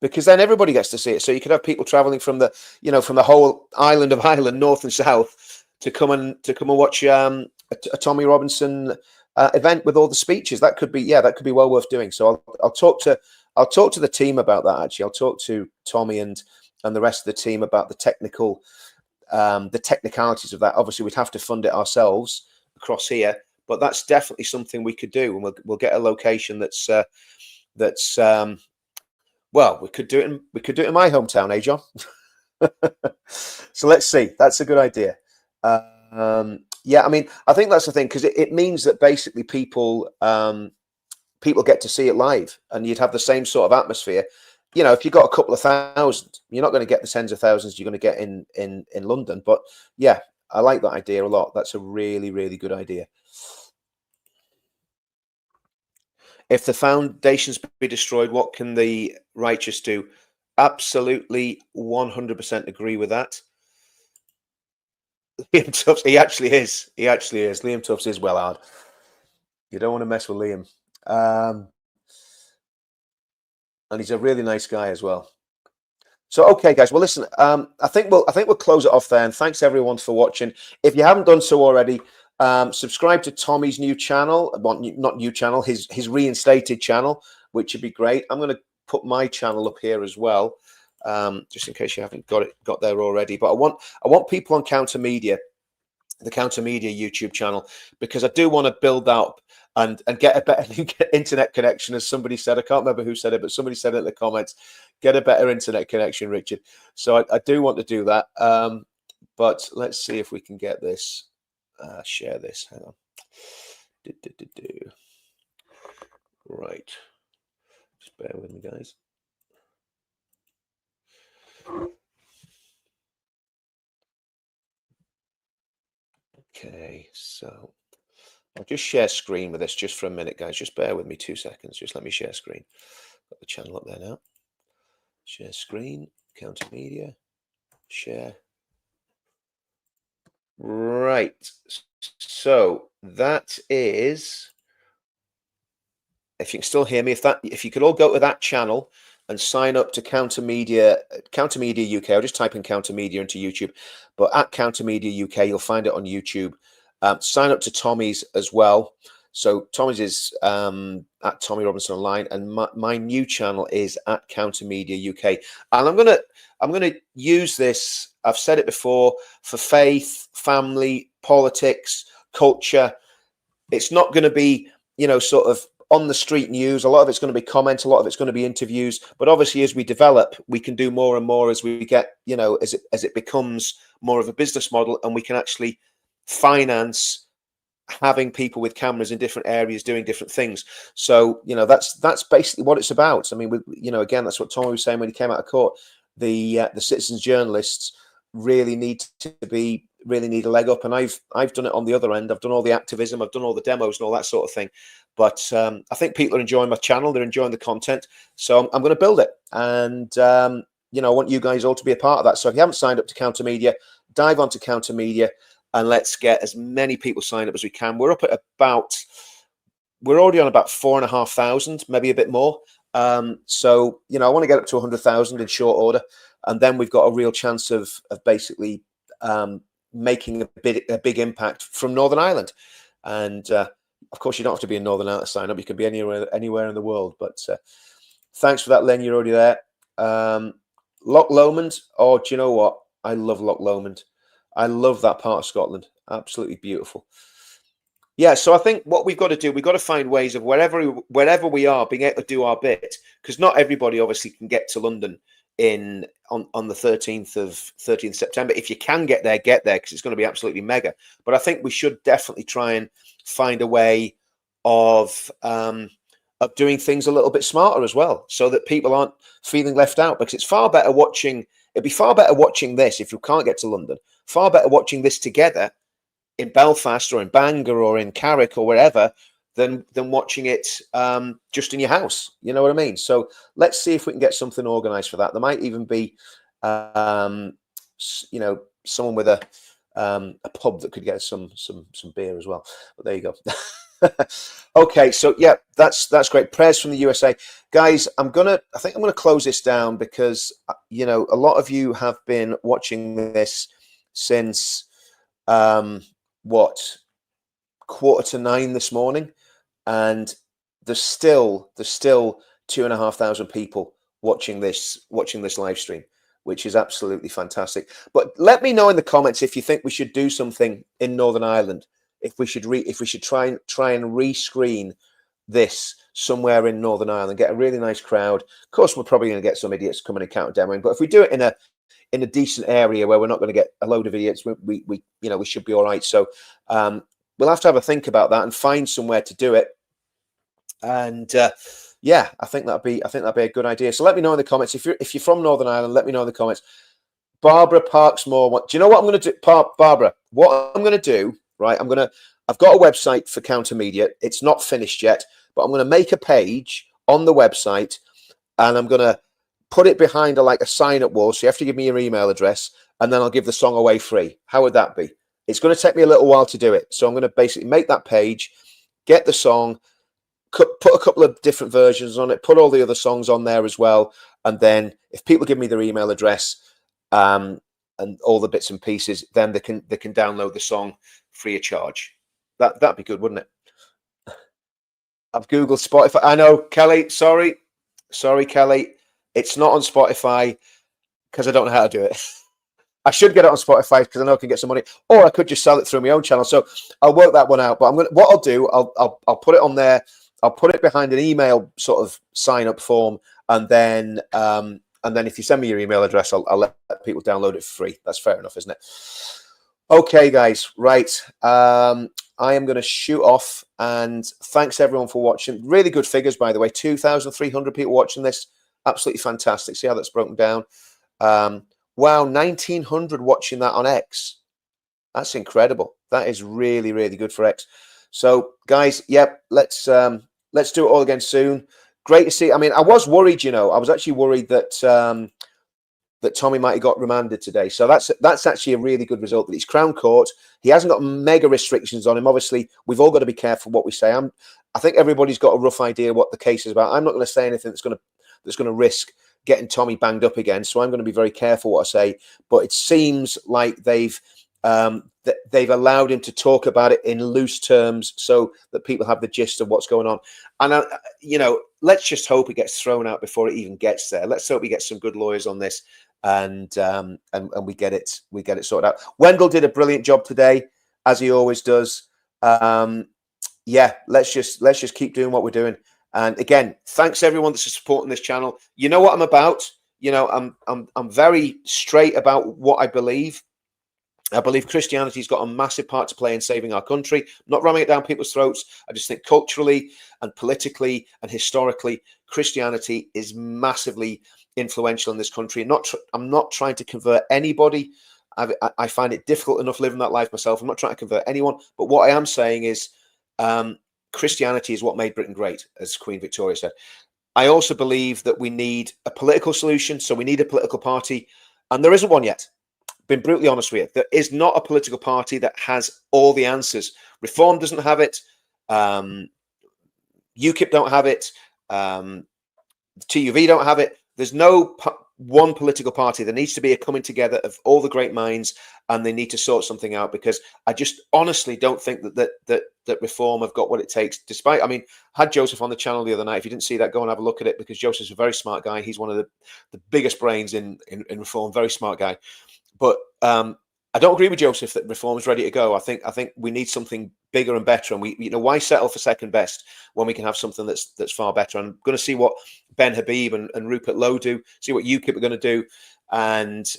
Speaker 1: Because then everybody gets to see it. So you could have people traveling from the whole island of Ireland, north and south, to come and watch a Tommy Robinson event with all the speeches. That could be well worth doing. So I'll talk to the team about that. Actually, I'll talk to Tommy and the rest of the team about the technicalities of that. Obviously, we'd have to fund it ourselves across here, but that's definitely something we could do, and we'll get a location that's well, we could do it in my hometown, John? So let's see. That's a good idea. Yeah, I mean, I think that's the thing, because it means that basically people people get to see it live, and you'd have the same sort of atmosphere. You know, if you got a couple of thousand, you're not going to get the tens of thousands you're going to get in London. But yeah, I like that idea a lot. That's a really, really good idea. If the foundations be destroyed, what can the righteous do? Absolutely 100% agree with that. Liam Tubbs, he actually is. He actually is. Liam Tubbs is well hard. You don't want to mess with Liam. And he's a really nice guy as well. So, okay, guys. Well, listen. I think we'll close it off there. And thanks everyone for watching. If you haven't done so already, subscribe to Tommy's new channel. Well, not new channel. His reinstated channel, which would be great. I'm going to put my channel up here as well, just in case you haven't got there already. But I want people on Counter Media, the Counter Media YouTube channel, because I do want to build up and get a better internet connection, as somebody said. I can't remember who said it, but somebody said it in the comments. Get a better internet connection, Richard. So I do want to do that. But let's see if we can get this. Share this. Hang on. Right. Just bear with me, guys. Okay, so I'll just share screen with this just for a minute, guys. Just bear with me 2 seconds. Just let me share screen. Got the channel up there now. Share screen, Counter Media, share. Right. So that is, if you can still hear me, if you could all go to that channel and sign up to Counter Media UK. I'll just type in Counter Media into YouTube, but at Counter Media UK, you'll find it on YouTube. Sign up to Tommy's as well. So Tommy's is at Tommy Robinson Online, and my new channel is at Counter Media UK. And I'm gonna use this. I've said it before, for faith, family, politics, culture. It's not going to be, you know, sort of on the street news. A lot of it's going to be comments, a lot of it's going to be interviews. But obviously, as we develop, we can do more and more as we get, you know, as it becomes more of a business model, and we can actually finance having people with cameras in different areas doing different things. So, you know, that's basically what it's about. I mean, you know, again, that's what Tommy was saying when he came out of court. The citizens journalists really need a leg up, and I've done it on the other end. I've done all the activism, I've done all the demos and all that sort of thing. But I think people are enjoying my channel, they're enjoying the content, so I'm going to build it. And you know, I want you guys all to be a part of that. So if you haven't signed up to Counter Media, dive onto Counter Media and let's get as many people signed up as we can. We're up at we're already on about 4,500, maybe a bit more. So, you know, I want to get up to 100,000 in short order. And then we've got a real chance of basically making a big impact from Northern Ireland. And of course, you don't have to be in Northern Ireland to sign up. You can be anywhere in the world. But thanks for that, Len. You're already there. Loch Lomond. Oh, do you know what? I love Loch Lomond. I love that part of Scotland. Absolutely beautiful. Yeah, so I think what we've got to do, we've got to find ways of wherever we are, being able to do our bit, because not everybody obviously can get to London on the 13th of September. If you can get there, because it's going to be absolutely mega. But I think we should definitely try and find a way of doing things a little bit smarter as well, so that people aren't feeling left out. Because it's far better watching. It'd be far better watching this if you can't get to London. Far better watching this together in Belfast or in Bangor or in Carrick or wherever than watching it just in your house. You know what I mean? So let's see if we can get something organised for that. There might even be, you know, someone with a pub that could get some beer as well. But there you go. Okay, so yeah, that's great. Prayers from the USA, guys. I think I'm gonna close this down, because you know, a lot of you have been watching this since what, 8:45 this morning, and there's still 2,500 people watching this live stream, which is absolutely fantastic. But let me know in the comments if you think we should do something in Northern Ireland. If we should try and rescreen this somewhere in Northern Ireland, get a really nice crowd. Of course, we're probably going to get some idiots coming and counter demoing, but if we do it in a in a decent area where we're not going to get a load of idiots, we you know, we should be all right. So we'll have to have a think about that and find somewhere to do it. And yeah, I think that'd be a good idea. So let me know in the comments if you're from Northern Ireland. Let me know in the comments. Barbara Parksmore, do you know what I'm going to do, Barbara? What I'm going to do, right? I've got a website for Counter Media. It's not finished yet, but I'm going to make a page on the website, and I'm going to put it behind like a sign-up wall. So you have to give me your email address, and then I'll give the song away free. How would that be? It's going to take me a little while to do it. So I'm going to basically make that page, get the song, put a couple of different versions on it, put all the other songs on there as well. And then if people give me their email address, and all the bits and pieces, then they can download the song free of charge. That'd be good, wouldn't it? I've Googled Spotify. I know, Kelly. Sorry, Kelly. It's not on Spotify because I don't know how to do it. I should get it on Spotify because I know I can get some money, or I could just sell it through my own channel. So I'll work that one out. But what I'll do, I'll put it on there. I'll put it behind an email sort of sign up form, and then if you send me your email address, I'll let people download it for free. That's fair enough, isn't it? Okay, guys, right. I am going to shoot off, and thanks everyone for watching. Really good figures, by the way. 2,300 people watching this. Absolutely fantastic. See how that's broken down. Wow, 1,900 watching that on X. That's incredible. That is really, really good for X. So, guys, yep, let's do it all again soon. Great to see. I mean, I was worried, you know. I was actually worried that that Tommy might have got remanded today. So that's actually a really good result. That he's Crown Court. He hasn't got mega restrictions on him. Obviously, we've all got to be careful what we say. I think everybody's got a rough idea what the case is about. I'm not going to say anything that's going to risk getting Tommy banged up again. So I'm going to be very careful what I say. But it seems like they've allowed him to talk about it in loose terms so that people have the gist of what's going on. And you know, let's just hope it gets thrown out before it even gets there. Let's hope we get some good lawyers on this, and we get it sorted out. Wendell did a brilliant job today, as he always does. Yeah, let's just keep doing what we're doing. And again, thanks everyone that's supporting this channel. You know what I'm about. You know, I'm very straight about what I believe. I believe Christianity's got a massive part to play in saving our country. I'm not ramming it down people's throats. I just think culturally and politically and historically, Christianity is massively influential in this country. I'm not trying to convert anybody. I find it difficult enough living that life myself. I'm not trying to convert anyone. But what I am saying is Christianity is what made Britain great, as Queen Victoria said. I also believe that we need a political solution. So we need a political party. And there isn't one yet. Been brutally honest with you. There is not a political party that has all the answers. Reform doesn't have it. UKIP don't have it. TUV don't have it. There's no one political party. There needs to be a coming together of all the great minds, and they need to sort something out, because I just honestly don't think that Reform have got what it takes. Despite, I mean, I had Joseph on the channel the other night. If you didn't see that, go and have a look at it, because Joseph's a very smart guy. He's one of the biggest brains in Reform. Very smart guy. But I don't agree with Joseph that Reform is ready to go. I think we need something bigger and better. And why settle for second best when we can have something that's far better? And I'm going to see what Ben Habib and Rupert Lowe do. See what UKIP are going to do, and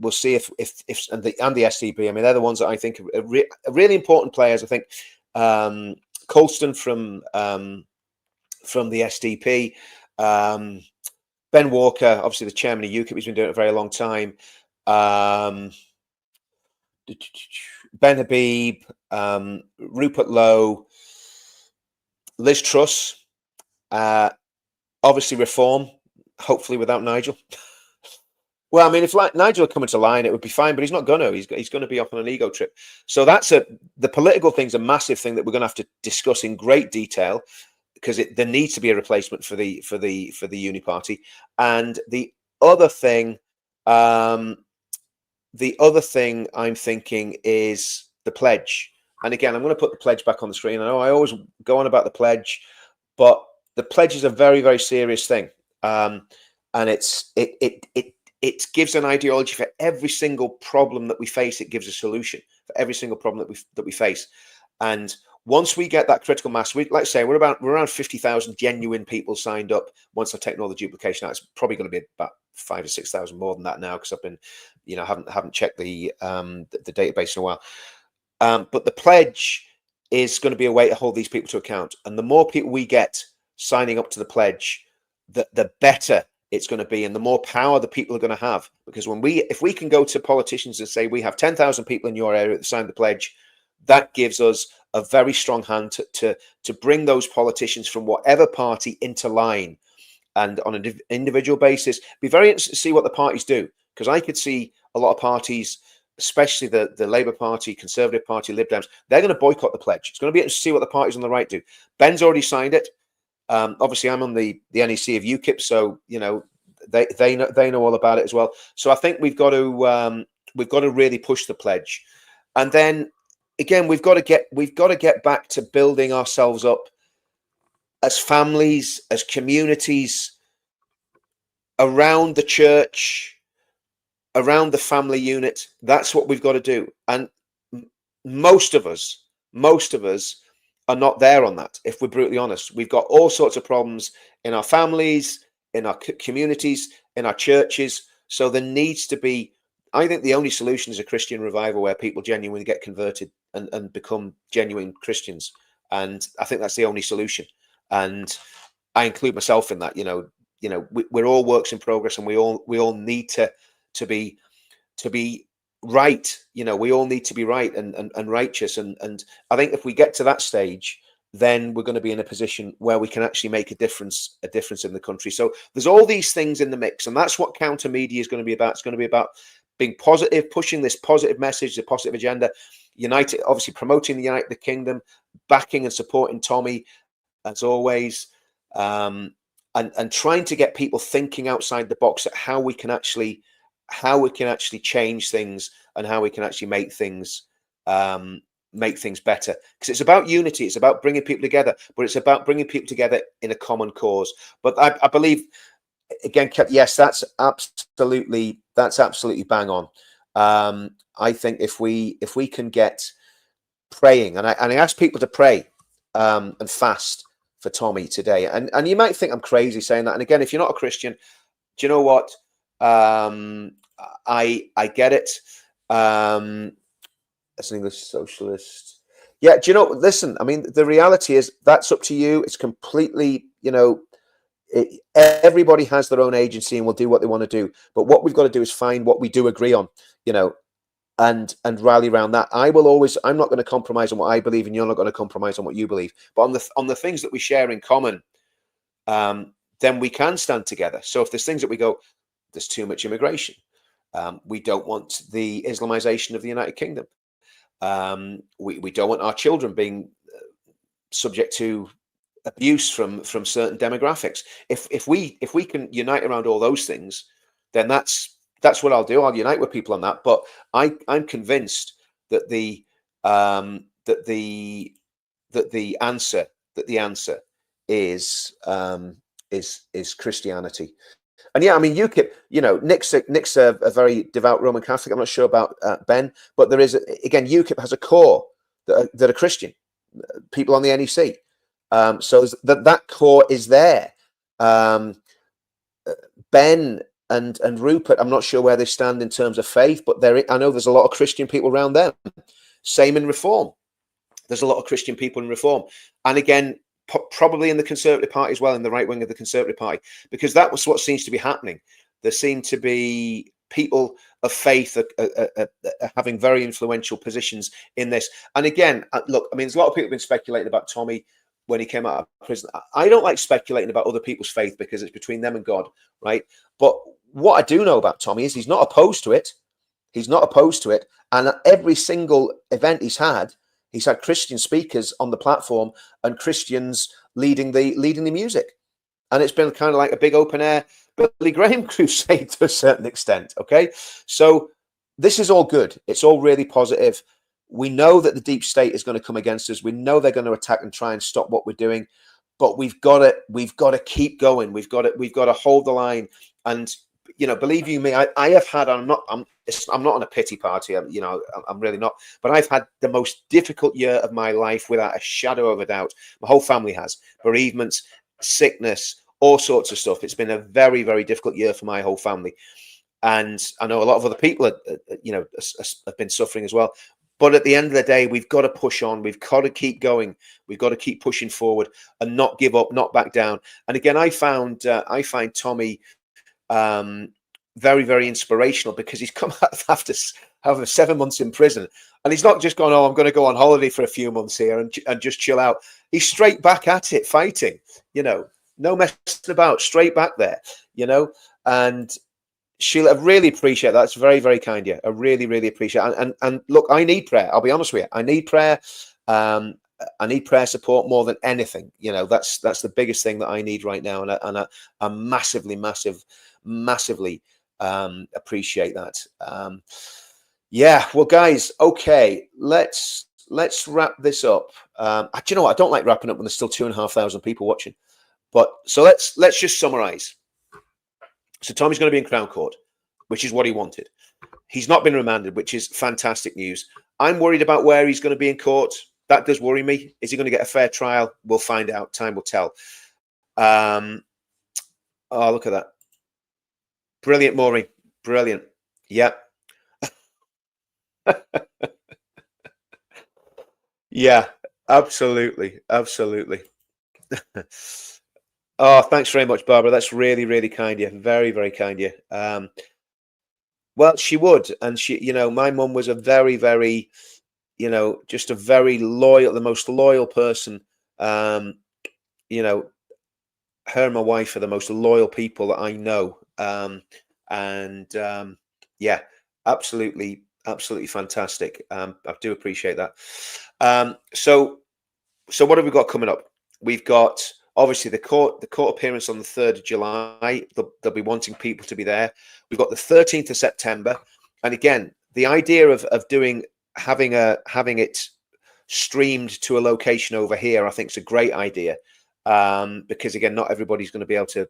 Speaker 1: we'll see if and the SDP. I mean, they're the ones that I think are really important players. I think Colston from the SDP, Ben Walker, obviously the chairman of UKIP. He's been doing it a very long time. Ben Habib, Rupert Lowe, Liz Truss, obviously Reform, hopefully without Nigel. Well, I mean, if Nigel had come into line, it would be fine, but he's not going to. He's going to be off on an ego trip. So the political thing's a massive thing that we're going to have to discuss in great detail, because there needs to be a replacement for the Uni Party. And the other thing I'm thinking is the pledge. And again, I'm going to put the pledge back on the screen. I know I always go on about the pledge, but the pledge is a very, very serious thing. And it gives an ideology for every single problem that we face. It gives a solution for every single problem that we face. And once we get that critical mass, let's say we're around 50,000 genuine people signed up. Once I've taken all the duplication out, it's probably going to be about 5,000 or 6,000 more than that now, because I've been, haven't checked the database in a while. But the pledge is going to be a way to hold these people to account, and the more people we get signing up to the pledge, the better it's going to be, and the more power the people are going to have. Because if we can go to politicians and say we have 10,000 people in your area that signed the pledge, that gives us a very strong hand to bring those politicians from whatever party into line. And on an individual basis, be very interested to see what the parties do, because I could see a lot of parties, especially the Labour Party, Conservative Party, Lib Dems, they're going to boycott the pledge. It's going to be interesting to see what the parties on the right do. Ben's already signed it. Obviously, I'm on the NEC of UKIP, so they know all about it as well. So I think we've got to really push the pledge, and then again we've got to get back to building ourselves up as families, as communities, around the church, around the family unit. That's what we've got to do, and most of us are not there on that. If we're brutally honest, we've got all sorts of problems in our families, in our communities, in our churches. So there needs to be, I think the only solution is a Christian revival where people genuinely get converted and become genuine Christians. And I think that's the only solution. And I include myself in that. We're all works in progress, and we all need to be right. We all need to be right and righteous. And I think if we get to that stage, then we're going to be in a position where we can actually make a difference in the country. So there's all these things in the mix, and that's what Counter Media is going to be about. It's going to be about being positive, pushing this positive message, the positive agenda, united, obviously promoting the United Kingdom, backing and supporting Tommy as always, and trying to get people thinking outside the box at how we can actually change things and how we can actually make things better. Because it's about unity, it's about bringing people together, but it's about bringing people together in a common cause. But I believe, again, yes, that's absolutely bang on. I think if we can get praying, and I ask people to pray and fast for Tommy today, and you might think I'm crazy saying that. And again, if you're not a Christian, do you know what? I get it. As an English socialist, yeah. Do you know? Listen, I mean, the reality is that's up to you. It's completely, everybody has their own agency and will do what they want to do. But what we've got to do is find what we do agree on, and rally around that. I'm not going to compromise on what I believe, and you're not going to compromise on what you believe. But on the things that we share in common, then we can stand together. So if there's things that we go, there's too much immigration. We don't want the Islamization of the United Kingdom. We don't want our children being subject to abuse from certain demographics. If we can unite around all those things, then that's what I'll do. I'll unite with people on that. But I'm convinced that the answer is Christianity. And yeah, I mean, UKIP, Nick's a very devout Roman Catholic. I'm not sure about Ben, but there is, again, UKIP has a core that are Christian, people on the NEC. So that core is there. Ben and Rupert, I'm not sure where they stand in terms of faith, but I know there's a lot of Christian people around them. Same in Reform. There's a lot of Christian people in Reform. And again, probably in the Conservative Party as well, in the right wing of the Conservative Party, because that was what seems to be happening. There seem to be people of faith having very influential positions in this. And again, look, I mean, there's a lot of people have been speculating about Tommy when he came out of prison. I don't like speculating about other people's faith because it's between them and God, right? But what I do know about Tommy is he's not opposed to it. He's not opposed to it. And at every single event he's had Christian speakers on the platform and Christians leading the music. And it's been kind of like a big open air Billy Graham crusade to a certain extent. Okay. So this is all good. It's all really positive. We know that the deep state is going to come against us. We know they're going to attack and try and stop what we're doing, but we've got to keep going. We've got to hold the line. And, believe you me, I have had, I'm not on a pity party. I'm really not, but I've had the most difficult year of my life without a shadow of a doubt. My whole family has bereavements, sickness, all sorts of stuff. It's been a very, very difficult year for my whole family. And I know a lot of other people, have been suffering as well. But at the end of the day, we've got to push on. We've got to keep going. We've got to keep pushing forward and not give up, not back down. And again, I find Tommy very, very inspirational, because he's come out after 7 months in prison, and he's not just gone, oh, I'm going to go on holiday for a few months here and just chill out. He's straight back at it, fighting. No messing about, straight back there. And Sheila, I really appreciate that. It's very, very kind of you. I really, really appreciate it. And look, I need prayer. I'll be honest with you. I need prayer. I need prayer support more than anything. That's the biggest thing that I need right now. And I massively appreciate that. Yeah. Well, guys, okay. Let's wrap this up. Do you know what? I don't like wrapping up when there's still 2,500 people watching. But so let's just summarize. So Tommy's going to be in Crown Court, which is what he wanted. He's not been remanded, which is fantastic news. I'm worried about where he's going to be in court. That does worry me. Is he going to get a fair trial? We'll find out. Time will tell. Oh, look at that. Brilliant, Maureen. Brilliant. Yeah. Yeah, absolutely. Absolutely. Oh, thanks very much, Barbara. That's really, really kind of you. Very, very kind of you. Well, she would. And she, my mum was a very, very, just a very loyal, the most loyal person. Her and my wife are the most loyal people that I know. Yeah, absolutely, absolutely fantastic. I do appreciate that. So what have we got coming up? We've got, obviously, the court appearance on the 3rd of July. They'll be wanting people to be there. We've got the 13th of September. And again, the idea of having it streamed to a location over here, I think is a great idea. Because again, not everybody's going to be able to,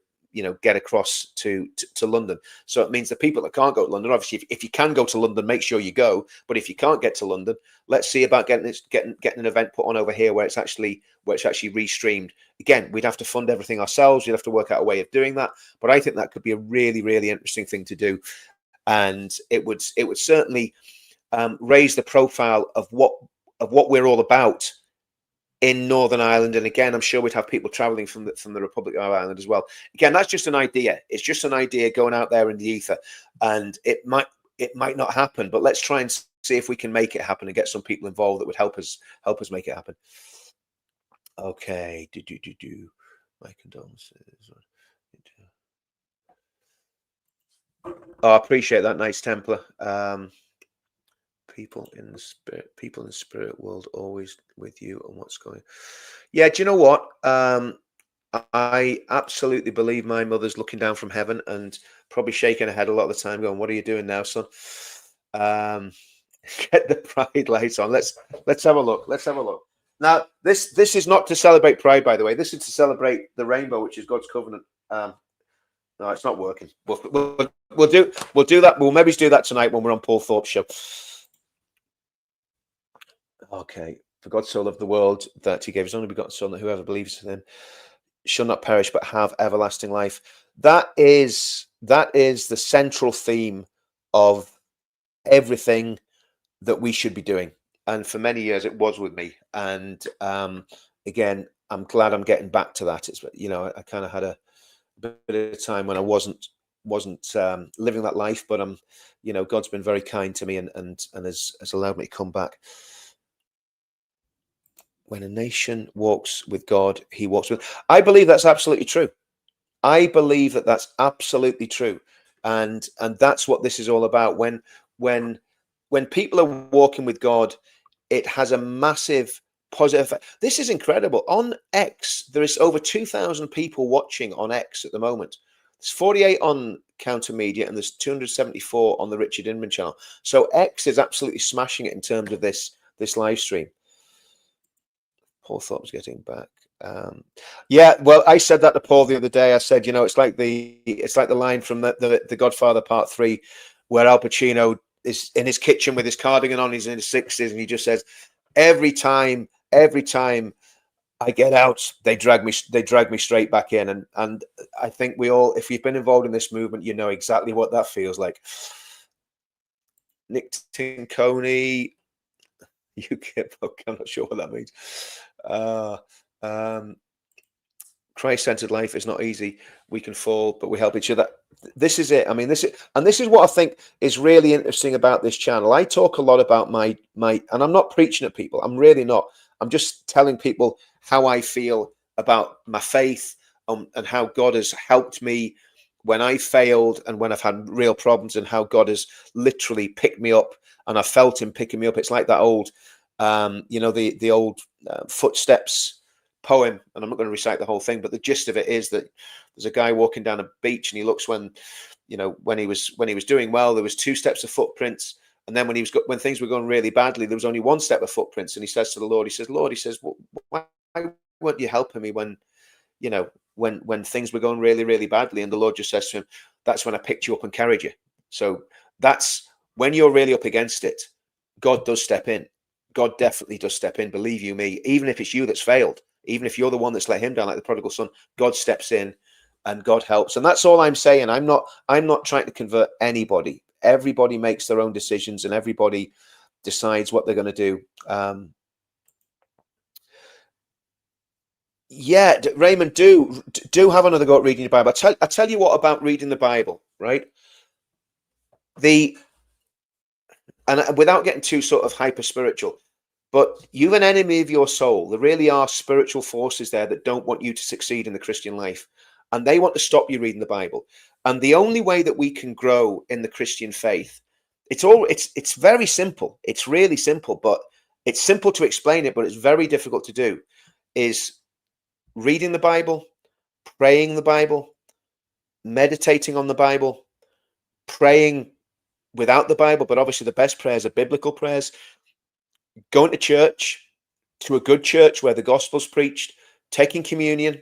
Speaker 1: get across to London. So it means the people that can't go to London, obviously, if you can go to London, make sure you go. But if you can't get to London, let's see about getting an event put on over here where it's actually restreamed. Again, we'd have to fund everything ourselves. We'd have to work out a way of doing that. But I think that could be a really, really interesting thing to do, and it would certainly raise the profile of what we're all about in Northern Ireland. And again, I'm sure we'd have people traveling from the Republic of Ireland as well. Again, that's just an idea. It's just an idea going out there in the ether, and it might not happen, but let's try and see if we can make it happen and get some people involved that would help us make it happen. Okay. My condolences. Oh, I appreciate that, Knights Templar. People in the spirit world always with you and what's going. Yeah, do you know what? I absolutely believe my mother's looking down from heaven and probably shaking her head a lot of the time, going, "What are you doing now, son?" Get the pride lights on. Let's have a look. Let's have a look. Now, this is not to celebrate Pride, by the way. This is to celebrate the rainbow, which is God's covenant. No, it's not working. We'll do that. We'll maybe do that tonight when we're on Paul Thorpe's show. Okay. For God so loved the world that he gave his only begotten Son, that whoever believes in him shall not perish but have everlasting life. That is the central theme of everything that we should be doing. And for many years it was with me. And again, I'm glad I'm getting back to that. It's, I kind of had a bit of time when I wasn't living that life, but God's been very kind to me and has allowed me to come back. When a nation walks with God, he walks with. I believe that's absolutely true. I believe that that's absolutely true, and that's what this is all about. When people are walking with God, it has a massive positive effect. This is incredible. On X, there is over 2,000 people watching on X at the moment. There's 48 on Counter Media, and there's 274 on the Richard Inman channel. So X is absolutely smashing it in terms of this live stream. Paul Thorpe's getting back. Yeah, well, I said that to Paul the other day. I said, it's like the line from the Godfather Part 3, where Al Pacino is in his kitchen with his cardigan on. He's in his 60s, and he just says, every time I get out, they drag me straight back in. And I think we all, if you've been involved in this movement, you know exactly what that feels like. Nick Tinconi, UKIP, I'm not sure what that means. Christ-centered life is not easy. We can fall, but we help each other. This is it. I mean, this is what I think is really interesting about this channel. I talk a lot about my, and I'm not preaching at people. I'm really not. I'm just telling people how I feel about my faith, and how God has helped me when I failed and when I've had real problems, and how God has literally picked me up, and I felt him picking me up. It's like that old, you know, the old Footsteps poem, and I'm not going to recite the whole thing, but the gist of it is that there's a guy walking down a beach, and he looks when he was doing well, there was 2 steps of footprints, and then when things were going really badly, there was only 1 step of footprints. And he says to the Lord, Lord, why weren't you helping me when things were going really, really badly? And the Lord just says to him, that's when I picked you up and carried you. So that's when you're really up against it, God does step in. God definitely does step in. Believe you me, even if it's you that's failed, even if you're the one that's let him down, like the prodigal son, God steps in and God helps. And that's all I'm saying. I'm not trying to convert anybody. Everybody makes their own decisions, and everybody decides what they're going to do. Yeah, Raymond, do have another go at reading the Bible. I tell you what about reading the Bible, right? And without getting too sort of hyper spiritual, but you've an enemy of your soul. There really are spiritual forces there that don't want you to succeed in the Christian life, and they want to stop you reading the Bible. And the only way that we can grow in the Christian faith, it's very simple. It's really simple, but it's simple to explain it, but it's very difficult to do, is reading the Bible, praying the Bible, meditating on the Bible, praying without the Bible, but obviously the best prayers are biblical prayers, going to church, to a good church where the gospel's preached, taking communion,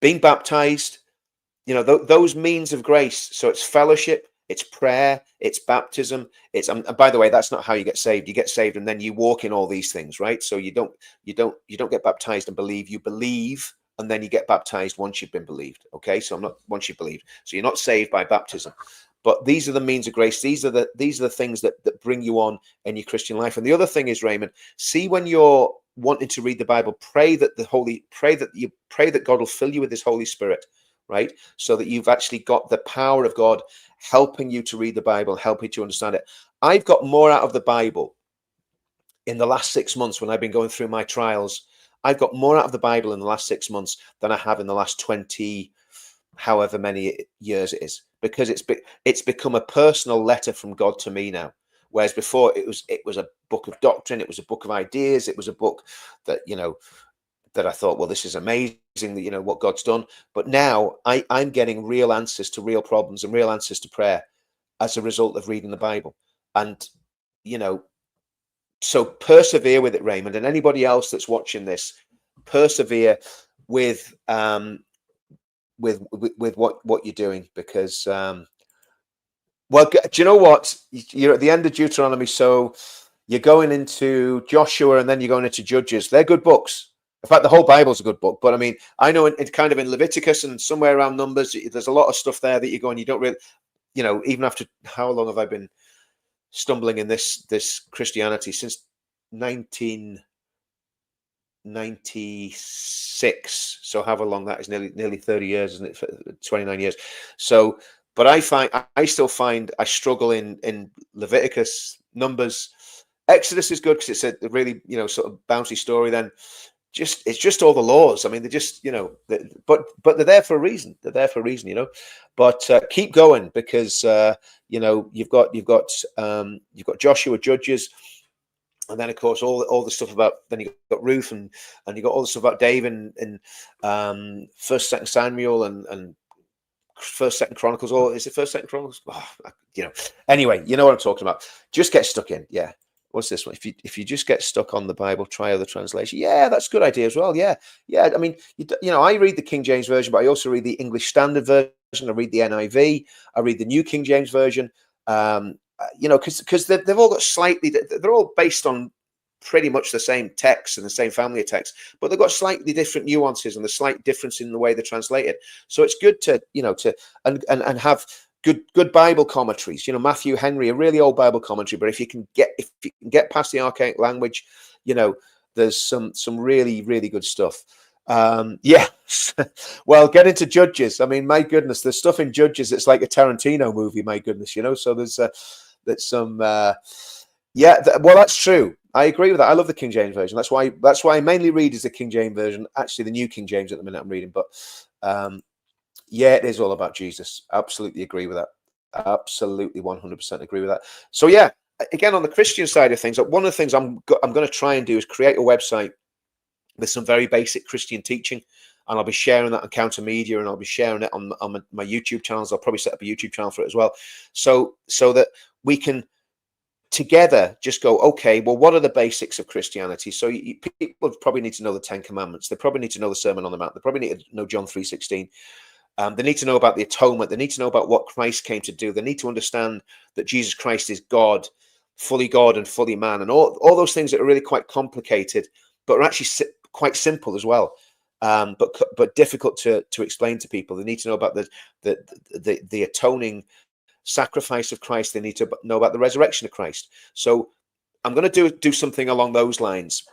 Speaker 1: being baptized, those means of grace. So it's fellowship, it's prayer, it's baptism. And by the way, that's not how you get saved. You get saved and then you walk in all these things, right? So you don't get baptized and believe. You believe and then you get baptized once you've been believed. Okay, so once you've believed. So you're not saved by baptism. But these are the means of grace. These are the things that bring you on in your Christian life. And the other thing is, Raymond, see, when you're wanting to read the Bible, pray that God will fill you with his Holy Spirit, right? So that you've actually got the power of God helping you to read the Bible, helping you to understand it. I've got more out of the Bible in the last 6 months when I've been going through my trials. I've got more out of the Bible in the last 6 months than I have in the last 20, however many years it is, because it's become a personal letter from God to me now. Whereas before it was a book of doctrine, it was a book of ideas, it was a book that, that I thought, well, this is amazing, that, what God's done. But now I'm getting real answers to real problems and real answers to prayer as a result of reading the Bible. And, so persevere with it, Raymond, and anybody else that's watching this, persevere with what you're doing, because well, do you know what, you're at the end of Deuteronomy, so you're going into Joshua and then you're going into Judges. They're good books. In fact, the whole Bible's a good book. But I mean, I know it's kind of in Leviticus and somewhere around Numbers, there's a lot of stuff there that you're going, you don't really, even after how long have I been stumbling in this Christianity? Since 1996, so however long that is, nearly 30 years, isn't it? 29 years. So, but I still find I struggle in Leviticus, Numbers. Exodus is good because it's a really sort of bouncy story. Then it's just all the laws. I mean, they're just but they're there for a reason. They're there for a reason, But keep going, because you've got Joshua, Judges. And then, of course, all the stuff about, then you got Ruth and you got all the stuff about David and 1st, 2nd Samuel and 1st, 2nd Chronicles, or is it 1st, 2nd Chronicles? Oh, Anyway, you know what I'm talking about. Just get stuck in. Yeah. What's this one? If you just get stuck on the Bible, try other translation. Yeah, that's a good idea as well. Yeah. I mean, I read the King James Version, but I also read the English Standard Version. I read the NIV. I read the New King James Version. Because they've all got they're all based on pretty much the same text and the same family of texts, but they've got slightly different nuances and the slight difference in the way they're translated. So it's good to, and have good Bible commentaries. Matthew Henry, a really old Bible commentary, but if you can get past the archaic language, there's some really, really good stuff. Yes. Well, get into Judges. I mean, my goodness, there's stuff in Judges that's like a Tarantino movie, my goodness, so there's some well, that's true. I agree with that. I love the King James version. That's why I mainly read is the King James version, actually the New King James at the minute I'm reading, but yeah, it is all about Jesus. Absolutely agree with that. Absolutely 100% agree with that. So yeah, again, on the Christian side of things, one of the things I'm going to try and do is create a website with some very basic Christian teaching, and I'll be sharing that on Counter Media, and I'll be sharing it on my YouTube channels. I'll probably set up a YouTube channel for it as well, so that we can together just go, okay, well, what are the basics of Christianity? So people probably need to know the 10 Commandments. They probably need to know the Sermon on the Mount. They probably need to know John 3:16. They need to know about the atonement. They need to know about what Christ came to do. They need to understand that Jesus Christ is God and fully man, and all those things that are really quite complicated, but are actually quite simple as well, but difficult to explain to people. They need to know about the atoning sacrifice of Christ. They need to know about the resurrection of Christ. So I'm going to do something along those lines.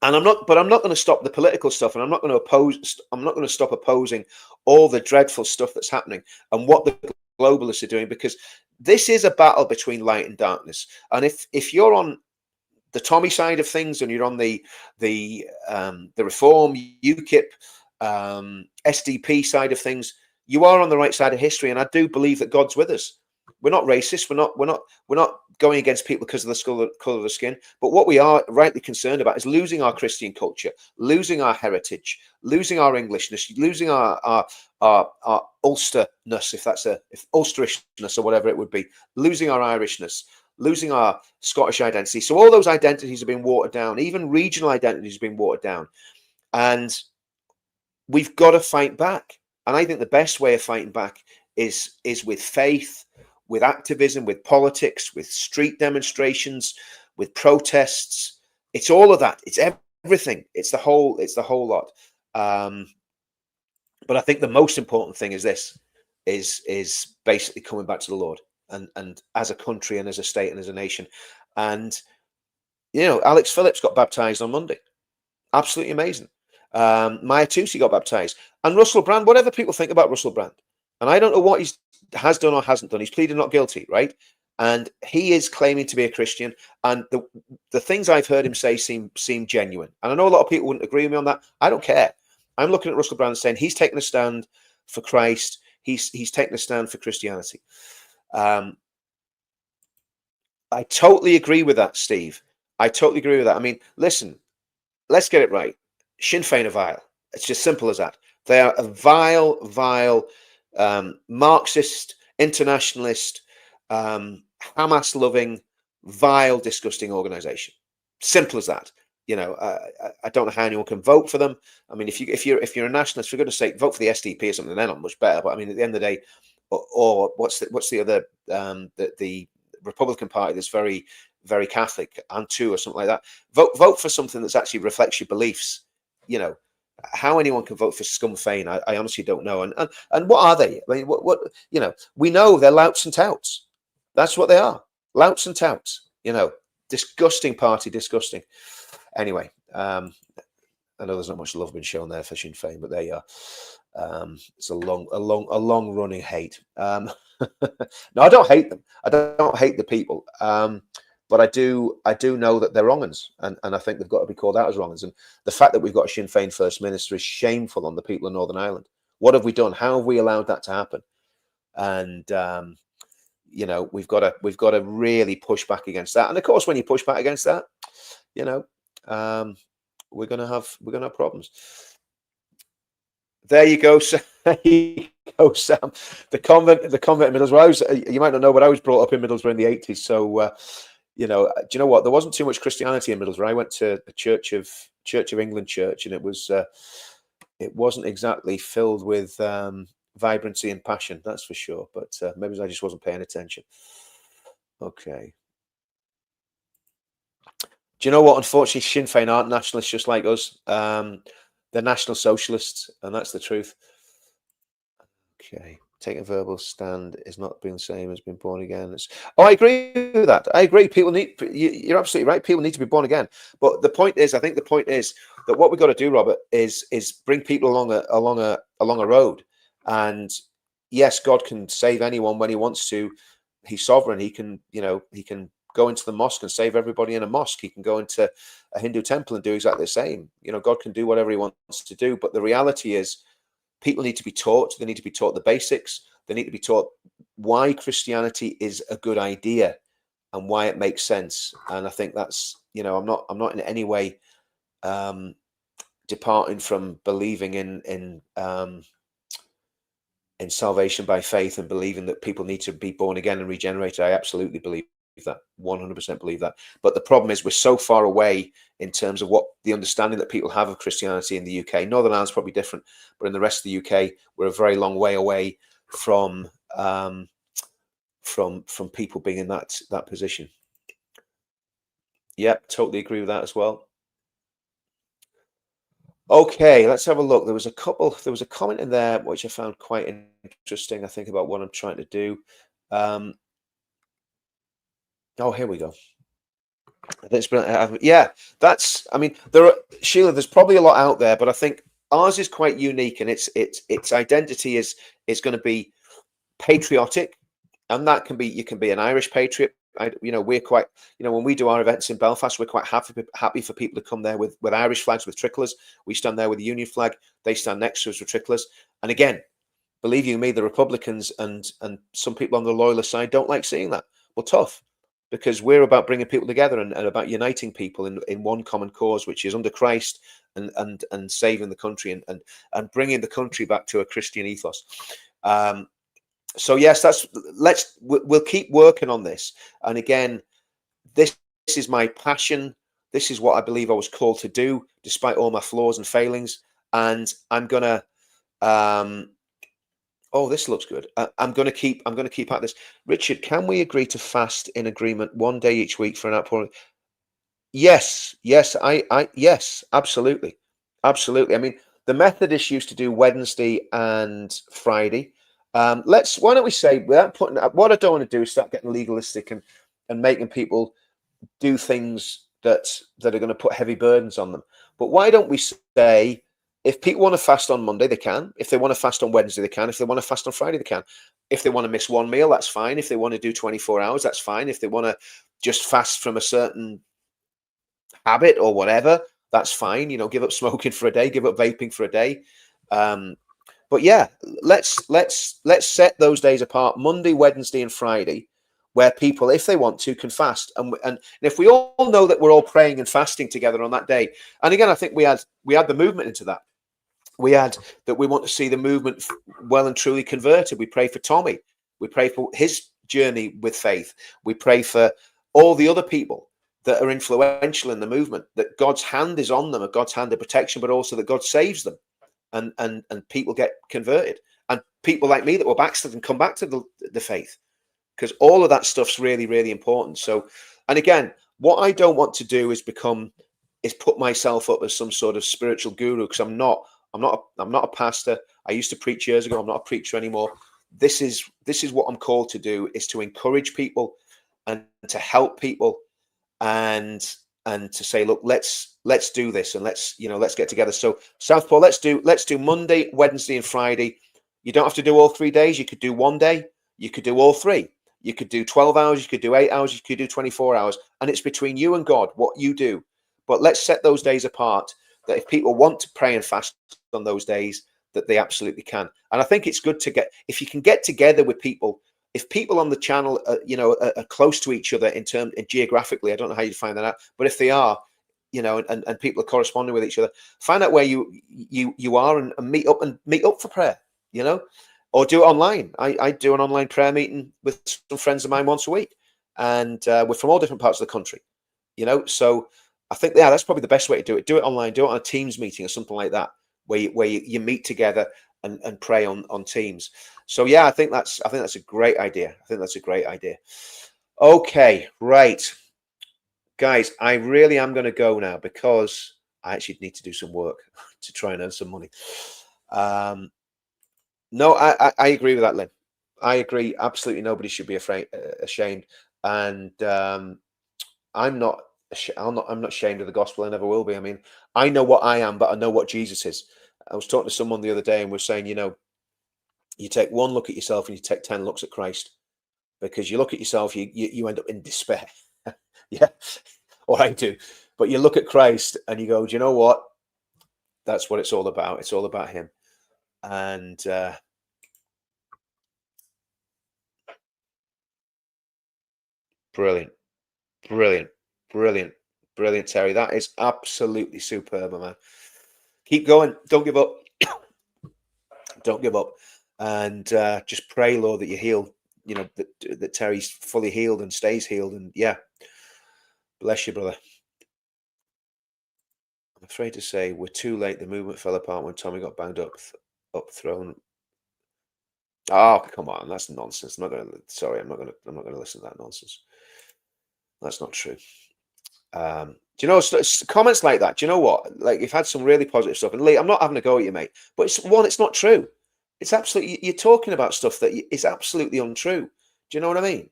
Speaker 1: And I'm not going to stop the political stuff, and I'm not going to stop opposing all the dreadful stuff that's happening and what the globalists are doing, because this is a battle between light and darkness. And if you're on the Tommy side of things and you're on the Reform, UKIP, SDP side of things, you are on the right side of history. And I do believe that God's with us. We're not racist. We're not going against people because of the color of the skin. But what we are rightly concerned about is losing our Christian culture, losing our heritage, losing our Englishness, losing our Ulsterness, if Ulsterishness or whatever it would be, losing our Irishness, losing our Scottish identity. So all those identities have been watered down. Even regional identities have been watered down, and we've got to fight back. And I think the best way of fighting back is with faith, with activism, with politics, with street demonstrations, with protests. It's all of that. It's everything. It's the whole lot. But I think the most important thing is this: is basically coming back to the Lord, and as a country and as a state and as a nation. And Alex Phillips got baptized on Monday. Absolutely amazing. Maya Tusi got baptized, and Russell Brand. Whatever people think about Russell Brand, and I don't know what he has done or hasn't done. He's pleaded not guilty, right? And he is claiming to be a Christian, and the things I've heard him say seem genuine. And I know a lot of people wouldn't agree with me on that. I don't care. I'm looking at Russell Brand saying he's taken a stand for Christ. He's taken a stand for Christianity. I totally agree with that, Steve. I totally agree with that. I mean, listen, let's get it right. Sinn Féin are vile. It's just simple as that. They are a vile, Marxist, internationalist, Hamas-loving, vile, disgusting organization. Simple as that. I don't know how anyone can vote for them. I mean, if you're a nationalist, for goodness sake, vote for the SDP or something. They're not much better. But I mean, at the end of the day, or what's the other the Republican Party that's very, very Catholic, Antu or something like that. Vote for something that's actually reflects your beliefs. How anyone can vote for Scum Féin, I honestly don't know. And what are they? I mean, what we know they're louts and touts. That's what they are, louts and touts. Disgusting party, disgusting. Anyway, I know there's not much love been shown there for Sinn Féin, but there you are. It's a long running hate. No, I don't hate them. I don't hate the people. But I do know that they're wrong uns, and I think they've got to be called out as wrong uns. And the fact that we've got a Sinn Féin First Minister is shameful on the people of Northern Ireland. What have we done? How have we allowed that to happen? And we've got to really push back against that. And of course, when you push back against that, we're gonna have problems. There you go. There you go, Sam. The convent in Middlesbrough. You might not know, but I was brought up in Middlesbrough in the 80s. So. Do you know what? There wasn't too much Christianity in Middlesbrough. I went to the Church of England church, and it wasn't exactly filled with vibrancy and passion, that's for sure. But maybe I just wasn't paying attention. Okay. Do you know what? Unfortunately, Sinn Féin aren't nationalists just like us. They're National Socialists, and that's the truth. Okay. Taking a verbal stand is not being the same as being born again. I agree with that. I agree. People need. You're absolutely right. People need to be born again. But the point is, I think the point is that what we've got to do, Robert, is bring people along a road. And yes, God can save anyone when He wants to. He's sovereign. He can, he can go into the mosque and save everybody in a mosque. He can go into a Hindu temple and do exactly the same. God can do whatever He wants to do. But the reality is, people need to be taught. They need to be taught the basics. They need to be taught why Christianity is a good idea and why it makes sense. And I think that's, I'm not in any way departing from believing in salvation by faith and believing that people need to be born again and regenerated. I absolutely believe that, 100% believe that. But the problem is we're so far away in terms of what the understanding that people have of Christianity in the UK. Northern Ireland's probably different, but in the rest of the UK, we're a very long way away from people being in that position. Yep, totally agree with that as well. Okay, let's have a look. There was a comment in there which I found quite interesting, I think, about what I'm trying to do. Oh, here we go. Yeah, Sheila, there's probably a lot out there, but I think ours is quite unique, and its identity is going to be patriotic, and that can be, you can be an Irish patriot. We're quite, when we do our events in Belfast, we're quite happy for people to come there with Irish flags, with tricolors. We stand there with the Union flag. They stand next to us with tricolors. And again, believe you me, the Republicans and some people on the loyalist side don't like seeing that. Well, tough. Because we're about bringing people together and about uniting people in one common cause, which is under Christ and saving the country and bringing the country back to a Christian ethos. So yes, we'll keep working on this. And again, this is my passion. This is what I believe I was called to do, despite all my flaws and failings. And I'm gonna. Oh, this looks good. I'm going to keep at this. Richard, can we agree to fast in agreement one day each week for an outpouring? Yes, yes, yes, absolutely. Absolutely. I mean, the Methodists used to do Wednesday and Friday. Why don't we say, without putting, what I don't want to do is start getting legalistic and making people do things that are going to put heavy burdens on them. But why don't we say, if people want to fast on Monday, they can. If they want to fast on Wednesday, they can. If they want to fast on Friday, they can. If they want to miss one meal, that's fine. If they want to do 24 hours, that's fine. If they want to just fast from a certain habit or whatever, that's fine. Give up smoking for a day, give up vaping for a day. But yeah, let's set those days apart, Monday, Wednesday, and Friday, where people, if they want to, can fast. And if we all know that we're all praying and fasting together on that day, and again, I think we had the movement into that. We had that we want to see the movement well and truly converted. We pray for Tommy. We pray for his journey with faith. We pray for all the other people that are influential in the movement, that God's hand is on them, and God's hand of protection, but also that God saves them and people get converted. And people like me that were backslid and come back to the faith, because all of that stuff's really, really important. So, and again, what I don't want to do is put myself up as some sort of spiritual guru, because I'm not a pastor. I used to preach years ago. I'm not a preacher anymore. This is what I'm called to do, is to encourage people and to help people and to say, look, let's do this, and let's get together. So Southpaw, let's do Monday, Wednesday, and Friday. You don't have to do all 3 days. You could do one day. You could do all three. You could do 12 hours. You could do 8 hours. You could do 24 hours. And it's between you and God what you do. But let's set those days apart, that if people want to pray and fast on those days, that they absolutely can. And I think it's good if you can get together with people, if people on the channel, are close to each other in geographically, I don't know how you find that out, but if they are, and people are corresponding with each other, find out where you are and meet up for prayer, or do it online. I do an online prayer meeting with some friends of mine once a week, and we're from all different parts of the country, so I think, yeah, that's probably the best way to do it. Do it online, do it on a Teams meeting or something like that, where you meet together and pray on Teams. So yeah, I think that's a great idea. Okay, right. guys, I really am going to go now because I actually need to do some work to try and earn some money. No, I agree with that, Lynn. I agree. Absolutely, nobody should be ashamed. And I'm not ashamed of the gospel. I never will be. I mean, I know what I am, but I know what Jesus is. I was talking to someone the other day, and we're saying, you know, you take one look at yourself and you take 10 looks at Christ, because you look at yourself, you end up in despair. Yeah, or I do. But you look at Christ and you go, do you know what? That's what it's all about. It's all about him. And brilliant, brilliant, brilliant, brilliant, Terry. That is absolutely superb, man. Keep going. Don't give up. Don't give up. And just pray, Lord, that you heal, you know, that Terry's fully healed and stays healed. And yeah, bless you, brother. I'm afraid to say we're too late. The movement fell apart when Tommy got banged up thrown. Oh, come on, that's nonsense. I'm not going to listen to that nonsense. That's not true. Do you know, comments like that? Do you know what? Like, you've had some really positive stuff, and Lee, I'm not having a go at you, mate. But it's not true. It's absolutely, you're talking about stuff that is absolutely untrue. Do you know what I mean?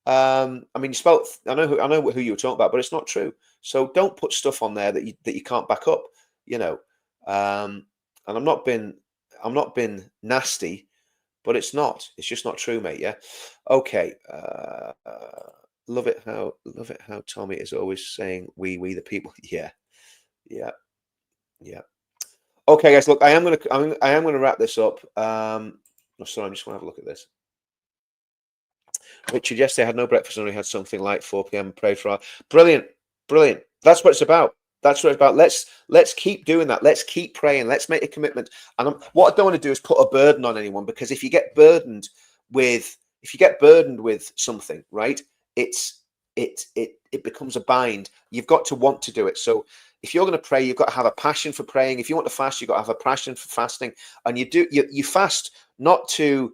Speaker 1: I mean, you spelt. I know who you were talking about, but it's not true. So don't put stuff on there that you can't back up. You know, and I'm not being nasty, but it's not. It's just not true, mate. Yeah. Okay. Love it how Tommy is always saying we the people. Yeah. Okay, guys. Look, I am gonna wrap this up. Oh, sorry, I'm just gonna have a look at this. Richard, yesterday I had no breakfast and only had something like 4 p.m. Prayed for. Brilliant. That's what it's about. That's what it's about. Let's keep doing that. Let's keep praying. Let's make a commitment. And what I don't want to do is put a burden on anyone, because if you get burdened with something, right, it becomes a bind. You've got to want to do it. So if you're going to pray, you've got to have a passion for praying. If you want to fast, you've got to have a passion for fasting. And you fast not to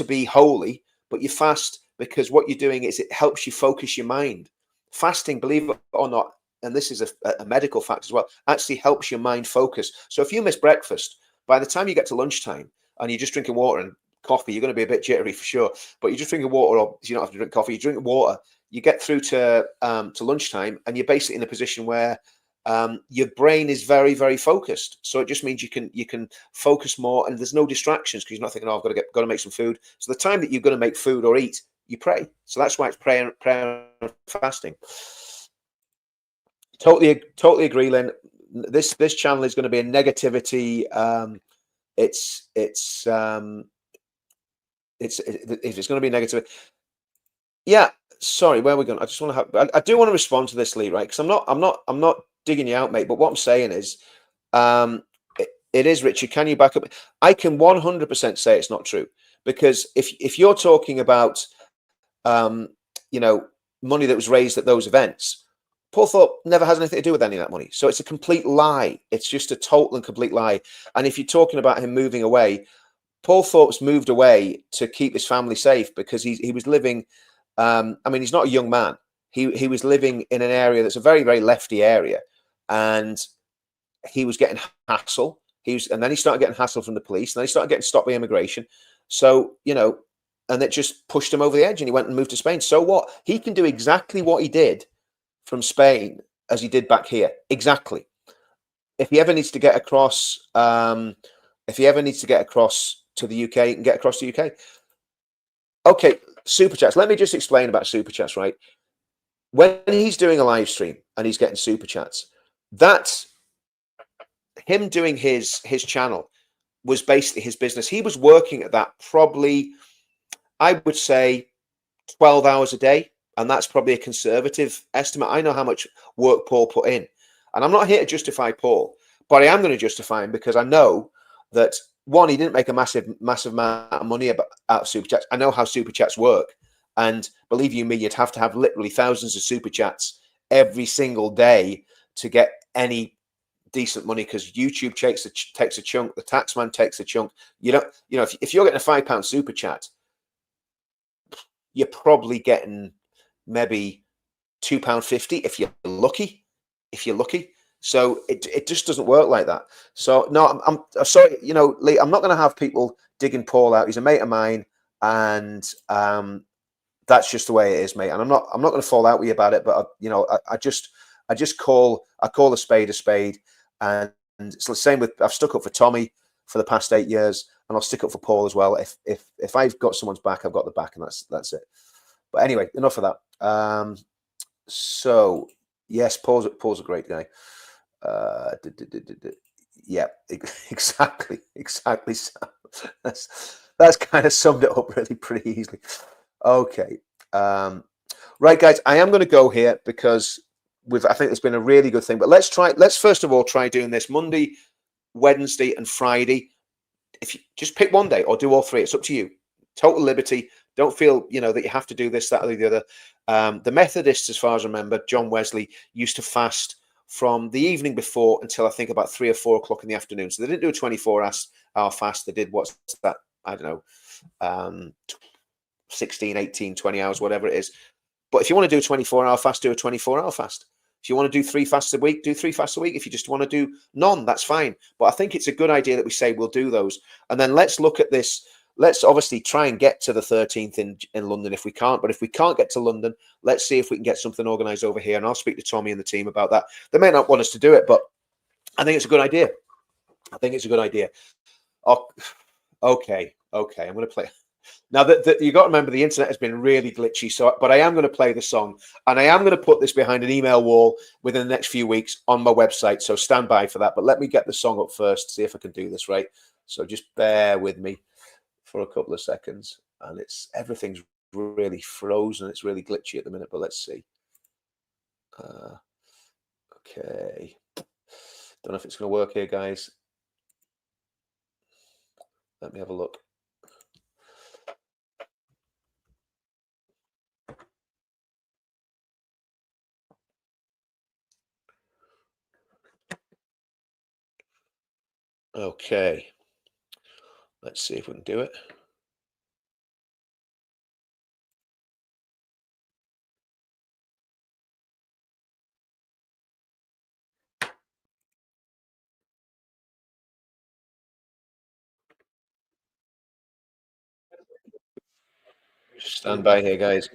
Speaker 1: be holy, but you fast because what you're doing is it helps you focus your mind. Fasting, believe it or not, and this is a medical fact as well, actually helps your mind focus. So if you miss breakfast, by the time you get to lunchtime and you're just drinking water and coffee, you're going to be a bit jittery for sure. But you're just drinking water, or you don't have to drink coffee, you drink water, you get through to lunchtime, and you're basically in a position where your brain is very, very focused. So it just means you can focus more, and there's no distractions, because you're not thinking, oh, I've got to make some food. So the time that you're going to make food or eat, you pray. So that's why it's prayer and fasting. Totally agree, Lynn. This channel is going to be a negativity. If it's going to be negative. Yeah. Sorry, where are we going? I just want to I do want to respond to this, Lee, right? Because I'm not digging you out, mate. But what I'm saying is, it is, Richard. Can you back up? I can 100% say it's not true, because if you're talking about, you know, money that was raised at those events, Paul Thorpe never has anything to do with any of that money. So it's a complete lie. It's just a total and complete lie. And if you're talking about him moving away, Paul Thorpe's moved away to keep his family safe, because he was living. I mean, he's not a young man. He was living in an area that's a very, very lefty area, and he was getting hassle. And then he started getting hassle from the police. And then he started getting stopped by immigration. So, you know, and it just pushed him over the edge, and he went and moved to Spain. So what? He can do exactly what he did from Spain as he did back here. Exactly. If he ever needs to get across, to the UK, he can get across the UK. Okay, super chats. Let me just explain about super chats, right? When he's doing a live stream and he's getting super chats, that's him doing his channel was basically his business. He was working at that probably, I would say, 12 hours a day. And that's probably a conservative estimate. I know how much work Paul put in. And I'm not here to justify Paul, but I am going to justify him, because I know that, one, he didn't make a massive amount of money out of super chats. I know how super chats work. And believe you me, you'd have to have literally thousands of super chats every single day to get any decent money, because YouTube takes a chunk, the taxman takes a chunk. You know, if you're getting a £5 super chat, you're probably getting maybe £2.50 if you're lucky. So it just doesn't work like that. So no, I'm sorry, you know, Lee, I'm not going to have people digging Paul out. He's a mate of mine, and that's just the way it is, mate. And I'm not going to fall out with you about it. But I just call a spade, and it's the same with, I've stuck up for Tommy for the past 8 years, and I'll stick up for Paul as well. If I've got someone's back, I've got the back, and that's it. But anyway, enough of that. So yes, Paul's a great guy. Yeah, exactly. That's kind of summed it up really pretty easily. Okay, right, guys, I am going to go here because I think it's been a really good thing. But let's first of all try doing this Monday, Wednesday, and Friday. If you just pick one day or do all three, it's up to you. Total liberty. Don't feel that you have to do this, that, or the other. The Methodists, as far as I remember, John Wesley used to fast from the evening before until I think about 3 or 4 o'clock in the afternoon. So they didn't do a 24-hour fast. They did, what's that? I don't know, 16, 18, 20 hours, whatever it is. But if you want to do a 24-hour fast, do a 24-hour fast. If you want to do 3 fasts a week, do 3 fasts a week. If you just want to do none, that's fine. But I think it's a good idea that we say we'll do those. And then let's look at this. Let's obviously try and get to the 13th in London if we can't. But if we can't get to London, let's see if we can get something organised over here. And I'll speak to Tommy and the team about that. They may not want us to do it, but I think it's a good idea. Oh, okay. I'm going to play. Now, you got to remember the internet has been really glitchy. But I am going to play the song. And I am going to put this behind an email wall within the next few weeks on my website. So stand by for that. But let me get the song up first, see if I can do this right. So just bear with me for a couple of seconds, and everything's really frozen. It's really glitchy at the minute, but let's see. Okay, don't know if it's going to work here, guys. Let me have a look. Okay. Let's see if we can do it. Stand by here, guys.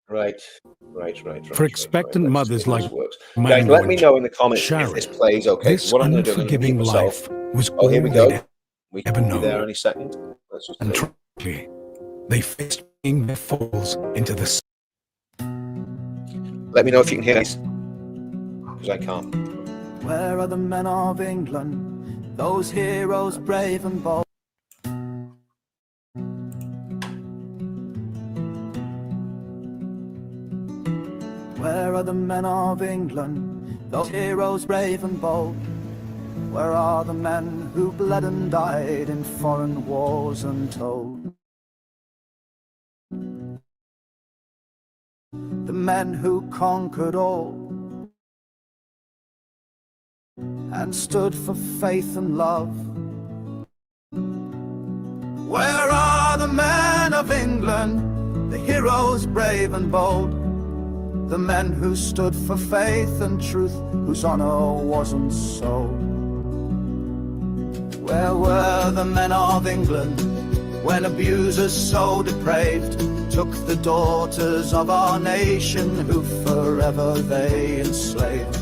Speaker 1: Right.
Speaker 4: For expectant mothers like
Speaker 1: guys, let me know in the comments if this plays okay.
Speaker 4: This
Speaker 1: What I'm going to do,
Speaker 4: unforgiving life was all
Speaker 1: here we go.
Speaker 4: they'd
Speaker 1: We
Speaker 4: ever
Speaker 1: can be
Speaker 4: known.
Speaker 1: there any second. Let's just
Speaker 4: And tragically, they faced being their falls into the.
Speaker 1: Let me know if you can hear this, because I can't.
Speaker 15: Where are the men of England, those heroes brave and bold? Where are the men of England, those heroes brave and bold? Where are the men who bled and died in foreign wars untold? The men who conquered all and stood for faith and love. Where are the men of England, the heroes brave and bold? The men who stood for faith and truth, whose honor wasn't sold. Where were the men of England when abusers so depraved took the daughters of our nation who forever they enslaved?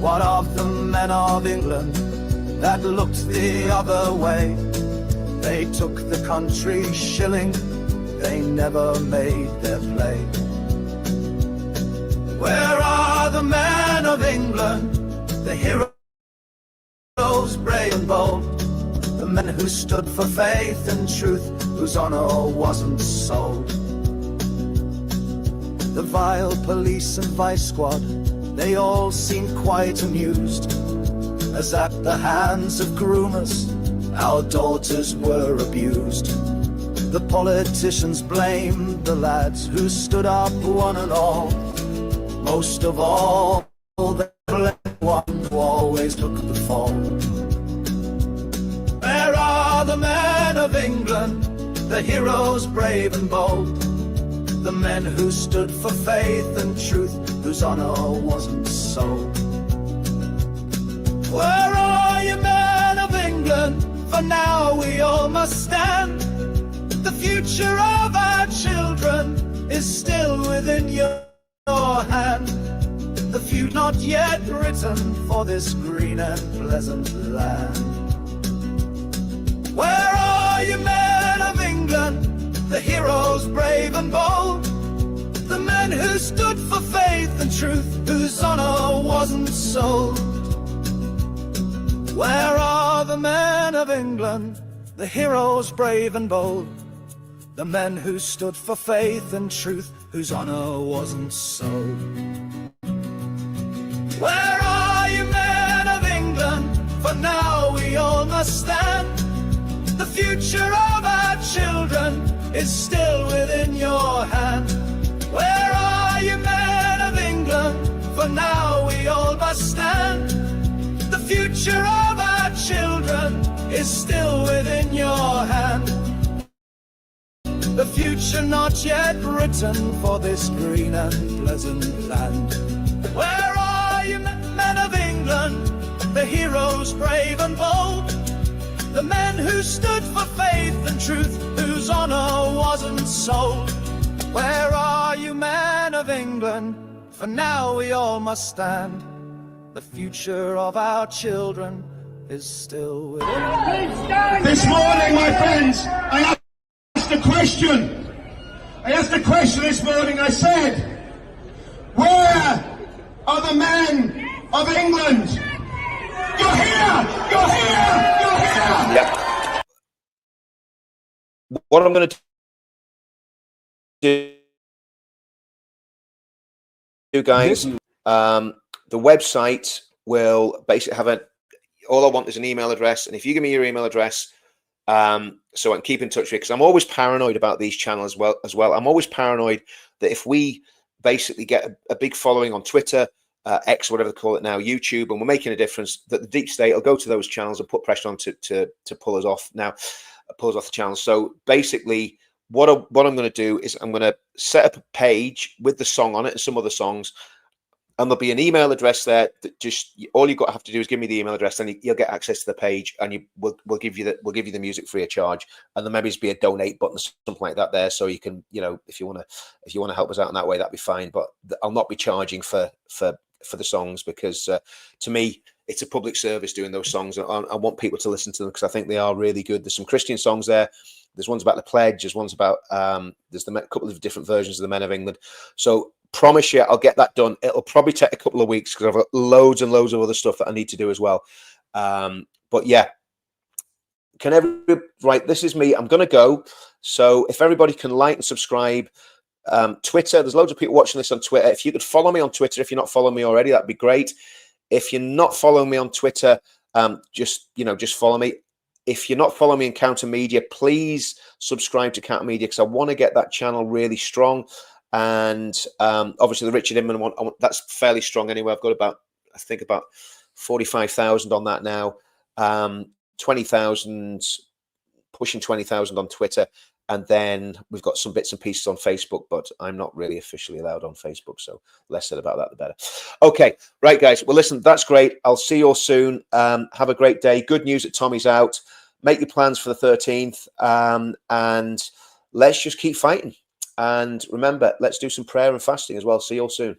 Speaker 15: What of the men of England that looked the other way? They took the country shilling, they never made their play. Where are the men of England, the heroes brave and bold? The men who stood for faith and truth, whose honor wasn't sold. The vile police and vice squad, they all seemed quite amused, as at the hands of groomers our daughters were abused. The politicians blamed the lads who stood up one and all. Most of all, they blamed one who always took the fall. Where are the men of England, the heroes brave and bold? The men who stood for faith and truth, whose honour wasn't sold. Where are you, men of England? For now we all must stand. The future of our children is still within your hand. The few not yet written for this green and pleasant land. Where are you, men of England? The heroes brave and bold. The men who stood for faith and truth, whose honour wasn't sold. Where are the men of England? The heroes brave and bold. The men who stood for faith and truth, whose honour wasn't sold. Where are you, men of England? For now we all must stand. The future of our children is still within your hand. Where are you, men of England? For now we all must stand. The future of our children is still within your hand. The future not yet written for this green and pleasant land. Where are you, men of England? The heroes brave and bold. The men who stood for faith and truth, whose honour wasn't sold. Where are you, men of England? For now we all must stand. The future of our children is still within.
Speaker 7: This morning, my friends, I asked a question. I asked a question this morning. I said, where are the men of England? You're here! You're here! You're here!
Speaker 1: Yeah. What I'm going to do, guys, the website will basically have all I want is an email address, and if you give me your email address, so I can keep in touch with you, because I'm always paranoid about these channels as well. I'm always paranoid that if we basically get a big following on Twitter, X, whatever they call it now, YouTube, and we're making a difference, that the deep state will go to those channels and put pressure on to pull us off. Now, pull us off the channels. So basically, what I'm going to do is I'm going to set up a page with the song on it and some other songs, and there'll be an email address there. That just all you've got to have to do is give me the email address, and you'll get access to the page, and we'll give you the music free of charge, and there maybe be a donate button, something like that there, so you can, if you want to help us out in that way, that'd be fine. But I'll not be charging for the songs, because to me it's a public service doing those songs. I want people to listen to them because I think they are really good. There's some Christian songs there. There's ones about the pledge. There's ones about there's a couple of different versions of the Men of England. So promise you, I'll get that done. It'll probably take a couple of weeks because I've got loads and loads of other stuff that I need to do as well. But yeah, right? This is me. I'm going to go. So if everybody can like and subscribe. Twitter, there's loads of people watching this on Twitter. If you could follow me on Twitter, if you're not following me already, that'd be great. If you're not following me on Twitter, just follow me. If you're not following me in Counter Media, please subscribe to Counter Media, because I want to get that channel really strong. And obviously the Richard Inman one, that's fairly strong anyway. I've got about 45,000 on that now. 20,000, pushing 20,000 on Twitter. And then we've got some bits and pieces on Facebook, but I'm not really officially allowed on Facebook, so less said about that, the better. Okay, right, guys. Well, listen, that's great. I'll see you all soon. Have a great day. Good news that Tommy's out. Make your plans for the 13th, and let's just keep fighting. And remember, let's do some prayer and fasting as well. See you all soon.